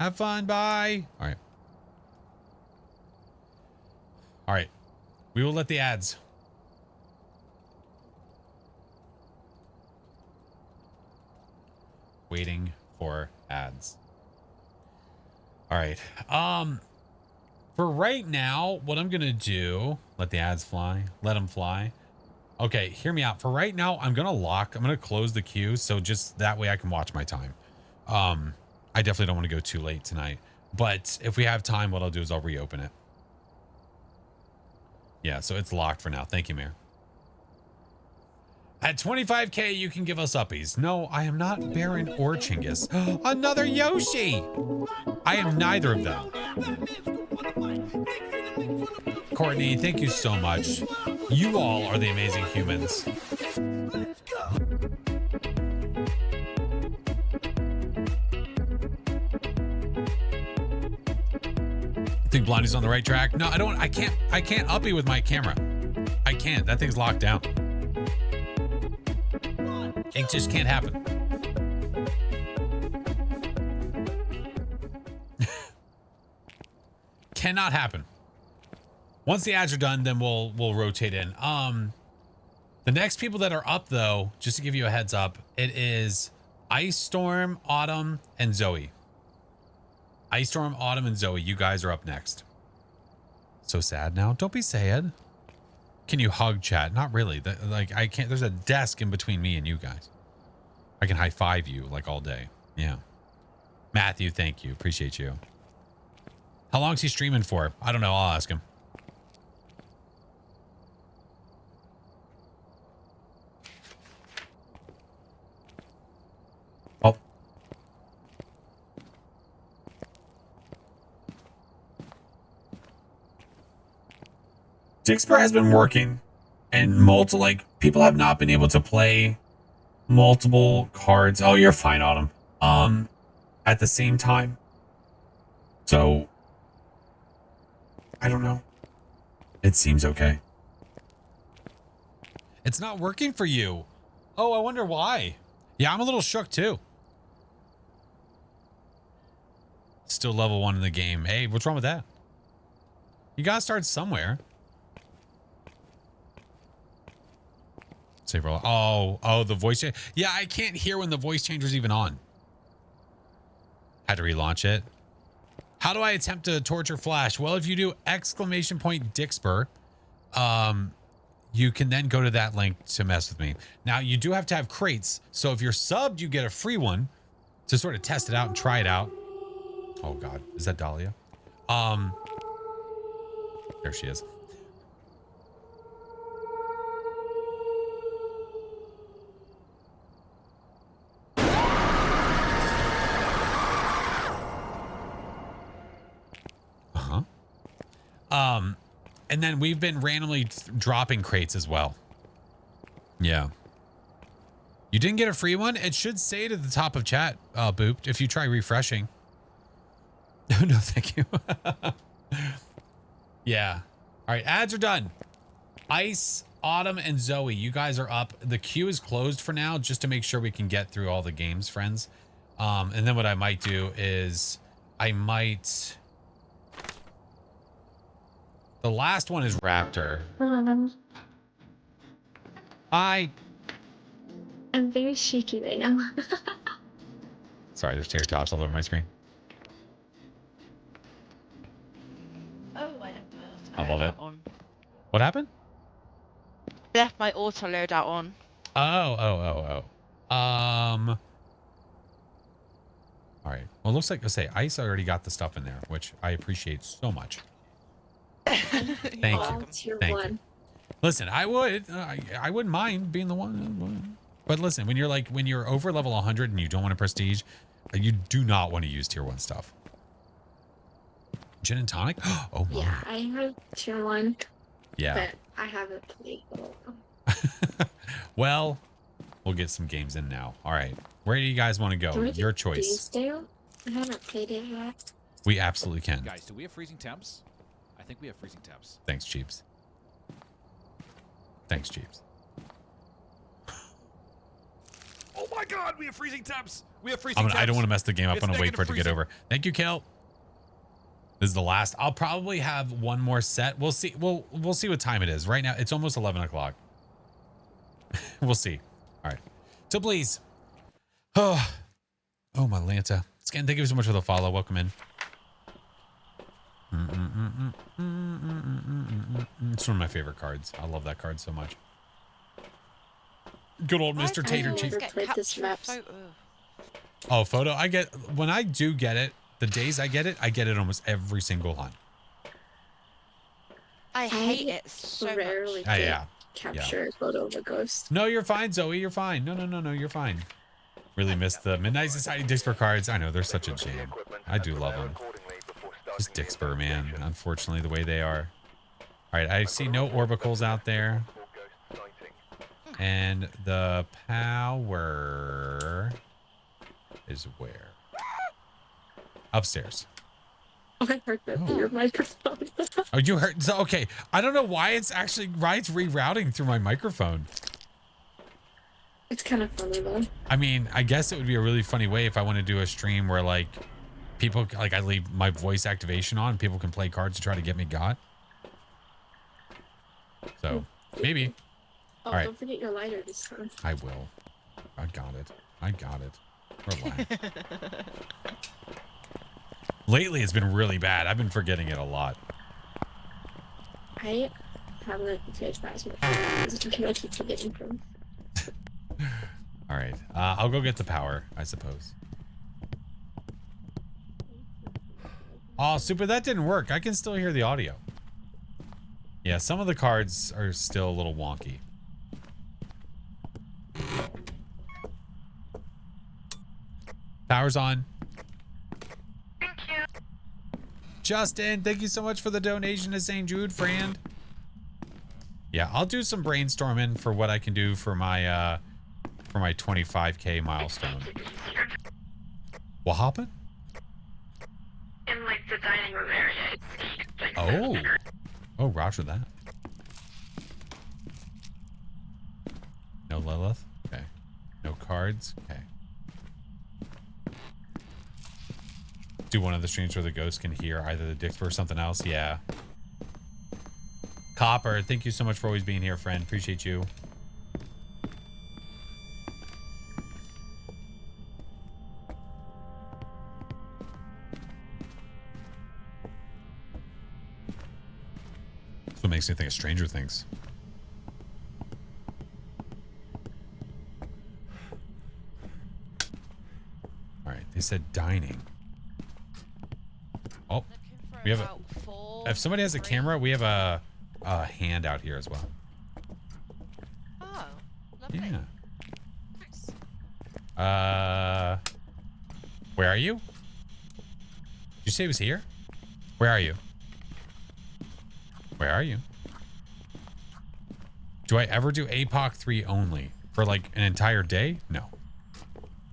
Have fun. Bye. All right. All right. We will let the ads. Waiting for ads. All right. For right now, what I'm going to do, let the ads fly. Let them fly. Okay, hear me out. For right now, I'm going to close the queue. So just that way I can watch my time. I definitely don't want to go too late tonight. But if we have time, what I'll do is I'll reopen it. Yeah, so it's locked for now. Thank you, Mayor. At 25K, you can give us uppies. No, I am not Baron or Chinggis. Another Yoshi! I am neither of them. Courtney, thank you so much. You all are the amazing humans. Think Blondie's on the right track? No, I can't uppy with my camera. I can't. That thing's locked down. It just can't happen. Cannot happen. Once the ads are done, then we'll rotate in. The next people that are up, though, just to give you a heads up, it is Ice Storm, Autumn, and Zoe. Ice Storm, Autumn, and Zoe. You guys are up next. So sad now. Don't be sad. Can you hug chat? Not really. Like I can't. There's a desk in between me and you guys. I can high five you like all day. Yeah. Matthew, thank you. Appreciate you. How long is he streaming for? I don't know. I'll ask him. Oh. Dixper has been working and people have not been able to play multiple cards. Oh, you're fine, Autumn. At the same time. So, I don't know. It seems okay. It's not working for you. Oh, I wonder why. Yeah, I'm a little shook too. Still level 1 in the game. Hey, what's wrong with that? You gotta start somewhere. Save roll. Oh, the voice change. Yeah, I can't hear when the voice changer's even on. Had to relaunch it. How do I attempt to torture Flash? Well, if you do ! Dixper, you can then go to that link to mess with me. Now, you do have to have crates. So if you're subbed, you get a free one to sort of test it out and try it out. Oh God, is that Dahlia? There she is. And then we've been randomly dropping crates as well. Yeah. You didn't get a free one? It should say it at the top of chat, Boop, if you try refreshing. No, thank you. Yeah. All right, ads are done. Ice, Autumn, and Zoe, you guys are up. The queue is closed for now, just to make sure we can get through all the games, friends. And then what I might do is I might... The last one is Raptor. Hi. I'm very shaky right now. Sorry, there's tear tops all over my screen. Oh, I love it. What happened? Left my auto loadout on. Oh. All right. Well, it looks like, say, Ice already got the stuff in there, which I appreciate so much. Thank you. Thank you. Listen, I wouldn't mind being the one. But listen, when you're over level 100 and you don't want to prestige, you do not want to use tier 1 stuff. Gin and tonic? Oh my. Yeah, I have tier 1. Yeah. But I haven't played. Well, we'll get some games in now. All right. Where do you guys want to go? Your choice. I haven't played it yet. We absolutely can. Guys, do we have freezing temps? I think we have freezing temps. Thanks, Cheeps. Thanks, Cheeps. Oh my God, we have freezing temps. We have freezing temps. I don't want to mess the game up. It's I'm gonna wait for it to freezing. get over. Thank you, Kel. This is the last. I'll probably have one more set. We'll see. We'll see what time it is. Right now, it's almost 11 o'clock. We'll see. All right. So please. Oh, my Lanta. Scan, thank you so much for the follow. Welcome in. It's one of my favorite cards. I love that card so much. Good old Mr. Tater Cheek. Oh, photo. When I do get it, the days I get it almost every single hunt. I hate it so rarely much. Yeah. Capture a photo of a ghost. No, you're fine, Zoe. You're fine. No, you're fine. Really missed the Midnight Society Dixper cards. I know, they're such a jam. I do love them. Just Dixper, man. Unfortunately, the way they are. All right, I see no orbicals out there. And the power is where? Upstairs. I heard that through your microphone. Oh, you heard? So, okay. I don't know why it's rerouting through my microphone. It's kind of funny though. I mean, I guess it would be a really funny way if I want to do a stream where like people, like I leave my voice activation on and people can play cards to try to get me got. So maybe. Oh, all right. Don't forget your lighter this time. I will. I got it. Relax. Lately, it's been really bad. I've been forgetting it a lot. I haven't played Phasmophobia. I keep forgetting from. All right. I'll go get the power, I suppose. Oh, super. That didn't work. I can still hear the audio. Yeah, some of the cards are still a little wonky. Power's on. Thank you. Justin, thank you so much for the donation to St. Jude, friend. Yeah, I'll do some brainstorming for what I can do for my for my 25K milestone. What happened? In like the dining room area. It's like Oh. Oh, roger that. No Lilith? Okay. No cards? Okay. Do one of the streams where the ghost can hear either the Dixper or something else? Yeah. Copper, thank you so much for always being here, friend. Appreciate you. That's what makes me think of Stranger Things. All right, they said dining. Oh, we have a. If somebody has a camera, we have a hand out here as well. Oh, lovely. Yeah. Nice. Where are you? Did you say it was here? Where are you? Where are you? Do I ever do APOC 3 only for like an entire day? No.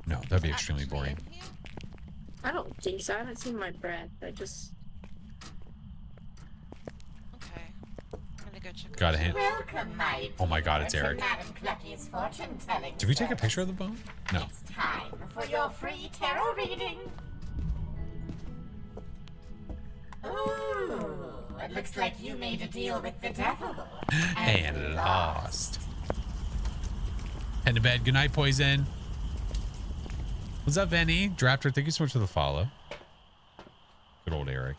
No, that'd be extremely boring. I don't think so. I haven't seen my breath. I just. Okay. I'm gonna go check. Got a hint. Welcome, my Oh my god, it's dear, to Eric. Madam Clucky's fortune-telling Did we take a service. picture of the bone? No. It's time for your free tarot reading. Ooh, it looks like you made a deal with the devil. And lost. Head to bed. Good night, Poison. What's up, Benny? Drafter, thank you so much for the follow. Good old Eric.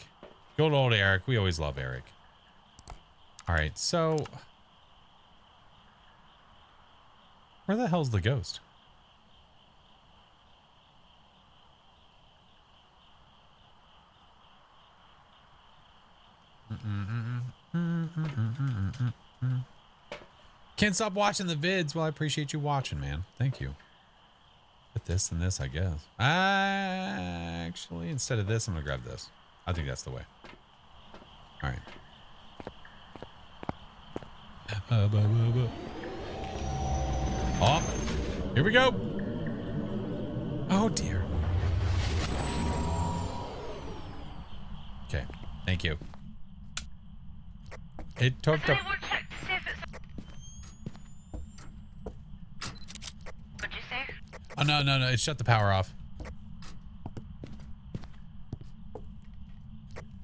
Good old Eric. We always love Eric. All right, so where the hell's the ghost? Can't stop watching the vids. Well, I appreciate you watching, man. Thank you. Put this and this, I guess. Actually, instead of this, I'm gonna grab this. I think that's the way. All right. Oh, here we go. Oh dear. Okay, thank you. It took the. What'd you say? Oh no, no, no! It shut the power off.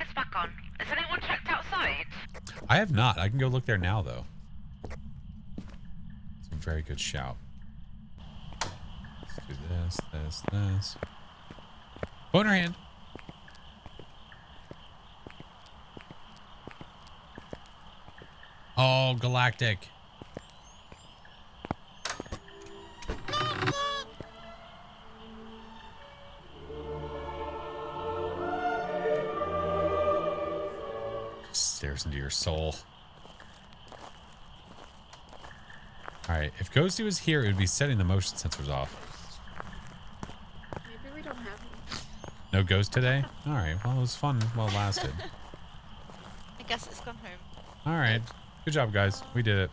It's back on. Has anyone checked outside? I have not. I can go look there now, though. It's a very good shout. Let's do this, this. Boner hand. Oh, Galactic. Stares into your soul. Alright, if Ghosty was here, it would be setting the motion sensors off. Maybe we don't have them. No ghost today? Alright, well, it was fun while it lasted. I guess it's gone home. Alright, good job, guys. We did it.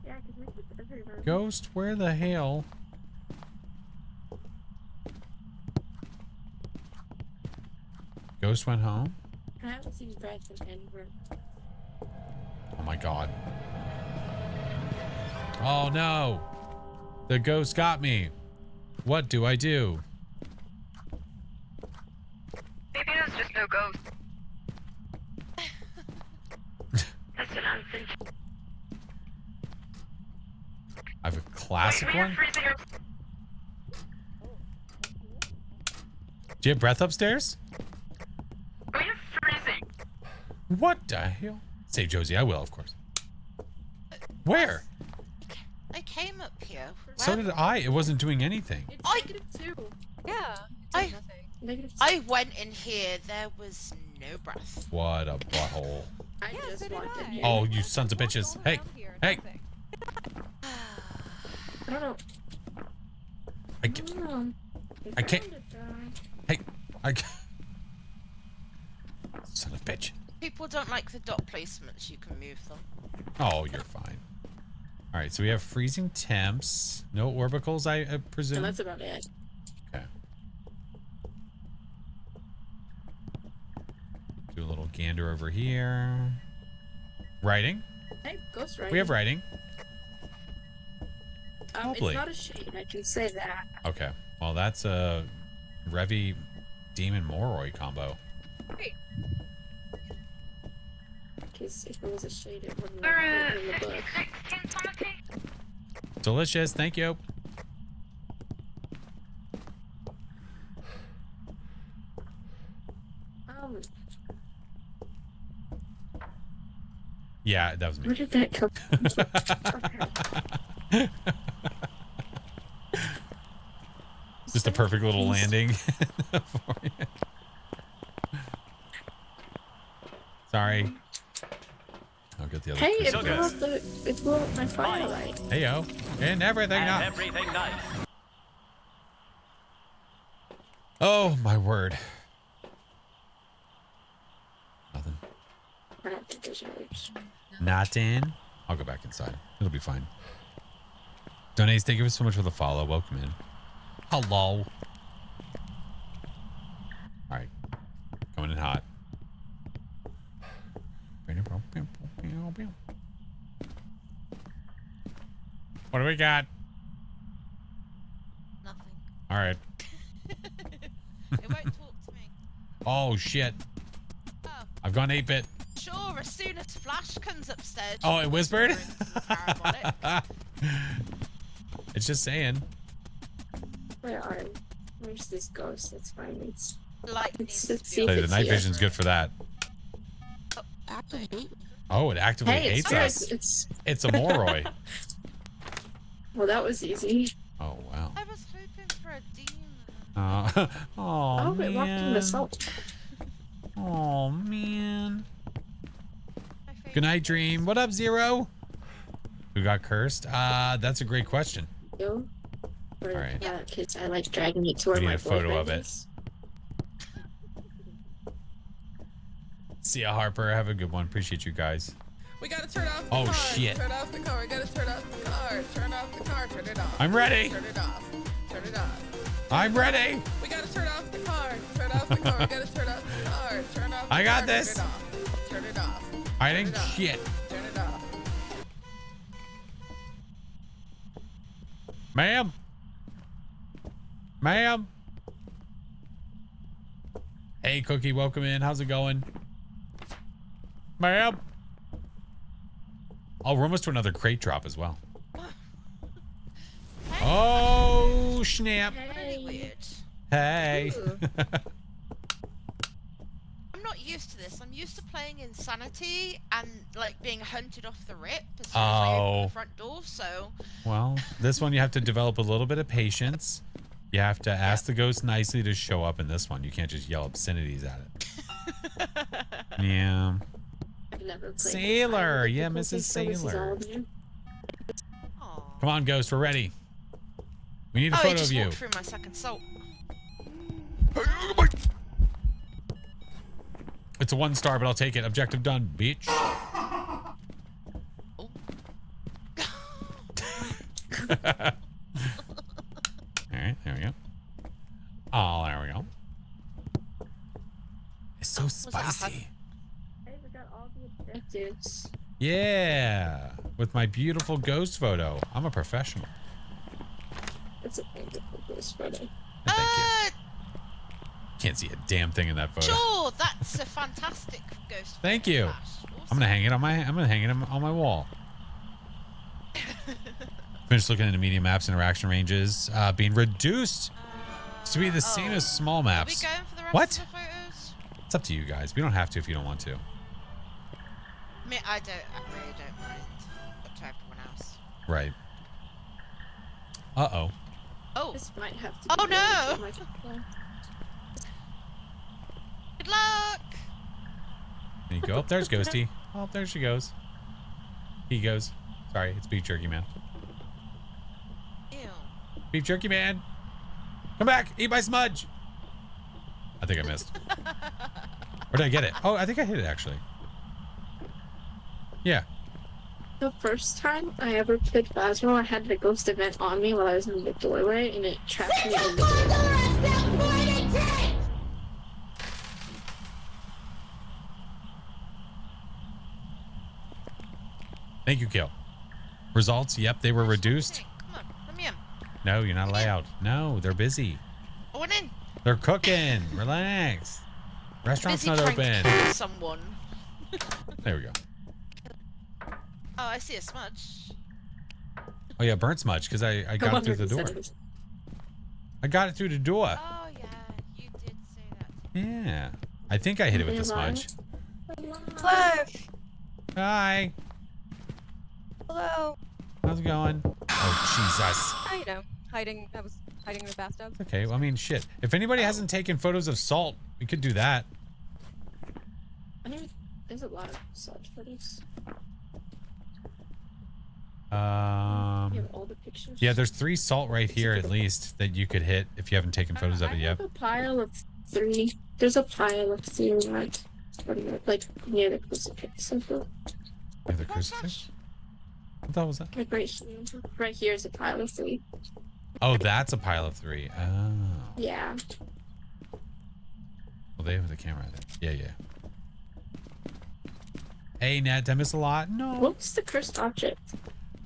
Yeah, because we keep everywhere. Ghost, where the hell? Ghost went home? I haven't seen breath in anywhere. Oh my god. Oh no! The ghost got me. What do I do? Maybe there's just no ghost. That's what I'm thinking. I have a classic one? Do you have breath upstairs? We're freezing. What the hell? Save Josie, I will, of course. Where? I came up here. So did I. It wasn't doing anything. -2. Yeah. I went in here. There was no breath. What a butthole. I just walked in here. Oh, you sons of bitches. Hey, hey. I don't know. I can't. I can't. Hey, I can't. Son of a bitch. People don't like the dot placements. You can move them. Oh, you're fine. All right, so we have freezing temps. No orbicals, I presume. And that's about it. Okay. Do a little gander over here. Writing? Hey, ghost writing. We have writing. It's not a shade, I can say that. Okay. Well, that's a Revy Demon Moroi combo. Great. Because if it was a shade, it wouldn't have been in the book. Delicious. Thank you. Yeah, that was me. Where did that come from? Just a perfect little landing. For you. Sorry. I'll get the other. Hey, it crystal. blew up my firelight. Hey yo, and everything And up. everything nice. Oh my word. Nothing. I don't think there's others. Not in. I'll go back inside. It'll be fine. Donates, thank you so much for the follow. Welcome in. Hello. All right. Coming in hot. What do we got? Nothing. All right. It won't talk to me. Oh shit. Oh. I've gone 8-bit. Sure, as soon as Flash comes upstairs. Oh, it whispered? Parabolic. It's just saying. Where's this ghost? That's fine. It's Hey, the night vision's good for that. Activate. Oh, it actively Hey, hates us. It's a Moroi. Well, that was easy. Oh wow. I was hoping for a demon. Oh It walked in the salt. Oh man. Good night, Dream. What up, Zero? Who got cursed? That's a great question. You? All right. Yeah, because I like dragging it to where We need my a photo of boyfriend it. is. See ya, Harper. Have a good one. Appreciate you guys. We gotta turn off the Oh, car. shit. Turn off the car. We gotta turn off the car. Turn off the car. Turn it off. I'm ready. Turn it off. Turn it off. I'm ready. We gotta turn off the car. Turn off the car. We gotta turn off the car. Turn off the I got car. this. Turn it off. Turn it off. I didn't shit. Turn it off. Ma'am. Ma'am. Hey, Cookie. Welcome in. How's it going? Ma'am. Oh, we're almost to another crate drop as well. Oh, snap. Really weird. Hey. I'm not used to this. I'm used to playing Insanity and like being hunted off the rip as soon as I open the front door. So. Well, this one you have to develop a little bit of patience. You have to ask the ghost nicely to show up in this one. You can't just yell obscenities at it. Yeah. I've never played Sailor. with Yeah, difficulty, Mrs. so this is all Sailor. new. Come on, ghost. We're ready. We need a Oh, photo he just of you. walked through my second salt. It's a 1-star, but I'll take it. Objective done, bitch. All right, there we go. Oh, there we go. It's so spicy. Hey, we got all the objectives. Yeah, with my beautiful ghost photo. I'm a professional. It's a beautiful ghost photo. Can't see a damn thing in that photo. Sure, that's a fantastic ghost. Thank you. I'm gonna hang it on my wall. Finished looking into medium maps, interaction ranges being reduced to be the same as small maps. Are we going for the rest What? of the photos? It's up to you guys. We don't have to if you don't want to. I mean, I really don't mind. Up to everyone else. Right. Uh-oh. Oh. This might have to. Oh be no! really cool. Good luck. There you go. Oh, there's Ghosty. Oh, there she goes. He goes. Sorry, it's Beef Jerky Man. Ew. Beef Jerky Man. Come back. Eat my smudge. I think I missed. Or did I get it? Oh, I think I hit it actually. Yeah. The first time I ever played Phasmo, I had the ghost event on me while I was in the doorway, and it trapped me in the doorway. Thank you, Kill. Results? Yep, they were reduced. Come on, let me in. No, you're not allowed. No, they're busy. I went in. They're cooking. Relax. Restaurant's Busy not trying open. to kill someone. There we go. Oh, I see a smudge. Oh yeah, burnt smudge because I got it through the door. I got it through the door. Oh yeah, you did say that. Yeah. I think I hit it with the smudge. Flash! Hi. Hello. How's it going? Oh Jesus. I know. I was hiding in the bathtub. Okay, well, I mean, shit. If anybody hasn't taken photos of salt, we could do that. I think there's a lot of salt photos. You have all the pictures. Yeah, there's 3 salt right here at least that you could hit if you haven't taken photos of it yet. I have a pile of 3. There's a pile of 3 like near the crucifix. Near the crucifix? What the hell was that? Like right here is a pile of 3. Oh, that's a pile of 3. Oh. Yeah. Well, they have the camera there. Yeah, yeah. Hey, Nat, did I miss a lot? No. What's the cursed object?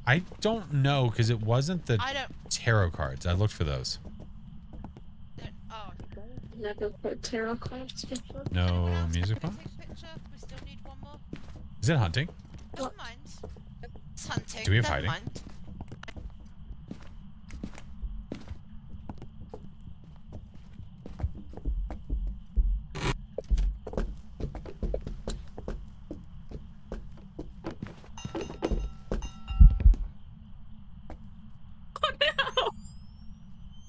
I don't know because it wasn't the I don't. tarot cards. I looked for those. Oh. Never put tarot cards before. No music box? We still need one more. Is it hunting? Never mind. It's hunting. Do we have Never hiding? mind.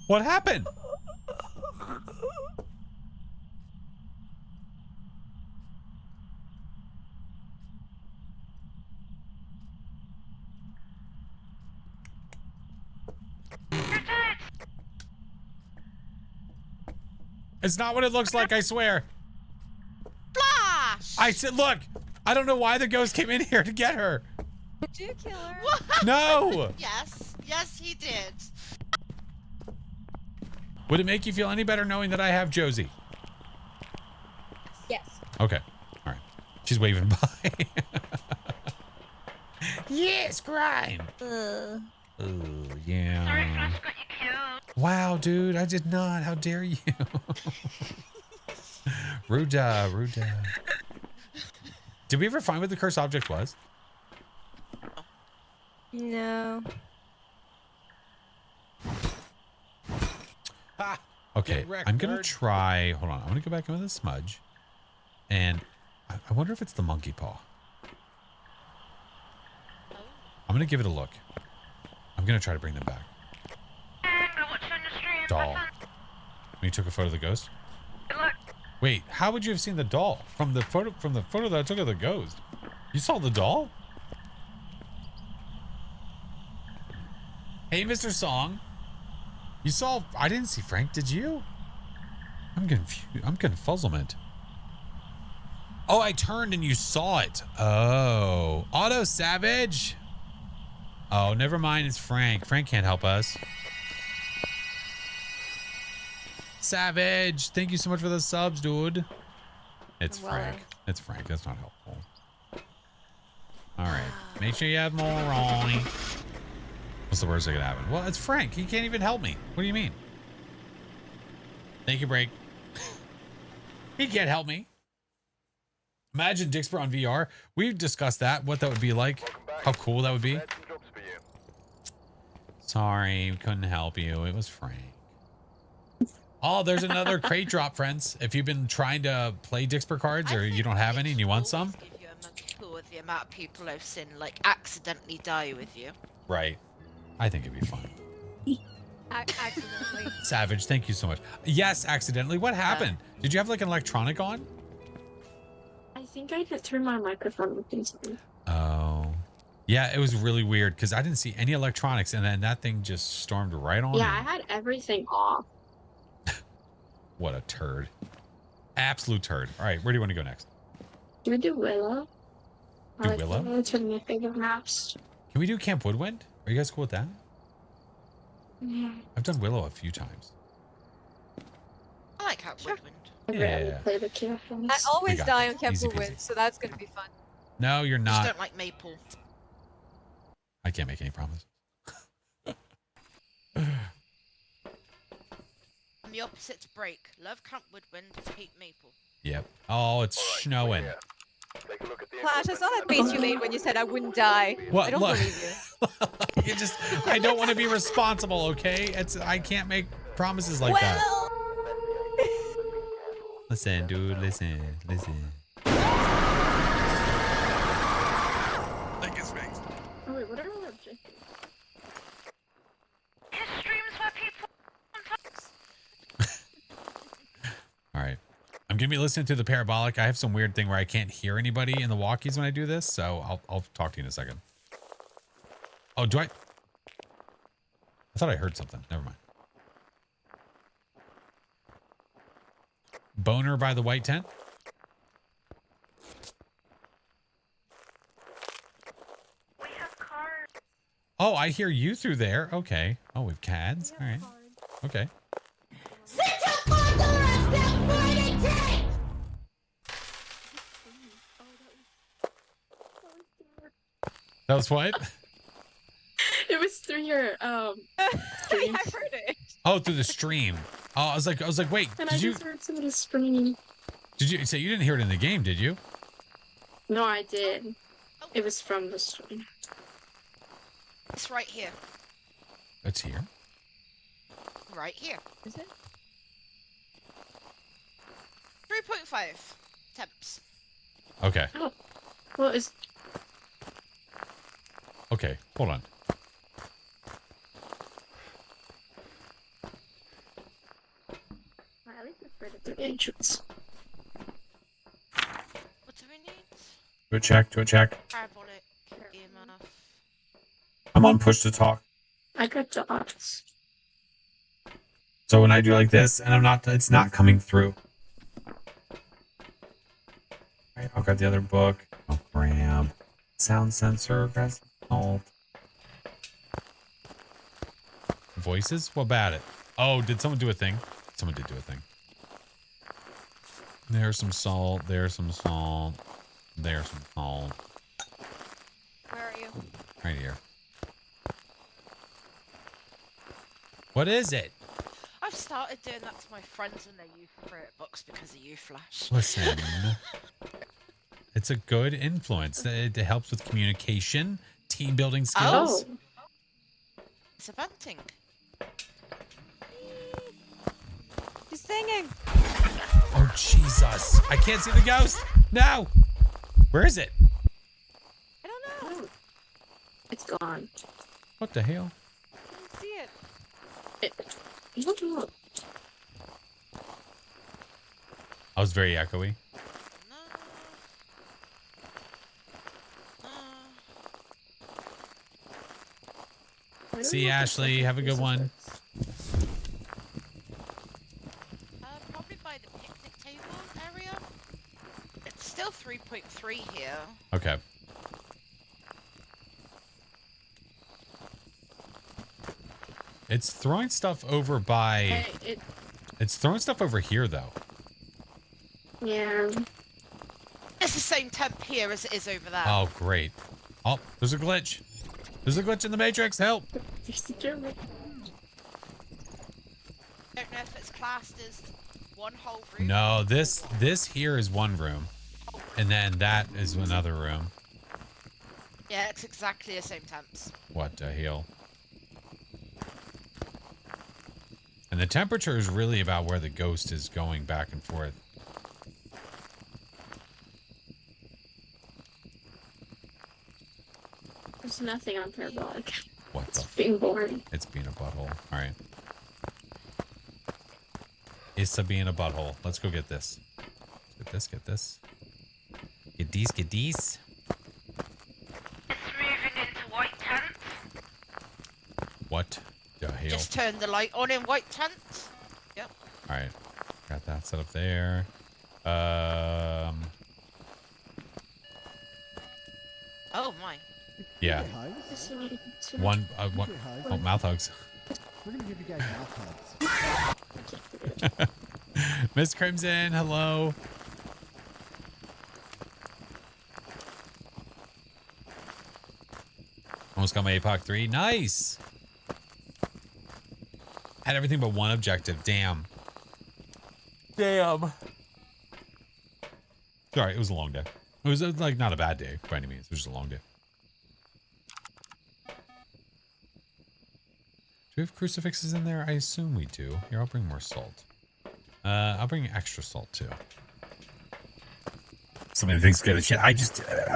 What happened? It's not what it looks like, I swear. Flash! I said, look, I don't know why the ghost came in here to get her. Did you kill her? What? No! Yes. Yes, he did. Would it make you feel any better knowing that I have Josie? Yes. Okay. All right. She's waving by. Yes, crime. Oh, yeah. Sorry, Flash got you killed. Wow, dude, I did not. How dare you? Ruda, Ruda. Did we ever find what the cursed object was? No. Okay, Get wrecked, I'm gonna nerd. try. Hold on, I'm gonna go back in with a smudge, and I wonder if it's the monkey paw. I'm gonna give it a look. I'm gonna try to bring them back. Doll. When you took a photo of the ghost. Look. Wait, how would you have seen the doll from the photo that I took of the ghost? You saw the doll? Hey, Mr. Song. You saw? I didn't see Frank. Did you? I'm confused. I'm confuzzlement. Oh, I turned and you saw it. Oh, Auto Savage. Oh, never mind. It's Frank. Frank can't help us. Savage, thank you so much for the subs, dude. It's Frank. It's Frank. That's not helpful. All right. Make sure you have more on. What's the worst that could happen? Well, it's Frank. He can't even help me. What do you mean? Thank you, Break. He can't help me. Imagine Dixper on VR. We've discussed that. What that would be like. How cool that would be. Sorry, we couldn't help you. It was Frank. Oh, there's another crate drop, friends. If you've been trying to play Dixper cards or you don't have any and you want some. Give you a mental tool with the amount of people I've seen like accidentally die with you. Right. I think it'd be fun. Accidentally. Savage, thank you so much. Yes, accidentally. What happened? Did you have like an electronic on? I think I had turned my microphone with things on. Oh. Yeah, it was really weird because I didn't see any electronics and then that thing just stormed right on Yeah, in. I had everything off. What a turd. Absolute turd. All right, where do you want to go next? Do we do Willow? Do Willow? It's one of my favorite maps. Can we do Camp Woodwind? Are you guys cool with that? Yeah. I've done Willow a few times. I like Camp Woodwind. I rarely Yeah. play the Camp I ones. always got die this. on Camp Easy Woodwind, peasy. so that's gonna be fun. No, you're Just not. don't like Maple. I can't make any promises. The opposites break. Love Camp Woodwind, hate Maple. Yep. Oh, it's snowing. Flash, I saw that face you made when you said I wouldn't die. What? I don't Look. believe you. I don't want to be responsible, okay? I can't make promises like that. Listen, dude, listen. Like his face. Oh wait, what are our objectives? His streams where people All right. I'm going to be listening to the parabolic. I have some weird thing where I can't hear anybody in the walkies when I do this, so I'll talk to you in a second. Oh, do I thought I heard something. Never mind. Boner by the white tent? We have cards. Oh, I hear you through there. Okay. Oh, we've CADs. All right. Okay. That was what? It was through your stream. I've heard it. Oh, through the stream. Oh, I was like, wait, And I did you just heard somebody screaming. say you didn't hear it in the game, did you? No, I did. It was from the stream. It's right here. It's here. Right here. Is it? 3.5 temps. Okay. Oh, well, it's Okay, hold on. at least it's right at the entrance. What do we need? Do a check. Parabolic, EMF. I'm on push to talk. I got dots. So when I do like this, and it's not coming through. Right, I'll grab the other book. I'll grab sound sensor, press alt. Voices? What about it? Oh, did someone do a thing? Someone did do a thing. There's some salt. There's some salt. There's some salt. Where are you? Right here. What is it? I've started doing that to my friends when they use create books because of you, Flash. Listen. It's a good influence. It helps with communication, team building skills. Oh. It's a venting. She's singing. Oh, Jesus. I can't see the ghost. No. Where is it? I don't know. It's gone. What the hell? I didn't see it. Look. I was very echoey. See, Ashley. Have a good one. Probably by the picnic table area. It's still 3.3 here. Okay. It's throwing stuff over by... It's throwing stuff over here, though. Yeah. It's the same temp here as it is over there. Oh, great. Oh, there's a glitch. There's a glitch in the Matrix. Help. Don't know if it's classed as one whole room. No, this here is one room. And then that is another room. Yeah, it's exactly the same temps. What the hell? And the temperature is really about where the ghost is going back and forth. There's nothing on parabolic. What It's the? being boring. It's being a butthole. All right. It's a being a butthole. Let's go get this. Get this. Get this. Get these. Get these. It's moving into white tent. What the hell? Just turn the light on in white tent. Yep. All right. Got that set up there. Oh my. Yeah. One. Oh, mouth hugs. We're gonna give you guys mouth hugs. Miss Crimson, hello. Almost got my APOC 3. Nice. Had everything but one objective. Damn. Damn. Sorry, it was a long day. It was like not a bad day by any means. It was just a long day. Do we have crucifixes in there? I assume we do. Here, I'll bring more salt. I'll bring extra salt too. So many things get a shit. I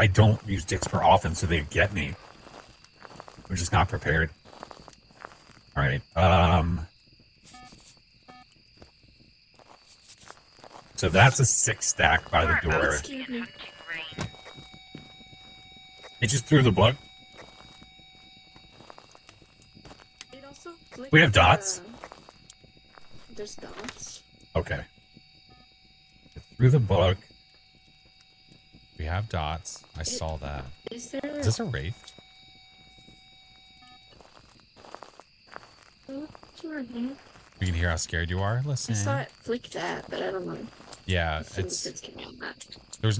don't use dicks per often, so they get me. I'm just not prepared. All right. So that's a 6 stack by the door. It just threw the book. We have dots. There's dots. Okay. Through the book. We have dots. I saw that. Is there? Is this a wraith? We can hear how scared you are. Listen. I saw it flick that, but I don't know. Yeah, It's there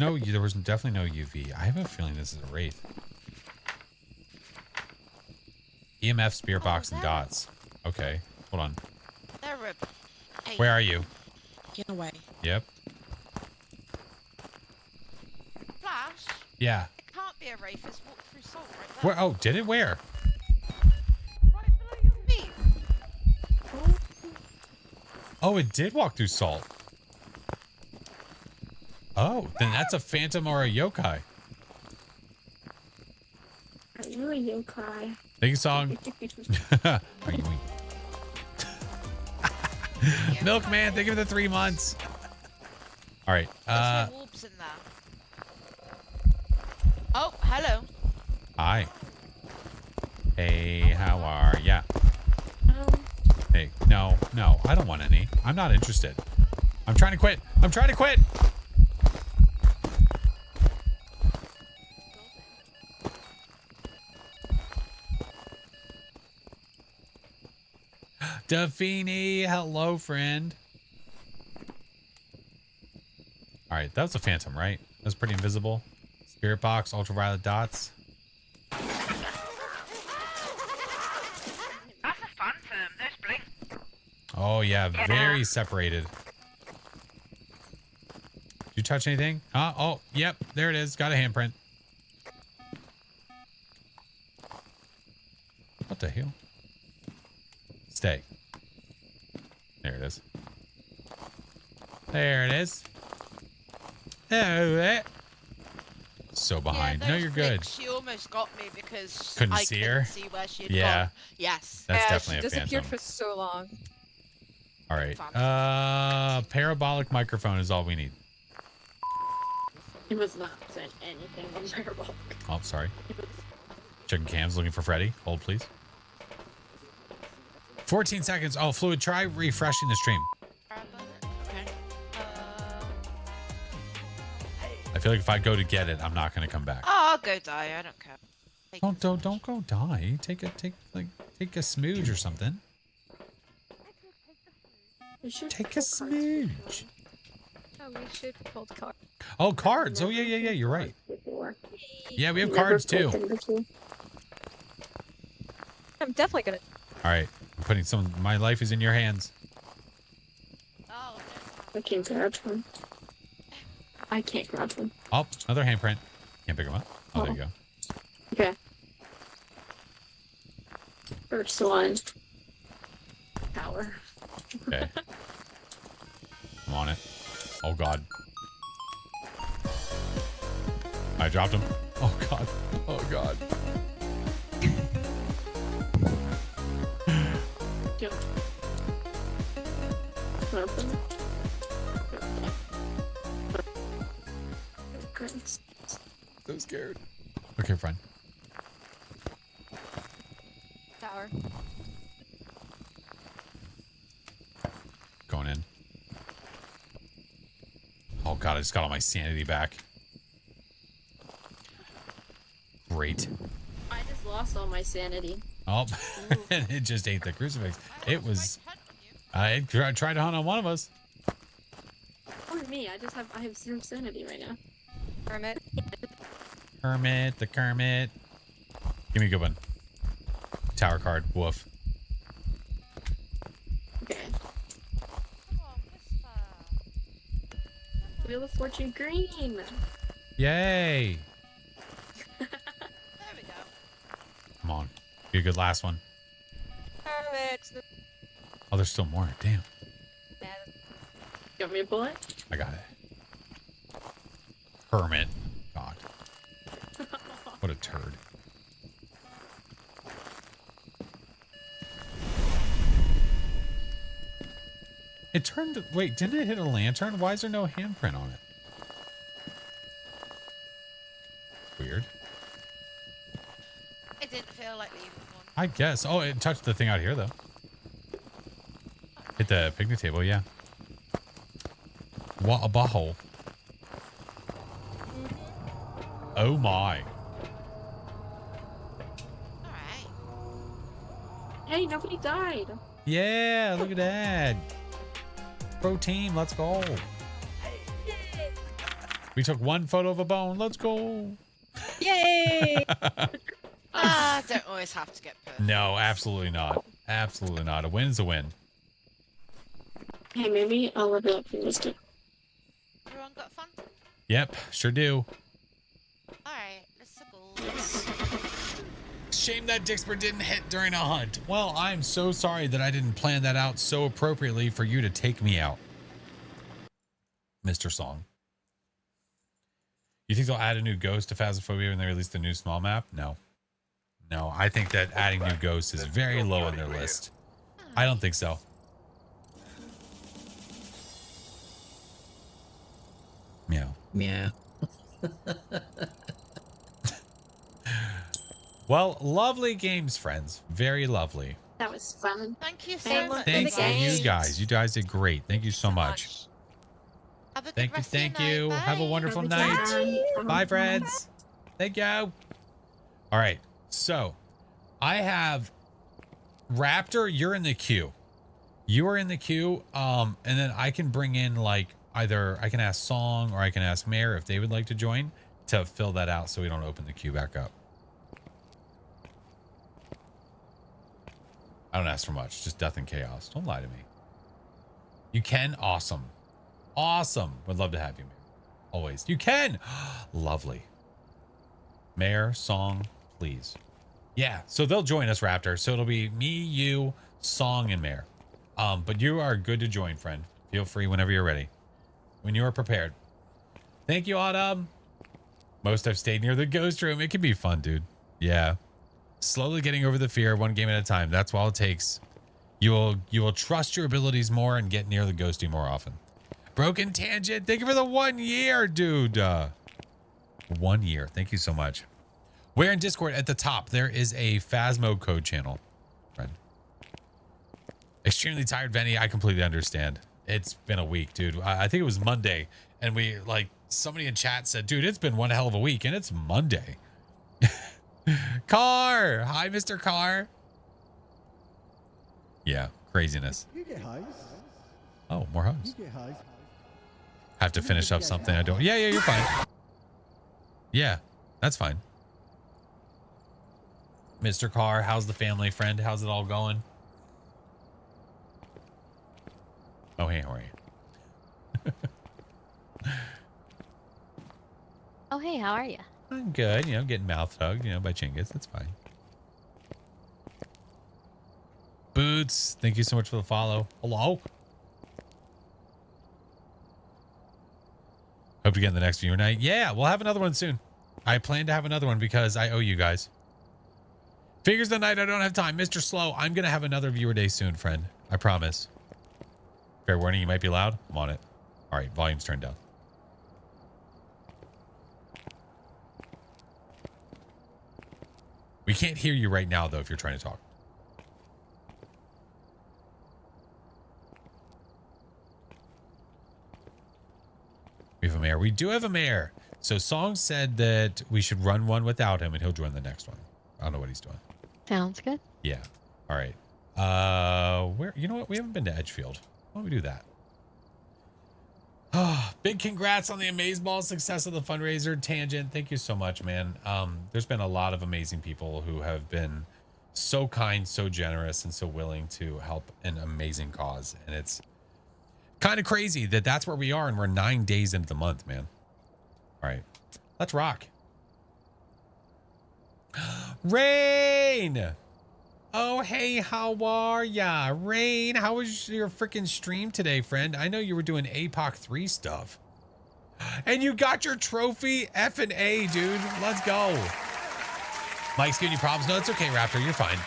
was definitely no UV. I have a feeling this is a wraith. EMF, spirit box, and dots. Okay, hold on. Where are you? Get away. Yep. Flash? Yeah. It can't be a wraith. It's walked through salt right there. Where? Oh, did it? Where? Right below your feet. Oh, it did walk through salt. Oh, then that's a phantom or a yokai. Are you a yokai? Thank you, song. Are you Milkman, thank you for the 3 months. All right. There's no wolves in there. Oh, hello. Hi. Hey, how are ya? Hey, no, I don't want any. I'm not interested. I'm trying to quit. Dafini, hello, friend. All right, that was a phantom, right? That's pretty invisible. Spirit box, ultraviolet dots. That's a phantom. There's blink. Oh yeah, very separated. Did you touch anything? Huh? Oh, yep, there it is. Got a handprint. What the hell? Stay. There it is. There it is. There it. So behind. Yeah, no, you're good. She almost got me because Couldn't I see couldn't her? see where she had Yeah. gone. Yes. That's definitely she a disappeared phantom. for so long. All right. Parabolic microphone is all we need. It was not saying anything on parabolic. Oh, sorry. Checking cams, looking for Freddy. Hold, please. 14 seconds. Oh, Fluid, try refreshing the stream. I feel like if I go to get it, I'm not going to come back. Oh, I'll go die. I don't care. Don't go die. Take a smooch or something. Take a smooch. Oh, we should hold cards. Oh, cards. Oh, yeah. You're right. Yeah, we have cards too. I'm definitely gonna. All right. I'm putting some. My life is in your hands. I can't grab one. I can't grab one. Oh, another handprint. Can't pick them up. Oh, there you go. Okay. First one. Power. Okay. I'm on it. Oh, God. I dropped him. Oh, God. Oh, God. So scared. Okay, friend. Tower. Going in. Oh Oh god, I just got all my sanity back. Great. I just lost all my sanity. Oh, it just ate the crucifix. It was. I tried to hunt on one of us. Or me, I have 0 sanity right now. Kermit. Kermit, the Kermit. Give me a good one. Tower card. Woof. Okay. Wheel of Fortune green. Yay. There we go. Come on. Be a good last one. Kermit. Oh, there's still more. Damn. You want me to pull it? I got it. Kermit. God. What a turd. It turned. Wait, didn't it hit a lantern? Why is there no handprint on it? Weird. It didn't feel like leaving one. I guess. Oh, it touched the thing out here, though. Hit the picnic table, yeah. What a butthole. Oh my. Alright. Hey, nobody died. Yeah, look at that. Pro team, let's go. We took one photo of a bone. Let's go. Yay! Don't always have to get perfect. No, absolutely not. Absolutely not. A win is a win. Hey, maybe I'll level up for this game. Everyone got fun? Yep, sure do. Alright, let's go. Shame that Dixper didn't hit during a hunt. Well, I'm so sorry that I didn't plan that out so appropriately for you to take me out. Mr. Song. You think they'll add a new ghost to Phasmophobia when they release the new small map? No. No, I think that adding new ghosts is very low on their list. I don't think so. Meow. Meow. Well, lovely games, friends. Very lovely. That was fun. Thank you so much. Thank you guys. You guys did great. Thank you so much. Have a good Thank you. rest of your Thank you. night. Have a wonderful Bye. night. Bye. Bye, friends. Thank you. All right. So I have Raptor. You're in the queue. You are in the queue. And then I can bring in like either I can ask Song or I can ask Mayor if they would like to join to fill that out so we don't open the queue back up. I don't ask for much, just death and chaos. Don't lie to me. You can? Awesome. Awesome. Would love to have you, Mayor. Always. You can. Lovely. Mayor, Song, please. Yeah, so they'll join us, Raptor. So it'll be me, you, Song, and Mayor. But you are good to join, friend. Feel free whenever you're ready. When you are prepared. Thank you, Autumn. Most I've stayed near the ghost room. It can be fun, dude. Yeah. Slowly getting over the fear, one game at a time. That's all it takes. You will trust your abilities more and get near the ghosty more often. Broken Tangent, thank you for the 1 year, dude. 1 year. Thank you so much. We're in Discord at the top. There is a Phasmo code channel. Friend. Extremely tired, Venny. I completely understand. It's been a week, dude. I think it was Monday. And we like somebody in chat said, dude, it's been one hell of a week and it's Monday. Car. Hi, Mr. Car. Yeah, craziness. You get hugs. Oh, more hugs. You get hugs. Have to finish up something I don't. Yeah, you're fine. Yeah, that's fine. Mr. Carr, how's the family, friend? How's it all going? Oh, hey, how are you? Oh, hey, how are you? I'm good. You know, getting mouth hugged, you know, by Chinggis. That's fine. Boots, thank you so much for the follow. Hello. Hope to get in the next viewer night. Yeah, we'll have another one soon. I plan to have another one because I owe you guys. Figures the night I don't have time. Mr. Slow, I'm going to have another viewer day soon, friend. I promise. Fair warning, you might be loud. I'm on it. All right, volume's turned down. We can't hear you right now, though, if you're trying to talk. We have a mayor. We do have a mayor. So Song said that we should run one without him and he'll join the next one. I don't know what he's doing. Sounds good. Yeah. All right. Where, you know what? We haven't been to Edgefield. Why don't we do that? Oh, big congrats on the Amazeball success of the fundraiser. Tangent, thank you so much, man. There's been a lot of amazing people who have been so kind, so generous, and so willing to help an amazing cause. And it's kind of crazy that that's where we are, and we're 9 days into the month, man. All right, let's rock. Rain! Oh, hey, how are ya? Rain, how was your freaking stream today, friend? I know you were doing APOC 3 stuff. And you got your trophy? F and A, dude. Let's go. Mike's giving you problems. No, it's okay, Raptor. You're fine.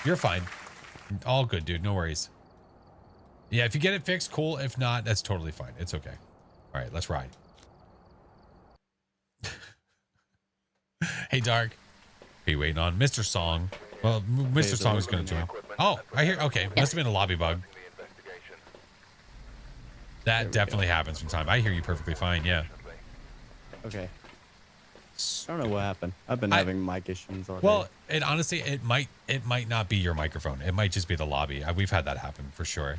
You're fine. All good, dude. No worries. Yeah, if you get it fixed, cool. If not, that's totally fine. It's okay. All right, let's ride. Hey, Dark. Are you waiting on Mr. Song? Well, Mr. Song is going to join. Oh, I hear. Okay, must have been a lobby bug. That definitely happens from time. I hear you perfectly fine. Yeah. Okay. I don't know what happened. I've been having mic issues all day. Well, and honestly, it might not be your microphone. It might just be the lobby. We've had that happen for sure.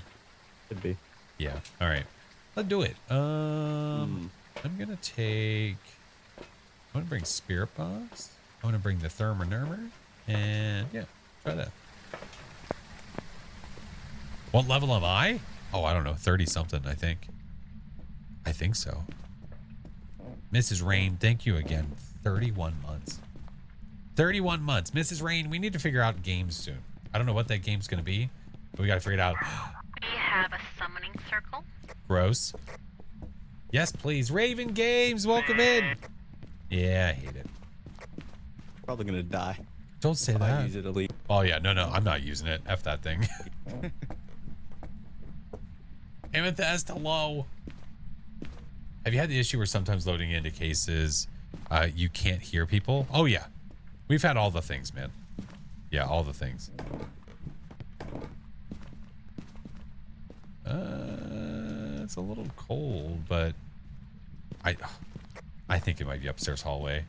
Could be. Yeah. All right. Let's do it. I'm gonna take. I'm gonna bring Spirit Box. I'm gonna bring the Thermonermer. And yeah, try that. What level am I? Oh, I don't know. 30 something, I think. I think so. Mrs. Rain, thank you again. 31 months. 31 months. Mrs. Rain, we need to figure out games soon. I don't know what that game's going to be, but we got to figure it out. We have a summoning circle. Gross. Yes, please. Raven Games, welcome in. Yeah, I hate it. Probably going to die. Don't say if that. I use it elite. Oh, yeah. No, I'm not using it. F that thing. Amethyst, hello. Have you had the issue where sometimes loading into cases, you can't hear people? Oh, yeah. We've had all the things, man. Yeah, all the things. It's a little cold, but I think it might be upstairs hallway.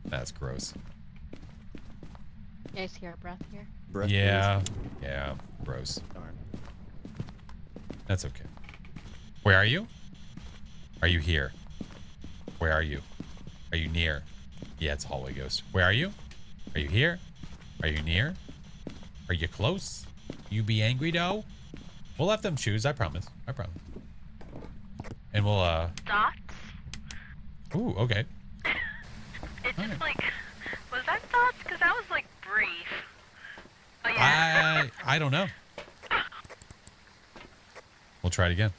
That's gross. You guys hear a breath here? Breath yeah. Yeah. Gross. Darn. That's okay. Where are you? Are you here? Where are you? Are you near? Yeah, it's a hallway ghost. Where are you? Are you here? Are you near? Are you close? You be angry, though? We'll let them choose. I promise. I promise. And we'll, Dots? Ooh, okay. It's just like, was that dots? Because that was like brief. Oh, yeah. I don't know. We'll try it again.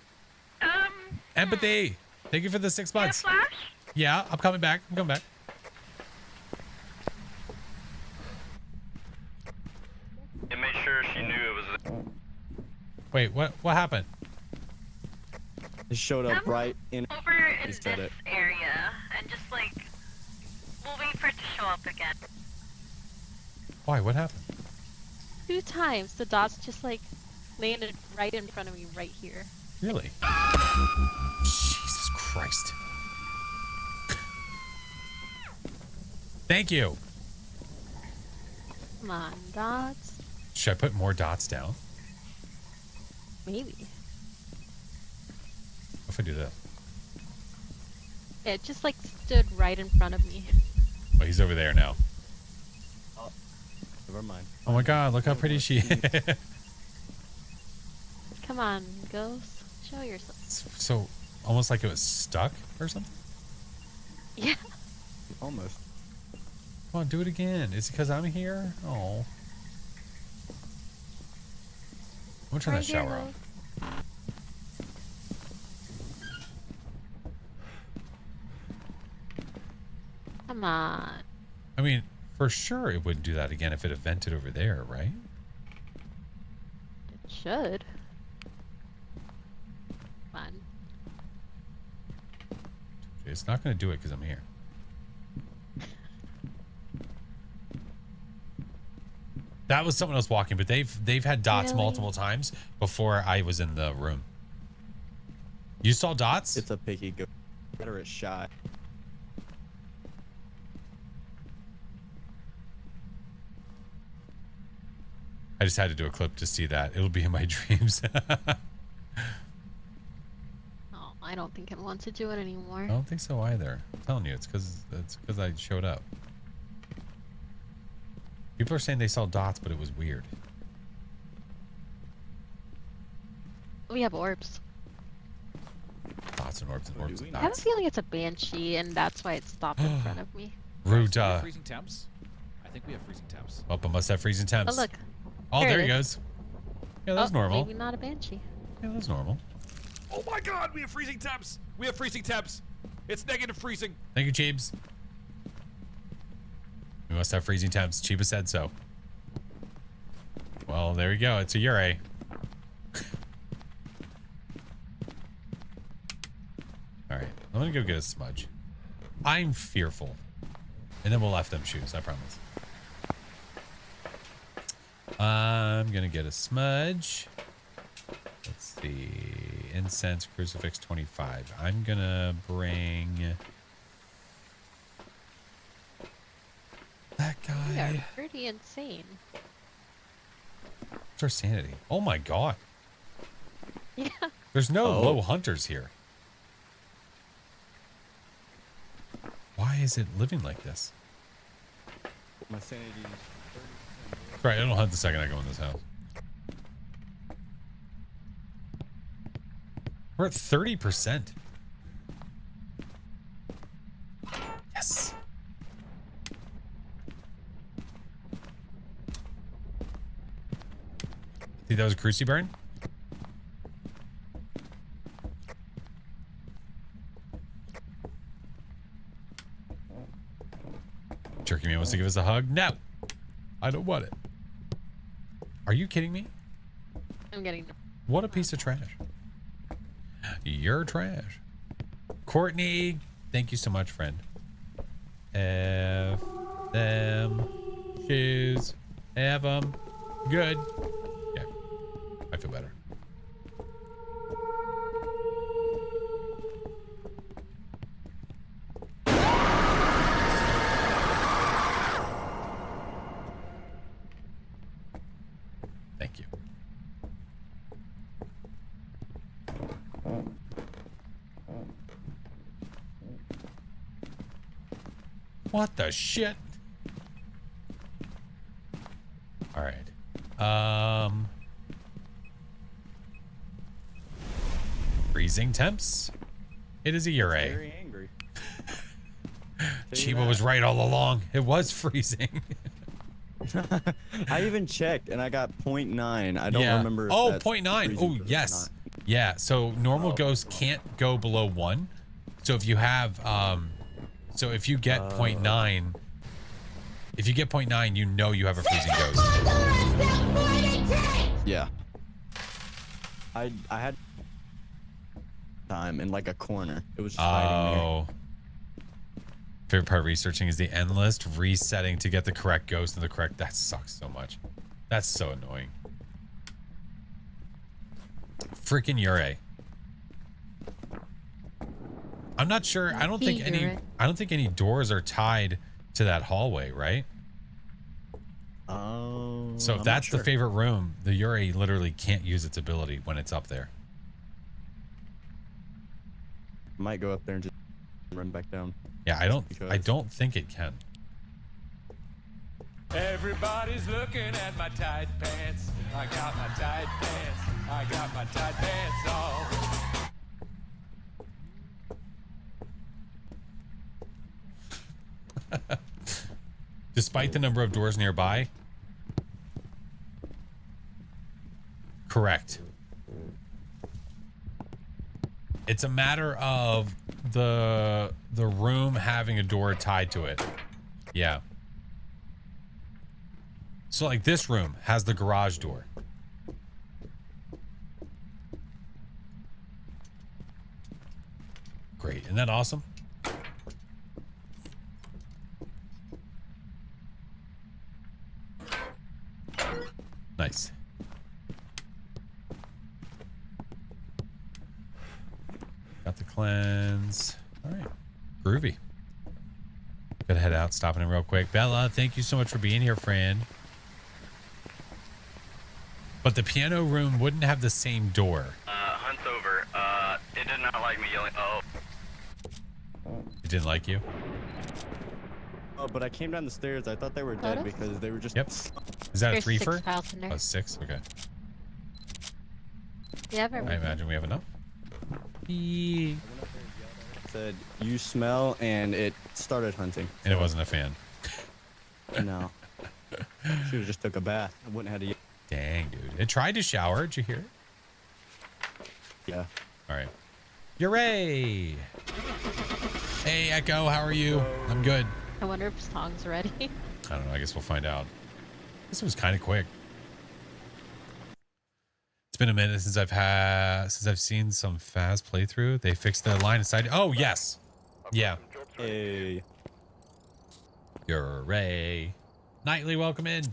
Empathy. Thank you for the 6 months. Flash? Yeah, I'm coming back. I'm coming back. And make sure she knew it was. Wait, what happened? It showed up right in Over in this area, and just like, we'll wait for it to show up again. Why? What happened? 2 times the dots just like landed right in front of me right here. Really? Jesus Christ. Thank you. Come on, dots. Should I put more dots down? Maybe. What if I do that? It just like stood right in front of me. Oh, he's over there now. Oh, never mind. Oh my God, look how pretty she is. Come on, ghost. Show yourself. So, almost like it was stuck or something? Yeah. Almost. Come on, do it again. Is it because I'm here? Oh. I'm gonna turn that shower on. Come on. I mean, for sure it wouldn't do that again if it had vented over there, right? It should. Come on. It's not going to do it because I'm here. That was someone else walking, but they've had dots multiple times before I was in the room. You saw dots? It's a picky ghost. Better at shy. I just had to do a clip to see that. It'll be in my dreams. Oh, I don't think it wants to do it anymore. I don't think so either. I'm telling you, it's because I showed up. People are saying they saw dots, but it was weird. We have orbs. Dots and orbs and orbs and I have a dots. feeling it's a banshee, and that's why it stopped in front of me. Rude. Do we have freezing temps? I think we have freezing temps. Oh, I must have freezing temps. Oh, look. Oh, There there it he is. goes. Yeah, that's normal. Maybe not a banshee. Yeah, that's normal. Oh my god, we have freezing temps! We have freezing temps! It's negative freezing! Thank you, Cheebs. We must have freezing temps. Chiba said so. Well, there we go. It's a Ure. Alright, I'm gonna go get a smudge. I'm fearful. And then we'll left them shoes, I promise. I'm gonna get a smudge. Let's see. Incense, crucifix 25. I'm gonna bring that We guy. are pretty insane. What's our sanity? Oh my god. Yeah. There's no low hunters here. Why is it living like this? My sanity is 30%. Right, it'll hunt the second I go in this house. We're at 30%. Yes. Think that was a cruci burn? Turkey Man wants to give us a hug. No, I don't want it. Are you kidding me? I'm getting. What a piece of trash. You're trash. Courtney, thank you so much, friend. F them shoes. Have them. Good. Yeah, I feel better. Thank you. What the shit? All right. Freezing temps. It is a Ure. Very angry. Chiba was right all along. It was freezing. I even checked and I got 0.9. I don't remember. If Oh, that's 0.9. freezing Oh, or yes. not. Yeah. So normal ghosts can't go below 1. So if you have, so if you get 0.9, if you get 0.9, you know you have a freezing ghost. Yeah. I had time in like a corner. It was just hiding there. Favorite part of researching is the endless resetting to get the correct ghost and the correct. That sucks so much. That's so annoying. Freaking Ure. I'm not sure. I don't think any doors are tied to that hallway, right? Oh. So if that's the favorite room, the Ure literally can't use its ability when it's up there. Might go up there and just run back down. Yeah, I don't think it can. Everybody's looking at my tight pants. I got my tight pants. I got my tight pants on. Despite the number of doors nearby. Correct. It's a matter of the room having a door tied to it. Yeah. So like this room has the garage door. Great. Isn't that awesome? Nice. cleanse. All right. Groovy. Gotta head out, stopping in real quick. Bella, thank you so much for being here, friend. But the piano room wouldn't have the same door. Hunt's over. It did not like me yelling. Oh. It didn't like you? Oh, but I came down the stairs. I thought they were dead because they were just. Yep. Is that a There's 6 threefer? files in there. Oh, 6? Okay. You have I everything. imagine we have enough. Said you smell, and it started hunting. And it wasn't a fan. No. Should have just took a bath. I wouldn't have had to. Dang, dude. It tried to shower. Did you hear it? Yeah. All right. Yay! Hey, Echo. How are you? I'm good. I wonder if Song's ready. I don't know. I guess we'll find out. This was kind of quick. It's been a minute since I've seen some Phas playthrough. They fixed the line aside. Oh, yes. Yeah. Hey. You're Ray. Nightly, welcome in.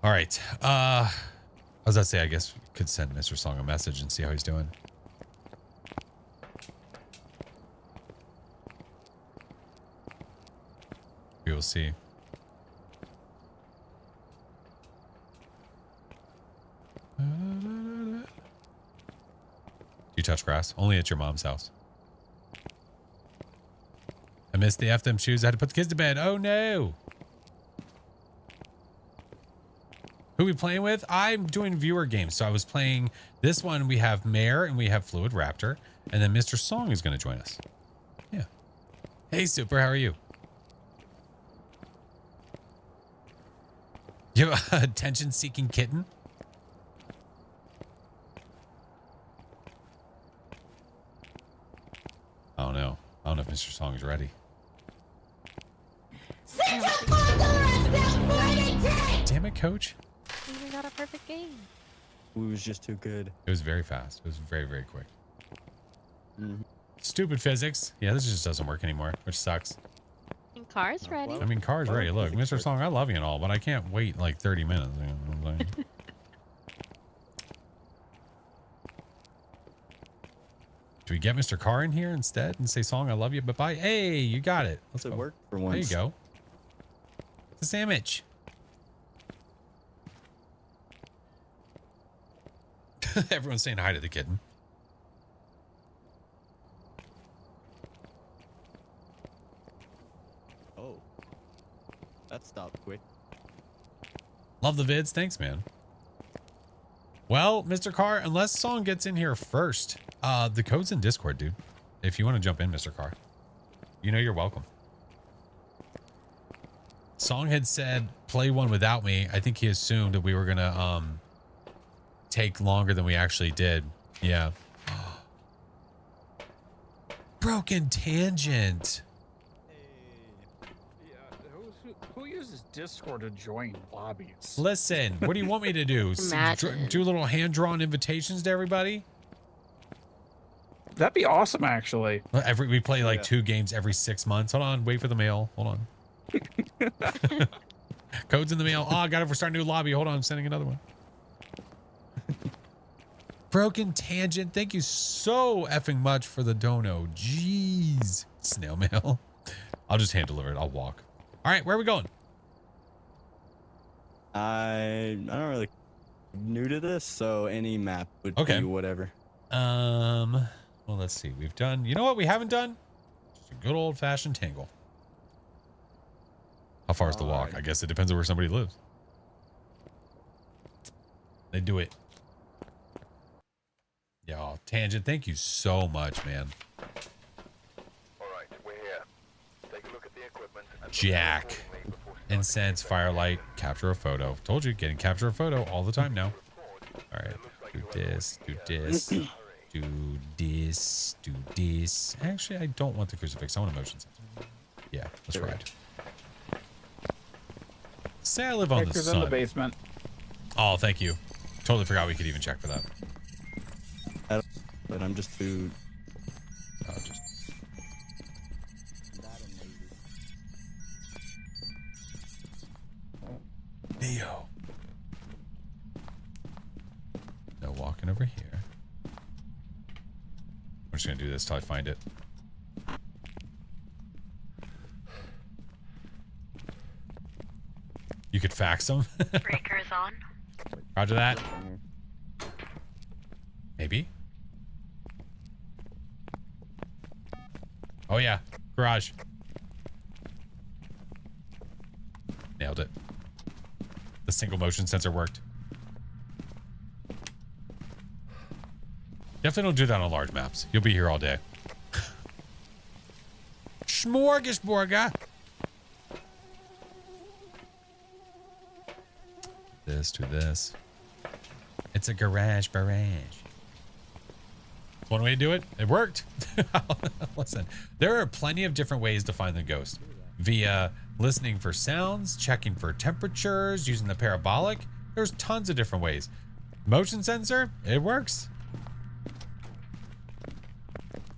All right. I was about to say, I guess we could send Mr. Song a message and see how he's doing. We will see. Do you touch grass? Only at your mom's house. I missed the F them shoes. I had to put the kids to bed. Oh no. Who are we playing with? I'm doing viewer games. So I was playing this one. We have Mare and we have Fluid Raptor. And then Mr. Song is going to join us. Yeah. Hey, Super. How are you? You have a attention-seeking kitten? I don't know. I don't know if Mr. Song is ready. Damn it, coach. We even got a perfect game. We was just too good. It was very fast. It was very, very quick. Mm-hmm. Stupid physics. Yeah, this just doesn't work anymore, which sucks. And car's ready. I mean, car's ready. Look, Mr. Song, I love you and all, but I can't wait like 30 minutes. You know what I'm saying? Do we get Mr. Carr in here instead and say, Song, I love you, bye-bye? Hey, you got it. Let's go. Work for once. There you go. It's a sandwich. Everyone's saying hi to the kitten. Oh. That stopped quick. Love the vids. Thanks, man. Well, Mr. Carr, unless Song gets in here first, the code's in Discord, dude. If you want to jump in, Mr. Carr, you know you're welcome. Song had said, play one without me. I think he assumed that we were going to take longer than we actually did. Yeah. Broken tangent. Who uses Discord to join lobbies? Listen, what do you want me to do? Do little hand-drawn invitations to everybody? That'd be awesome, actually. We play like 2 games every 6 months. Hold on, wait for the mail. Hold on. Code's in the mail. Oh, I got it. We're starting a new lobby. Hold on, I'm sending another one. Broken tangent. Thank you so effing much for the dono. Jeez. Snail mail. I'll just hand deliver it. I'll walk. All right, where are we going? I don't really new to this, so any map would be whatever. Well, let's see. We've done. You know what we haven't done? Just a good old fashioned tangle. How far is the walk? I guess it depends on where somebody lives. They do it. Yeah, tangent. Thank you so much, man. All right, we're here. Take a look at the equipment. And Jack. Incense, firelight, capture a photo. Told you, getting capture a photo all the time now. All right, do this, do this, do this, do this. Actually, I don't want the crucifix. I want a motion sensor. Yeah, let's ride. Say I live on the sun. In the basement. Oh, thank you. Totally forgot we could even check for that. But I'm just too. Neo. No walking over here. We're just gonna do this till I find it. You could fax them. Breaker's on. Roger that. Maybe. Oh yeah, garage. Nailed it. The single motion sensor worked. Definitely don't do that on large maps. You'll be here all day. Smorgasburger. This to this. It's a garage barrage. One way to do it. It worked. Listen, there are plenty of different ways to find the ghost. Via listening for sounds, checking for temperatures, using the parabolic. There's tons of different ways. Motion sensor, it works.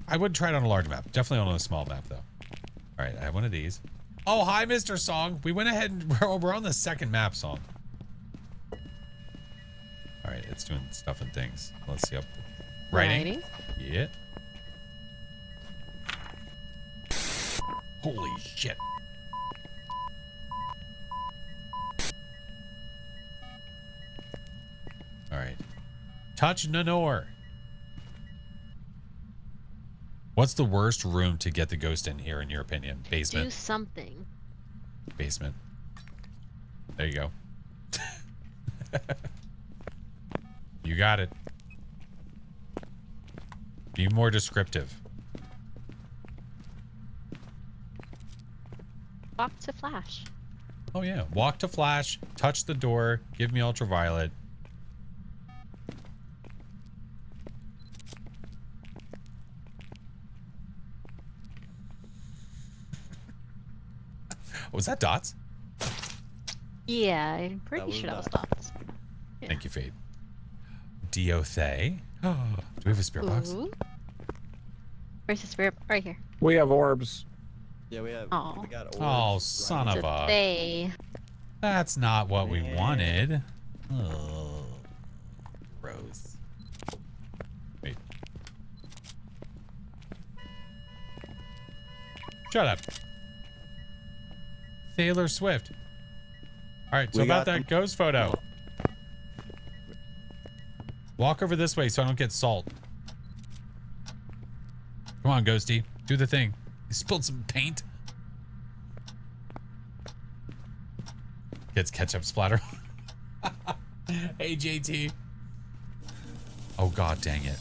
I would try it on a large map. Definitely on a small map, though. All right, I have one of these. Oh, hi, Mr. Song. We went ahead and we're on the second map, Song. All right, it's doing stuff and things. Let's see up. Writing. Yeah. Holy shit. All right. Touch Nanor. What's the worst room to get the ghost in here, in your opinion? Basement. Do something. Basement. There you go. You got it. Be more descriptive. Walk to Flash. Oh yeah. Walk to Flash. Touch the door. Give me ultraviolet. Was that dots? Yeah, I'm pretty sure that was dots. Yeah. Thank you, Fade. Diothay. Oh, do we have a spirit box? Ooh. Where's the spirit? Right here. We have orbs. Yeah, we have. Oh. We got orbs. Oh, son of a. They. That's not what we wanted. Oh, gross. Wait. Shut up. Taylor Swift. All right, so We about got that ghost photo. Walk over this way so I don't get salt. Come on, Ghosty. Do the thing. You spilled some paint. Gets ketchup splatter. Hey, JT. Oh, God dang it.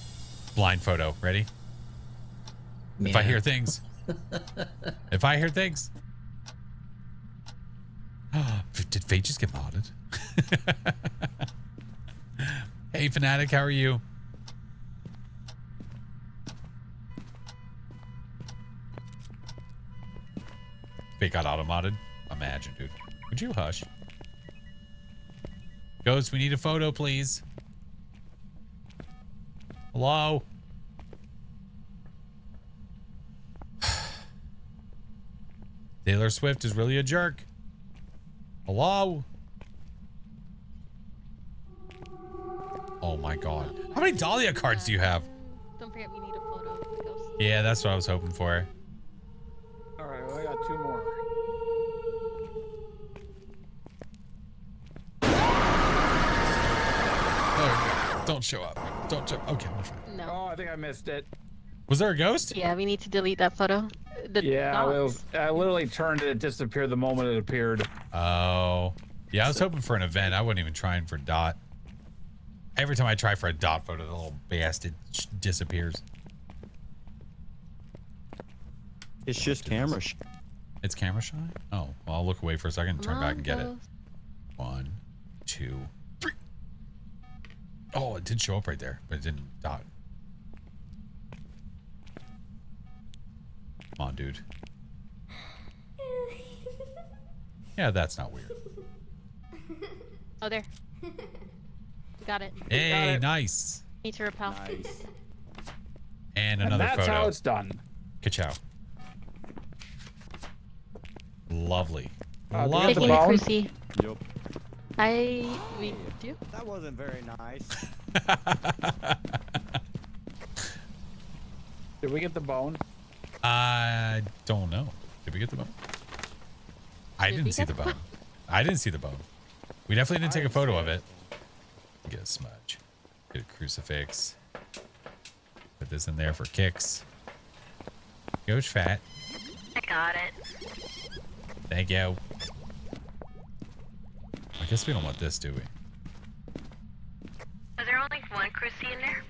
Blind photo. Ready? If I hear things. If I hear things. Did Fate just get modded? Hey, Fanatic, how are you? Fate got auto-modded? Imagine, dude. Would you hush? Ghost, we need a photo, please. Hello? Taylor Swift is really a jerk. Hello? Oh my god. How many Dahlia cards do you have? Don't forget we need a photo of the ghost. Yeah, that's what I was hoping for. Alright, well, I got 2 more. Oh, don't show up. Don't show. Okay, I'm fine. No. Oh, I think I missed it. Was there a ghost? Yeah, we need to delete that photo. Yeah, I literally turned it. It disappeared the moment it appeared. Oh. Yeah, I was hoping for an event. I wasn't even trying for dot. Every time I try for a dot photo, the little bastard disappears. It's just camera shy. It's camera shy? Oh, well, I'll look away for a second and turn back and get it. 1, 2, 3. Oh, it did show up right there, but it didn't dot. Come on, dude. Yeah, that's not weird. Oh, there. Got it. Hey, Got it. nice. Need to repel. Nice. And another that's photo. how it's done. Ka-chow. Lovely. Lovely. Taking a Cruci. Yep. We do. That wasn't very nice. Did we get the bone? I don't know. Did we get the bone? I didn't see the bone. I didn't see the bone. We definitely didn't take a photo of it. Get a smudge. Get a crucifix. Put this in there for kicks. Goes fat. I got it. Thank you. I guess we don't want this, do we? Was there only one cruci in there?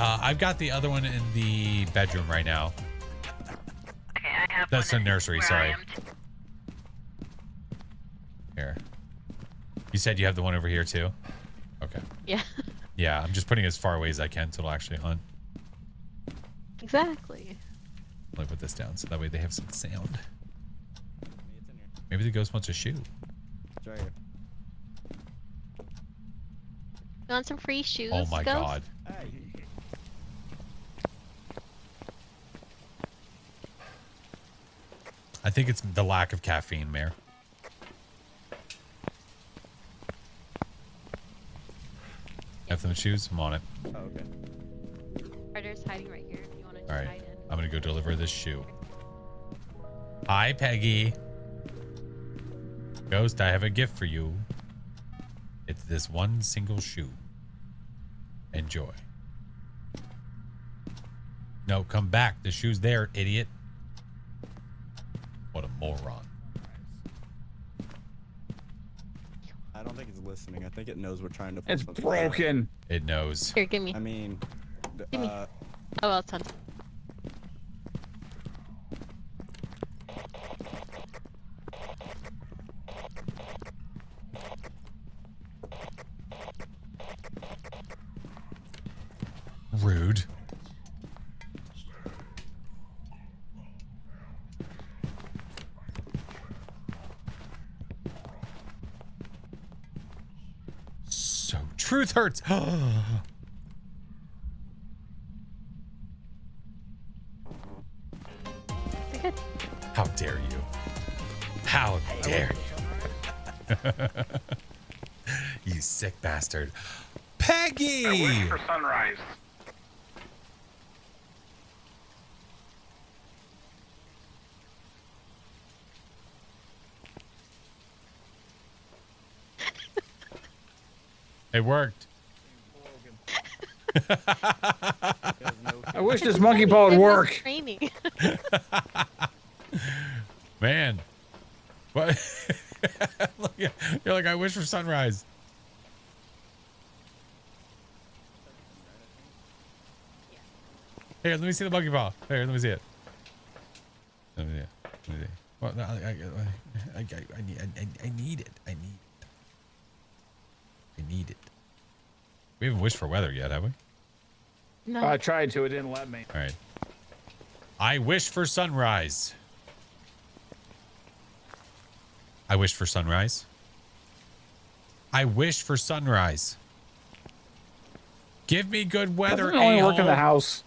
I've got the other one in the bedroom right now. Okay, I have That's the nursery, sorry. Here. You said you have the one over here too? Okay. Yeah. Yeah, I'm just putting it as far away as I can so it'll actually hunt. Exactly. Let me put this down so that way they have some sound. Maybe the ghost wants a shoe. It's right here. You want some free shoes? Oh my Ghost? god. I think it's the lack of caffeine, Mayor. Have them shoes? I'm on it. Oh, okay. Carter's hiding right here if you want to All right. hide in. I'm going to go deliver this shoe. Hi, Peggy. Ghost, I have a gift for you. It's this one single shoe. Enjoy. No, come back. The shoe's there, idiot. What a moron. I don't think it's listening. I think it knows we're trying to. It's broken. It knows. Here, give me. I mean, Give me. Oh, well, it's hunting. Rude. So truth hurts. How dare you? How dare you? You sick bastard. Peggy! I wish for sunrise. It worked. I wish this monkey ball would work. Man. What? Look, you're like, I wish for sunrise. Here, let me see the monkey ball. Here, let me see it. Let me see it. Let me see it. Well, no, I need it. I need it. We haven't wished for weather yet, have we? No. I tried to. It didn't let me. All right. I wish for sunrise. I wish for sunrise. I wish for sunrise. Give me good weather. Doesn't it only work in the house?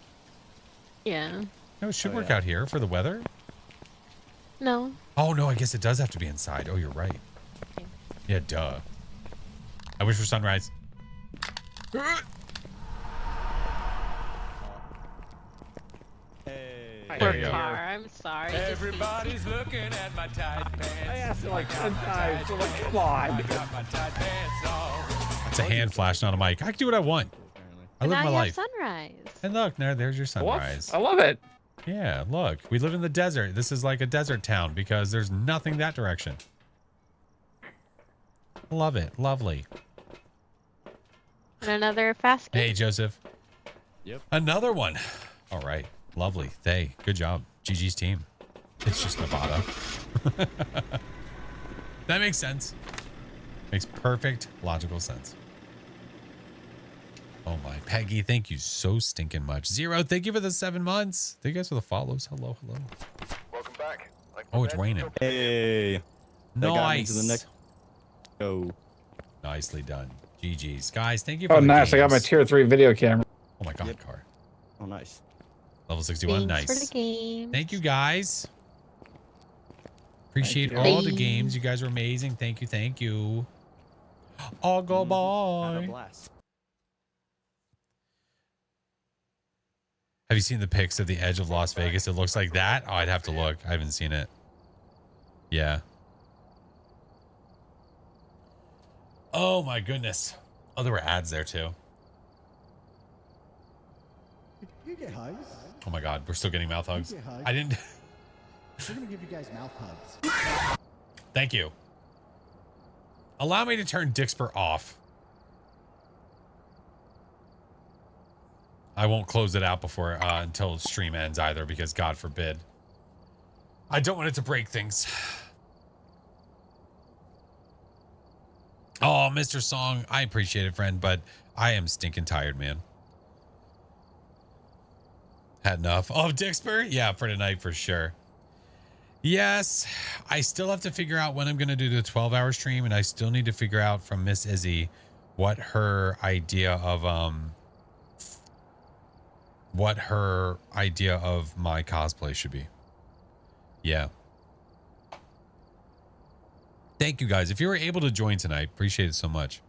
Yeah. No, it should work out here for the weather. No. Oh, no, I guess it does have to be inside. Oh, you're right. Yeah, duh. I wish for sunrise. Poor car. I'm sorry. Everybody's looking at my tight pants. I asked like 10 times. So like, come on. I got my tight pants on. It's a hand flash, not a mic. I can do what I want. I live now my you life. have sunrise. And look, there's your sunrise. I love it. Yeah, look. We live in the desert. This is like a desert town because there's nothing that direction. Love it. Lovely. And another fast game. Hey, Joseph. Yep. Another one. All right. Lovely. They. Good job. GG's team. It's just Nevada. That makes sense. Makes perfect logical sense. Oh my. Peggy, thank you so stinking much. Zero, thank you for the 7 months. Thank you guys for the follows. Hello, hello. Welcome back. Oh, it's raining. Hey. That got me Nice. to the next. Go. Nicely done. GG's. Guys, thank you for Oh, the nice. I got my games. tier 3 video camera. Oh my god, car. Oh, nice. Level 61. Thanks Nice. for the game. Thank you, guys. Appreciate you. all the Bye. games. You guys are amazing. Thank you. Thank you. I'll go Had a bye. blast. Have you seen the pics of the edge of Las Vegas? It looks like that. Oh, I'd have to look. I haven't seen it. Yeah. Oh my goodness. Oh, there were ads there too. You get hugs. Oh my God, we're still getting mouth hugs. You get hugs. I didn't. We're gonna give you guys mouth hugs. Thank you. Allow me to turn Dixper off. I won't close it out before until stream ends either, because God forbid. I don't want it to break things. Oh, Mr. Song, I appreciate it, friend, but I am stinking tired, man. Had enough of Dixper? Yeah, for tonight, for sure. Yes, I still have to figure out when I'm going to do the 12-hour stream, and I still need to figure out from Miss Izzy what her idea of my cosplay should be. Yeah. Thank you guys. If you were able to join tonight, appreciate it so much.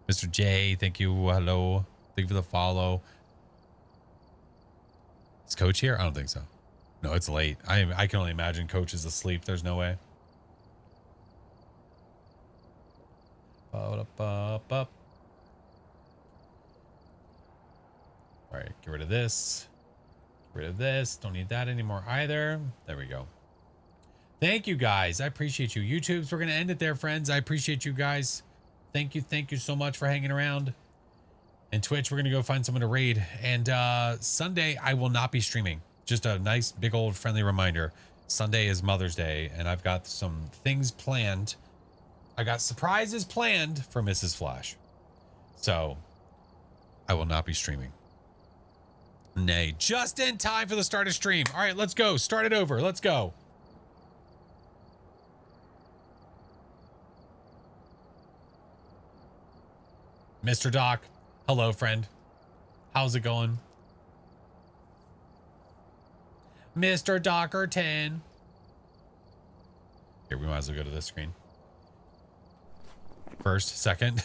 Mr. J, thank you. Hello. Thank you for the follow. Is Coach here? I don't think so. No, it's late. I can only imagine Coach is asleep. There's no way. All right, get rid of this. Get rid of this. Don't need that anymore either. There we go. Thank you guys. I appreciate you. YouTubes, we're going to end it there, friends. I appreciate you guys. Thank you. Thank you so much for hanging around. And Twitch, we're going to go find someone to raid. And Sunday, I will not be streaming. Just a nice, big old friendly reminder. Sunday is Mother's Day, and I've got some things planned. I got surprises planned for Mrs. Flash. So, I will not be streaming. Nay, just in time for the start of stream. All right, let's go. Start it over. Let's go. Mr. Doc, hello, friend. How's it going? Mr. Dockerton. Here, we might as well go to this screen. First, second.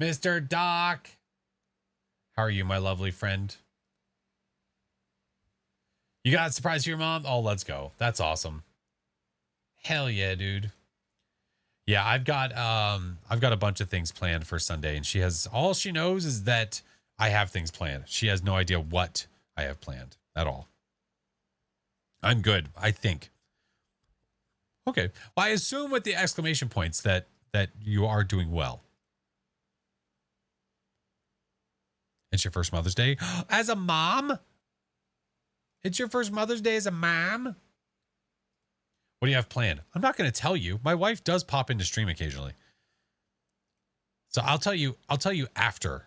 Mr. Doc. How are you, my lovely friend? You got a surprise for your mom? Oh, let's go. That's awesome. Hell yeah, dude. Yeah, I've got a bunch of things planned for Sunday, and she has, all she knows is that I have things planned. She has no idea what I have planned at all. I'm good, I think. Okay. Well, I assume with the exclamation points that you are doing well. It's your first Mother's Day as a mom? It's your first Mother's Day as a mom? What do you have planned? I'm not going to tell you. My wife does pop into stream occasionally. So I'll tell you after.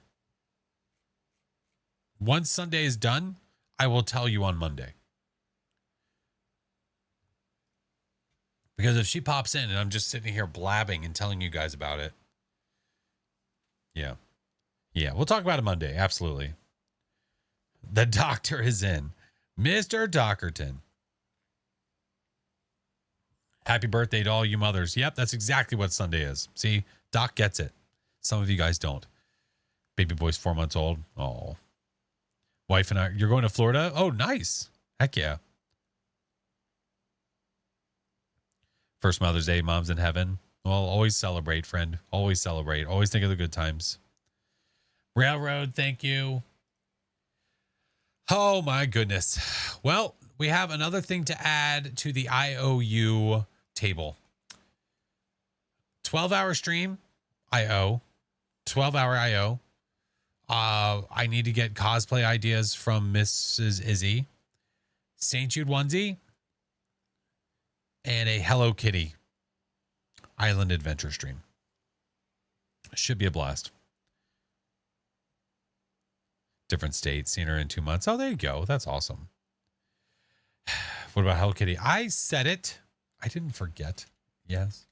Once Sunday is done, I will tell you on Monday. Because if she pops in and I'm just sitting here blabbing and telling you guys about it. Yeah. Yeah, we'll talk about it Monday. Absolutely. The doctor is in. Mr. Dockerton. Happy birthday to all you mothers. Yep, that's exactly what Sunday is. See, Doc gets it. Some of you guys don't. Baby boy's 4 months old. Oh. Wife and I, you're going to Florida? Oh, nice. Heck yeah. First Mother's Day, mom's in heaven. Well, always celebrate, friend. Always celebrate. Always think of the good times. Railroad, thank you. Oh, my goodness. Well, we have another thing to add to the IOU table. 12-hour stream, IO. 12-hour IO. I need to get cosplay ideas from Mrs. Izzy. St. Jude onesie. And a Hello Kitty Island Adventure stream. Should be a blast. Different states. Seen her in 2 months. Oh, there you go. That's awesome. What about Hello Kitty? I said it. I didn't forget. Yes.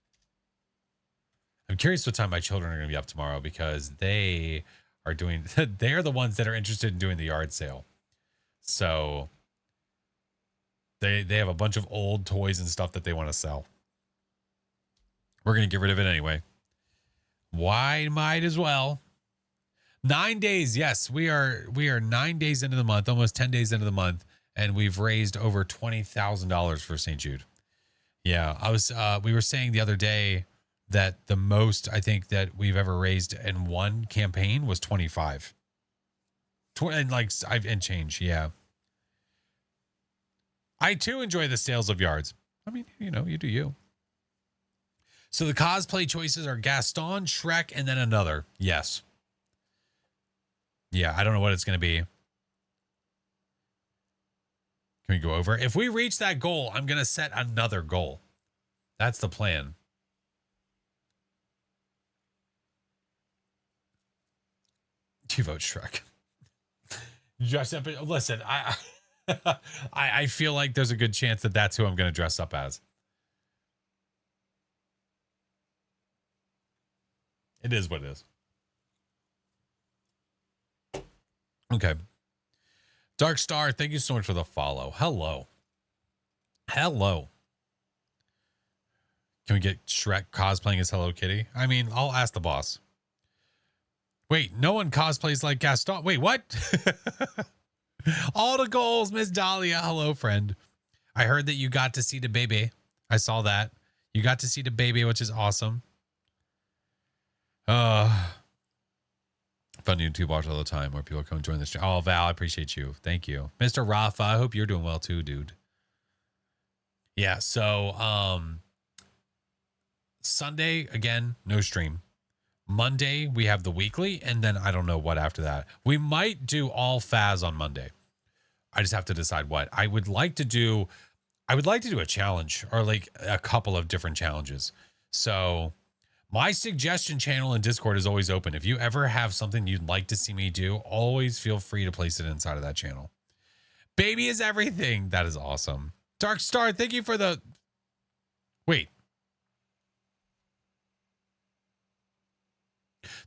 I'm curious what time my children are going to be up tomorrow, because they are doing, they're the ones that are interested in doing the yard sale. So they have a bunch of old toys and stuff that they want to sell. We're going to get rid of it anyway. Why? Might as well. 9 days. Yes, we are 9 days into the month, almost 10 days into the month, and we've raised over $20,000 for St. Jude. Yeah, we were saying the other day that the most I think that we've ever raised in one campaign was 25. And change, yeah. I too enjoy the sales of yards. I mean, you do you. So the cosplay choices are Gaston, Shrek, and then another. Yes. Yeah, I don't know what it's going to be. Can we go over? If we reach that goal, I'm going to set another goal. That's the plan. You vote Shrek. Dress up. Listen, I feel like there's a good chance that that's who I'm going to dress up as. It is what it is. Okay. Dark Star, thank you so much for the follow. Hello. Hello. Can we get Shrek cosplaying as Hello Kitty? I mean, I'll ask the boss. Wait, no one cosplays like Gaston. Wait, what? All the goals, Miss Dahlia. Hello, friend. I heard that you got to see the baby. I saw that. You got to see the baby, which is awesome. Fun YouTube watch all the time where people come join this channel. Oh, Val, I appreciate you. Thank you. Mr. Rafa, I hope you're doing well too, dude. Yeah, so Sunday, again, no stream. Monday, we have the weekly, and then I don't know what after that. We might do all Phaz on Monday. I just have to decide what. I would like to do a challenge or like a couple of different challenges. So my suggestion channel in Discord is always open. If you ever have something you'd like to see me do, always feel free to place it inside of that channel. Baby is everything. That is awesome. Dark Star, thank you for the... Wait.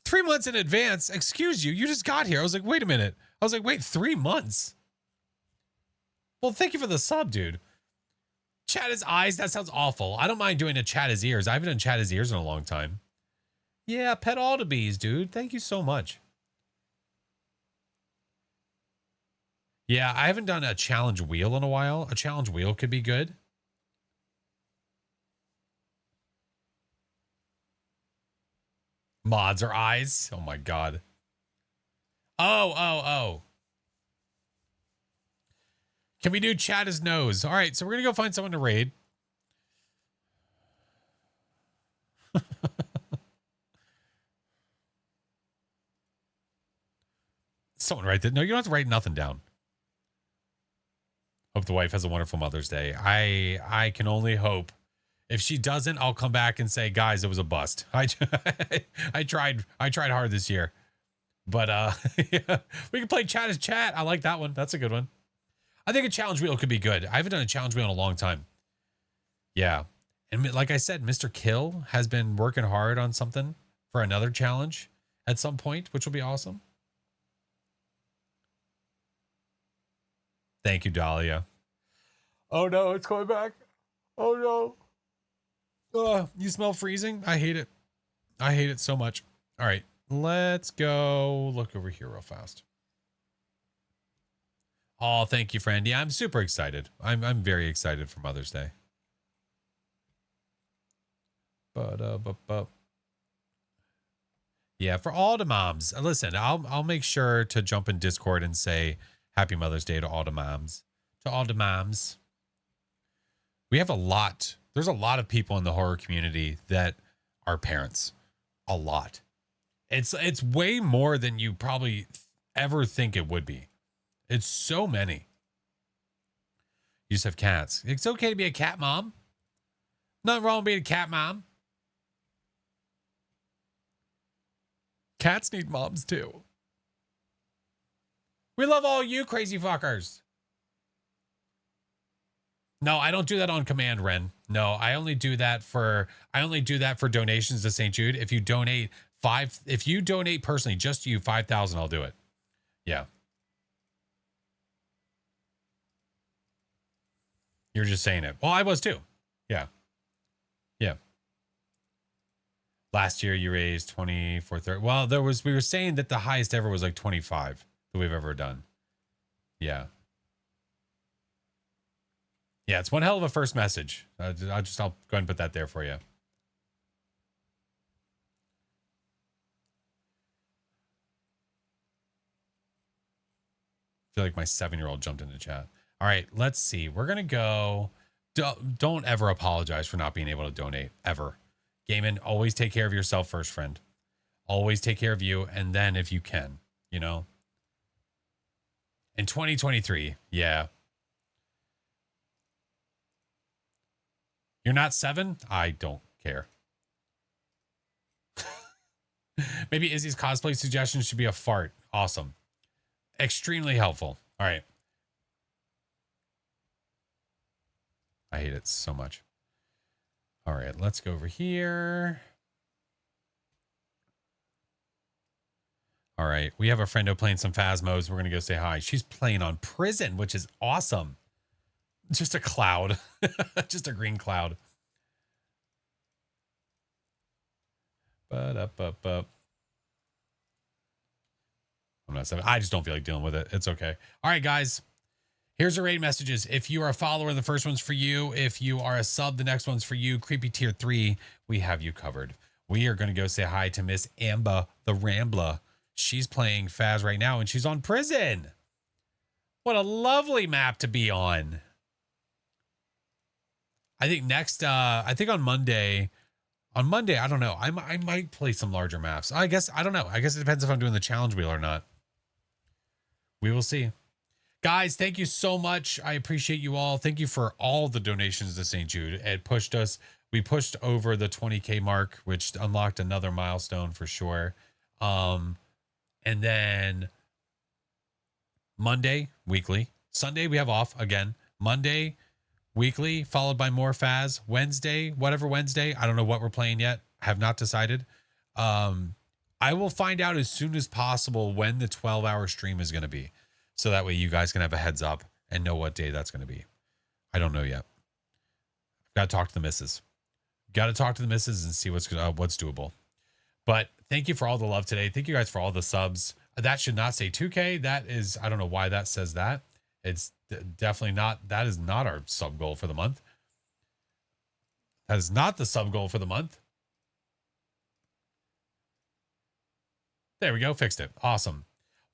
3 months in advance? Excuse you. You just got here. I was like, wait a minute. I was like, wait, 3 months? Well, thank you for the sub, dude. Chat his eyes. That sounds awful. I don't mind doing a chat his ears. I haven't done chat his ears in a long time. Yeah, pet all the bees, dude. Thank you so much. Yeah, I haven't done a challenge wheel in a while. A challenge wheel could be good. Mods or eyes. Oh my God. Oh. Can we do chat his nose? All right, so we're going to go find someone to raid. Someone write that. No, you don't have to write nothing down. Hope the wife has a wonderful Mother's Day. I can only hope. If she doesn't, I'll come back and say, guys, it was a bust. I tried hard this year. But yeah, we can play chat as chat. I like that one. That's a good one. I think a challenge wheel could be good. I haven't done a challenge wheel in a long time. Yeah. And like I said, Mr. Kill has been working hard on something for another challenge at some point, which will be awesome. Thank you, Dahlia. Oh no, it's coming back. Oh no. You smell freezing? I hate it. I hate it so much. All right, let's go look over here real fast. Oh, thank you, friend. Yeah, I'm super excited. I'm very excited for Mother's Day. But yeah, for all the moms. Listen, I'll make sure to jump in Discord and say Happy Mother's Day to all the moms. To all the moms. We have a lot. There's a lot of people in the horror community that are parents. A lot. It's way more than you probably ever think it would be. It's so many. You just have cats. It's okay to be a cat mom. Nothing wrong with being a cat mom. Cats need moms too. We love all you crazy fuckers. No, I don't do that on command, Ren. No, I only do that for donations to St. Jude. If you donate personally, just you 5,000, I'll do it. Yeah. You're just saying it. Well, I was too. Yeah. Yeah. Last year you raised 2430. Well, we were saying that the highest ever was like 25 that we've ever done. Yeah. Yeah, it's one hell of a first message. I'll go ahead and put that there for you. I feel like my 7-year-old jumped into chat. All right, let's see. We're going to go. Don't ever apologize for not being able to donate, ever. Gaiman, always take care of yourself first, friend. Always take care of you, and then if you can, you know. In 2023, yeah. You're not 7? I don't care. Maybe Izzy's cosplay suggestion should be a fart. Awesome. Extremely helpful. All right. I hate it so much. All right, let's go over here. All right, we have a friendo playing some Phasmos. We're going to go say hi. She's playing on Prison, which is awesome. Just a cloud. Just a green cloud. I'm not 7. I just don't feel like dealing with it. It's okay. All right, guys. Here's your raid messages. If you are a follower, the first one's for you. If you are a sub, the next one's for you. Creepy tier 3, we have you covered. We are going to go say hi to Miss Amba the Rambler. She's playing Phaz right now, and she's on Prison. What a lovely map to be on. I think next, I think on Monday, I don't know. I might play some larger maps. I guess, I don't know. I guess it depends if I'm doing the challenge wheel or not. We will see. Guys, thank you so much. I appreciate you all. Thank you for all the donations to St. Jude. It pushed us. We pushed over the 20K mark, which unlocked another milestone for sure. And then Monday, weekly. Sunday, we have off again. Monday, weekly, followed by more Phaz. Wednesday, whatever Wednesday. I don't know what we're playing yet. Have not decided. I will find out as soon as possible when the 12-hour stream is going to be. So that way you guys can have a heads up and know what day that's going to be. I don't know yet. I've got to talk to the missus. Got to talk to the missus and see what's doable. But thank you for all the love today. Thank you guys for all the subs. That should not say 2K. That is, I don't know why that says that. It's definitely not. That is not our sub goal for the month. That is not the sub goal for the month. There we go. Fixed it. Awesome.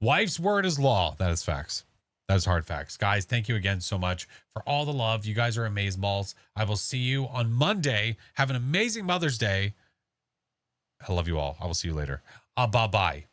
Wife's word is law. That is facts. That is hard facts. Guys, thank you again so much for all the love. You guys are amazeballs. I will see you on Monday. Have an amazing Mother's Day. I love you all. I will see you later. Bye-bye.